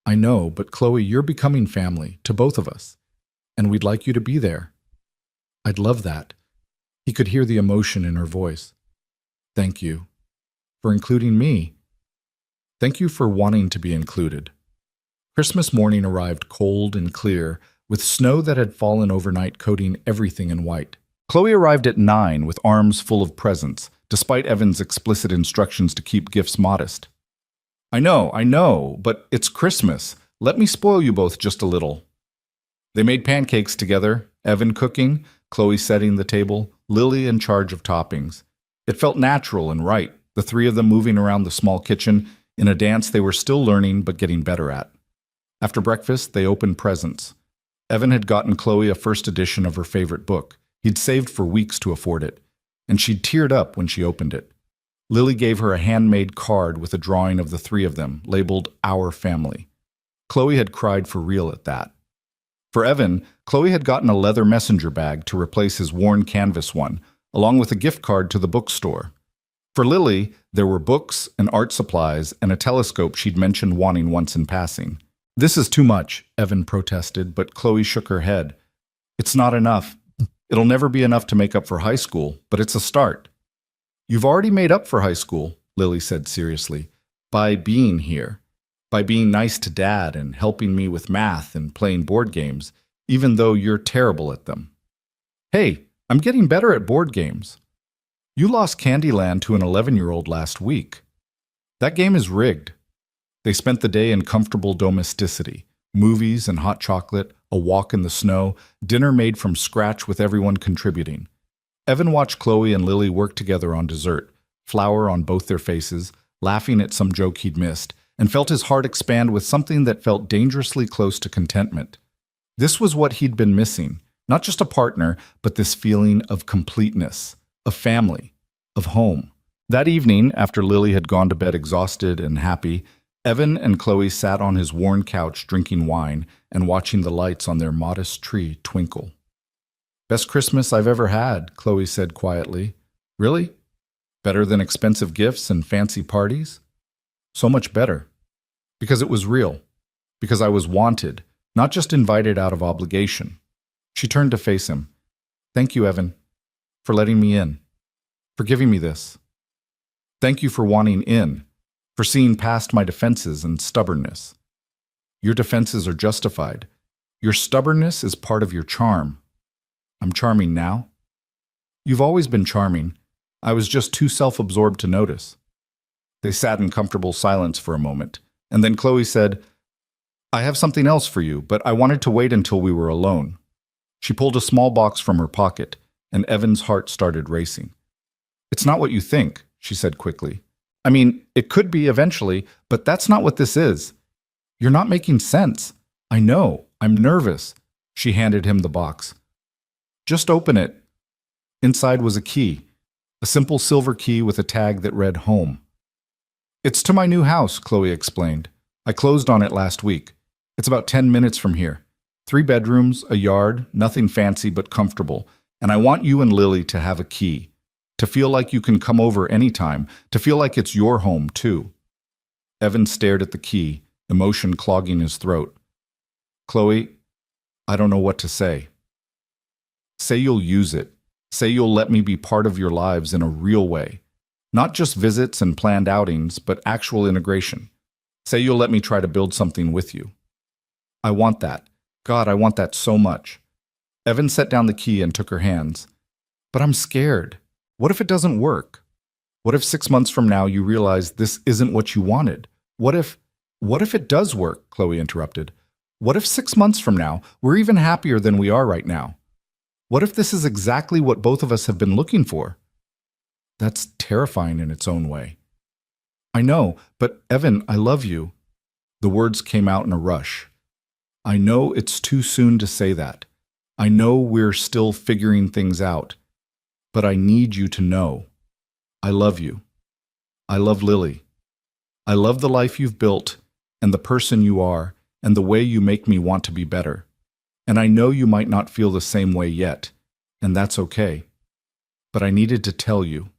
"I know, but Chloe, you're becoming family, to both of us, and we'd like you to be there." "I'd love that." He could hear the emotion in her voice. "Thank you. For including me. Thank you for wanting to be included." Christmas morning arrived cold and clear, with snow that had fallen overnight coating everything in white. Chloe arrived at 9 with arms full of presents, despite Evan's explicit instructions to keep gifts modest. I know, but it's Christmas. Let me spoil you both just a little." They made pancakes together, Evan cooking, Chloe setting the table, Lily in charge of toppings. It felt natural and right, the three of them moving around the small kitchen in a dance they were still learning but getting better at. After breakfast, they opened presents. Evan had gotten Chloe a first edition of her favorite book. He'd saved for weeks to afford it, and she'd teared up when she opened it. Lily gave her a handmade card with a drawing of the three of them, labeled Our Family. Chloe had cried for real at that. For Evan, Chloe had gotten a leather messenger bag to replace his worn canvas one, along with a gift card to the bookstore. For Lily, there were books and art supplies and a telescope she'd mentioned wanting once in passing. "This is too much," Evan protested, but Chloe shook her head. "It's not enough. It'll never be enough to make up for high school, but it's a start." "You've already made up for high school," Lily said seriously, "by being here, by being nice to Dad and helping me with math and playing board games, even though you're terrible at them." "Hey, I'm getting better at board games. You lost Candyland to an 11-year-old last week. That game is rigged." They spent the day in comfortable domesticity, movies and hot chocolate, a walk in the snow, dinner made from scratch with everyone contributing. Evan watched Chloe and Lily work together on dessert, flour on both their faces, laughing at some joke he'd missed, and felt his heart expand with something that felt dangerously close to contentment. This was what he'd been missing, not just a partner, but this feeling of completeness, of family, of home. That evening, after Lily had gone to bed exhausted and happy, Evan and Chloe sat on his worn couch drinking wine and watching the lights on their modest tree twinkle. "Best Christmas I've ever had," Chloe said quietly. "Really? Better than expensive gifts and fancy parties?" "So much better. Because it was real. Because I was wanted, not just invited out of obligation." She turned to face him. "Thank you, Evan, for letting me in, for giving me this. Thank you for wanting in, for seeing past my defenses and stubbornness. Your defenses are justified. Your stubbornness is part of your charm. I'm charming now. You've always been charming. I was just too self-absorbed to notice." They sat in comfortable silence for a moment, and then Chloe said, "I have something else for you, but I wanted to wait until we were alone." She pulled a small box from her pocket, and Evan's heart started racing. "It's not what you think," she said quickly. "I mean, it could be eventually, but that's not what this is. You're not making sense. I know. I'm nervous." She handed him the box. "Just open it." Inside was a key, a simple silver key with a tag that read home. "It's to my new house," Chloe explained. "I closed on it last week. It's about 10 minutes from here. 3 bedrooms, a yard, nothing fancy but comfortable. And I want you and Lily to have a key. To feel like you can come over anytime, to feel like it's your home, too." Evan stared at the key, emotion clogging his throat. "Chloe, I don't know what to say." "Say you'll use it. Say you'll let me be part of your lives in a real way. Not just visits and planned outings, but actual integration. Say you'll let me try to build something with you." "I want that. God, I want that so much." Evan set down the key and took her hands. "But I'm scared. What if it doesn't work? What if 6 months from now you realize this isn't what you wanted? What if it does work?" Chloe interrupted. "What if 6 months from now we're even happier than we are right now? What if this is exactly what both of us have been looking for?" "That's terrifying in its own way." I know, but Evan, I love you. The words came out in a rush. I know it's too soon to say that. I know we're still figuring things out. But I need you to know. I love you. I love Lily. I love the life you've built, and the person you are, and the way you make me want to be better. And I know you might not feel the same way yet, and that's okay. But I needed to tell you.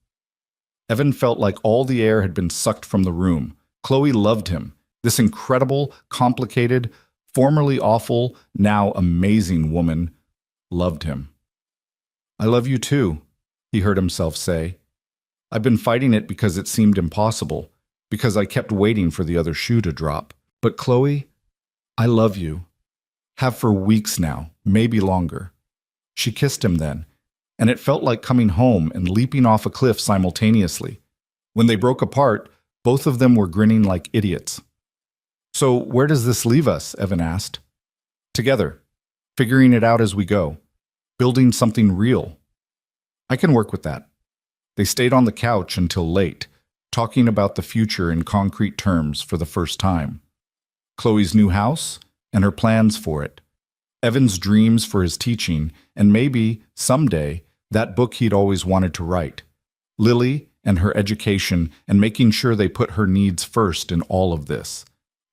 Evan felt like all the air had been sucked from the room. Chloe loved him. This incredible, complicated, formerly awful, now amazing woman loved him. I love you too, he heard himself say. I've been fighting it because it seemed impossible, because I kept waiting for the other shoe to drop. But Chloe, I love you. Have for weeks now, maybe longer. She kissed him then, and it felt like coming home and leaping off a cliff simultaneously. When they broke apart, both of them were grinning like idiots. So where does this leave us? Evan asked. Together, figuring it out as we go, building something real. I can work with that. They stayed on the couch until late, talking about the future in concrete terms for the first time. Chloe's new house and her plans for it. Evan's dreams for his teaching, and maybe, someday, that book he'd always wanted to write. Lily and her education, and making sure they put her needs first in all of this.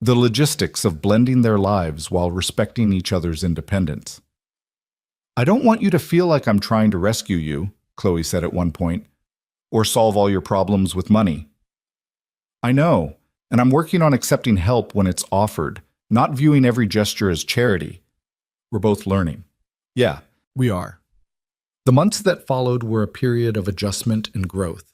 The logistics of blending their lives while respecting each other's independence. I don't want you to feel like I'm trying to rescue you, Chloe said at one point, or solve all your problems with money. I know, and I'm working on accepting help when it's offered, not viewing every gesture as charity. We're both learning. Yeah, we are. The months that followed were a period of adjustment and growth.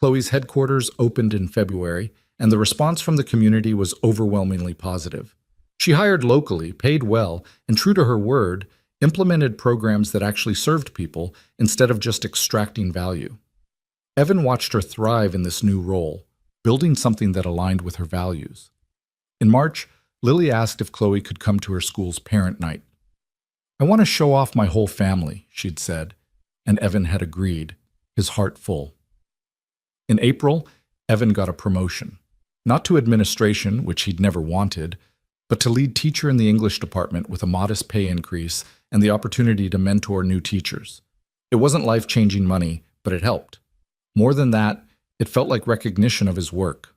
Chloe's headquarters opened in February, and the response from the community was overwhelmingly positive. She hired locally, paid well, and true to her word, implemented programs that actually served people instead of just extracting value. Evan watched her thrive in this new role, building something that aligned with her values. In March, Lily asked if Chloe could come to her school's parent night. I want to show off my whole family, she'd said, and Evan had agreed, his heart full. In April, Evan got a promotion. Not to administration, which he'd never wanted, but to lead teacher in the English department with a modest pay increase and the opportunity to mentor new teachers. It wasn't life-changing money, but it helped. More than that, it felt like recognition of his work.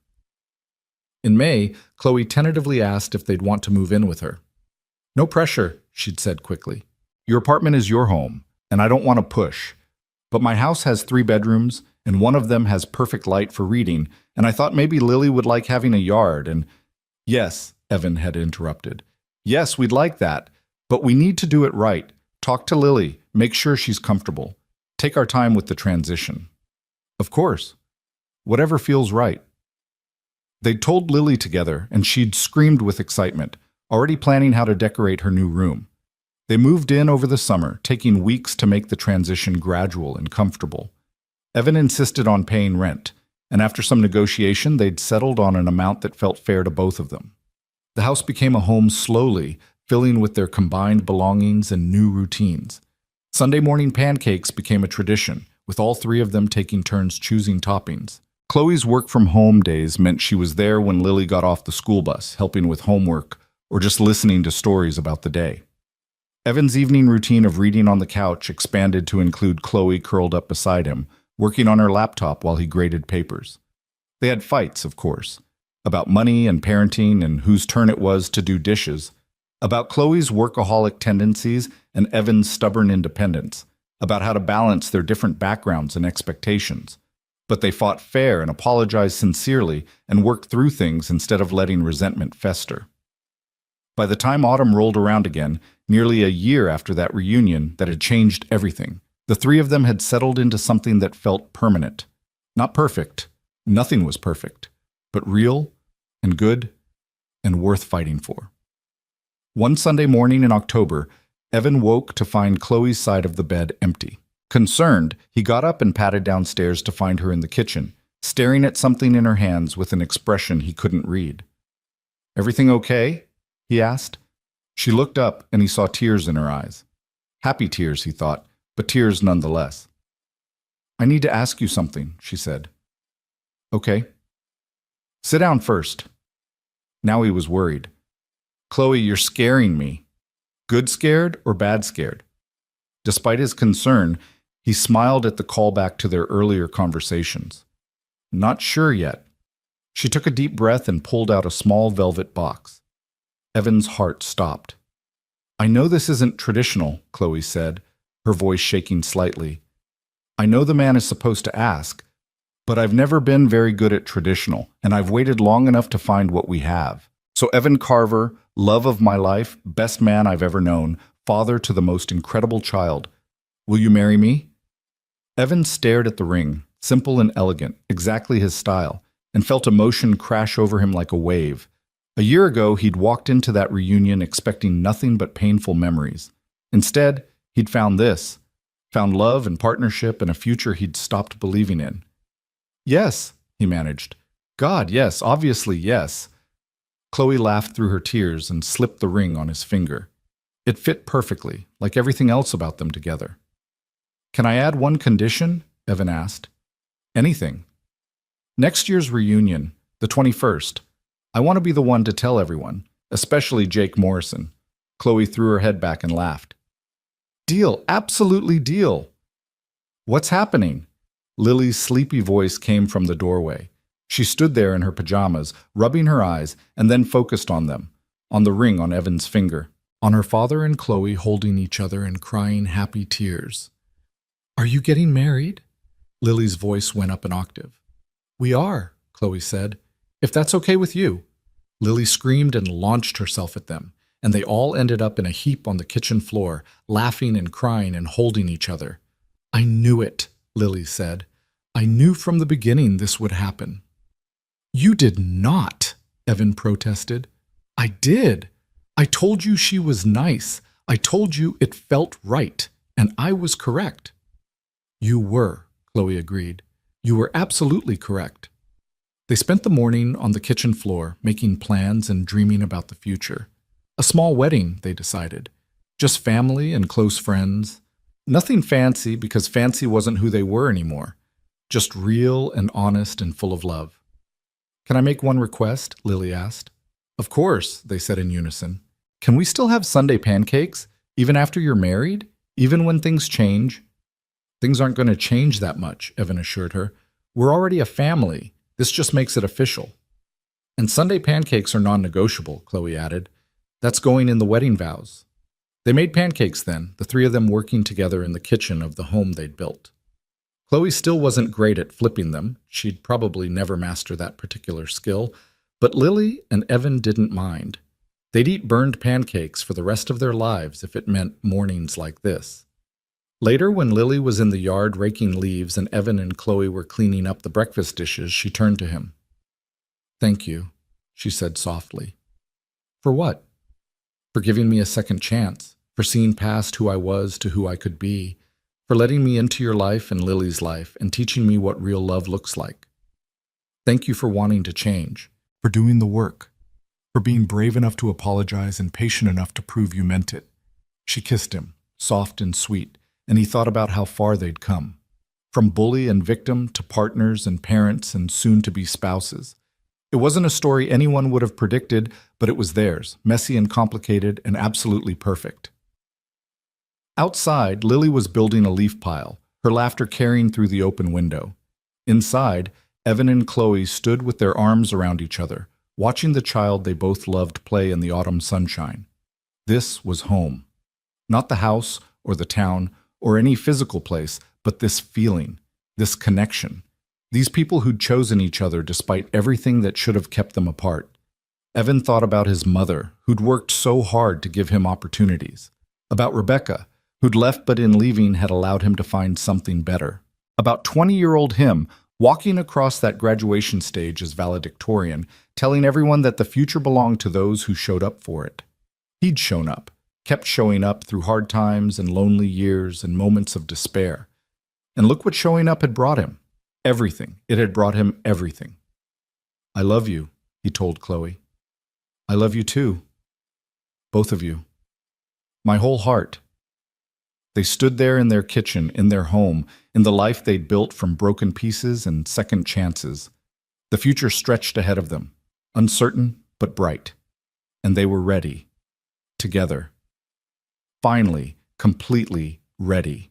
In May, Chloe tentatively asked if they'd want to move in with her. No pressure, she'd said quickly. Your apartment is your home, and I don't want to push. But my house has 3 bedrooms, and one of them has perfect light for reading, and I thought maybe Lily would like having a yard, and… Yes, Evan had interrupted. Yes, we'd like that, but we need to do it right. Talk to Lily, make sure she's comfortable. Take our time with the transition. Of course. Whatever feels right. They'd told Lily together, and she'd screamed with excitement, already planning how to decorate her new room. They moved in over the summer, taking weeks to make the transition gradual and comfortable. Evan insisted on paying rent, and after some negotiation, they'd settled on an amount that felt fair to both of them. The house became a home slowly, filling with their combined belongings and new routines. Sunday morning pancakes became a tradition, with all 3 of them taking turns choosing toppings. Chloe's work-from-home days meant she was there when Lily got off the school bus, helping with homework or just listening to stories about the day. Evan's evening routine of reading on the couch expanded to include Chloe curled up beside him, working on her laptop while he graded papers. They had fights, of course, about money and parenting and whose turn it was to do dishes, about Chloe's workaholic tendencies and Evan's stubborn independence, about how to balance their different backgrounds and expectations. But they fought fair and apologized sincerely and worked through things instead of letting resentment fester. By the time autumn rolled around again, nearly a year after that reunion that had changed everything, the 3 of them had settled into something that felt permanent. Not perfect. Nothing was perfect. But real and good and worth fighting for. One Sunday morning in October, Evan woke to find Chloe's side of the bed empty. Concerned, he got up and padded downstairs to find her in the kitchen, staring at something in her hands with an expression he couldn't read. "Everything okay?" he asked. She looked up and he saw tears in her eyes. Happy tears, he thought, but tears nonetheless. "I need to ask you something," she said. "Okay." Sit down first. Now he was worried. Chloe, you're scaring me. Good scared or bad scared? Despite his concern, he smiled at the callback to their earlier conversations. Not sure yet. She took a deep breath and pulled out a small velvet box. Evan's heart stopped. I know this isn't traditional, Chloe said, her voice shaking slightly. I know the man is supposed to ask, but I've never been very good at traditional, and I've waited long enough to find what we have. So Evan Carver, love of my life, best man I've ever known, father to the most incredible child. Will you marry me? Evan stared at the ring, simple and elegant, exactly his style, and felt emotion crash over him like a wave. A year ago, he'd walked into that reunion expecting nothing but painful memories. Instead, he'd found this, found love and partnership and a future he'd stopped believing in. Yes, he managed. God, yes, obviously yes. Chloe laughed through her tears and slipped the ring on his finger. It fit perfectly, like everything else about them together. Can I add one condition? Evan asked. Anything. Next year's reunion, the 21st, I want to be the one to tell everyone, especially Jake Morrison. Chloe threw her head back and laughed. Deal, absolutely deal. What's happening? Lily's sleepy voice came from the doorway. She stood there in her pajamas, rubbing her eyes, and then focused on them, on the ring on Evan's finger, on her father and Chloe holding each other and crying happy tears. Are you getting married? Lily's voice went up an octave. We are, Chloe said. If that's okay with you. Lily screamed and launched herself at them, and they all ended up in a heap on the kitchen floor, laughing and crying and holding each other. I knew it, Lily said. I knew from the beginning this would happen. You did not, Evan protested. I did. I told you she was nice. I told you it felt right, and I was correct. You were, Chloe agreed. You were absolutely correct. They spent the morning on the kitchen floor, making plans and dreaming about the future. A small wedding, they decided. Just family and close friends. Nothing fancy, because fancy wasn't who they were anymore. Just real and honest and full of love. Can I make one request? Lily asked. Of course, they said in unison. Can we still have Sunday pancakes, even after you're married? Even when things change? Things aren't going to change that much, Evan assured her. We're already a family. This just makes it official. And Sunday pancakes are non-negotiable, Chloe added. That's going in the wedding vows. They made pancakes then, the three of them working together in the kitchen of the home they'd built. Chloe still wasn't great at flipping them. She'd probably never master that particular skill. But Lily and Evan didn't mind. They'd eat burned pancakes for the rest of their lives if it meant mornings like this. Later, when Lily was in the yard raking leaves and Evan and Chloe were cleaning up the breakfast dishes, she turned to him. Thank you, she said softly. For what? For giving me a second chance, for seeing past who I was to who I could be, for letting me into your life and Lily's life and teaching me what real love looks like. Thank you for wanting to change, for doing the work, for being brave enough to apologize and patient enough to prove you meant it. She kissed him, soft and sweet, and he thought about how far they'd come. From bully and victim to partners and parents and soon-to-be spouses. It wasn't a story anyone would have predicted, but it was theirs, messy and complicated and absolutely perfect. Outside, Lily was building a leaf pile, her laughter carrying through the open window. Inside, Evan and Chloe stood with their arms around each other, watching the child they both loved play in the autumn sunshine. This was home. Not the house or the town or any physical place, but this feeling, this connection. These people who'd chosen each other despite everything that should have kept them apart. Evan thought about his mother, who'd worked so hard to give him opportunities. About Rebecca, who'd left but in leaving had allowed him to find something better. About 20-year-old him, walking across that graduation stage as valedictorian, telling everyone that the future belonged to those who showed up for it. He'd shown up, kept showing up through hard times and lonely years and moments of despair. And look what showing up had brought him. Everything. It had brought him everything. I love you, he told Chloe. I love you too. Both of you. My whole heart. They stood there in their kitchen, in their home, in the life they'd built from broken pieces and second chances. The future stretched ahead of them, uncertain but bright. And they were ready. Together. Finally, completely ready.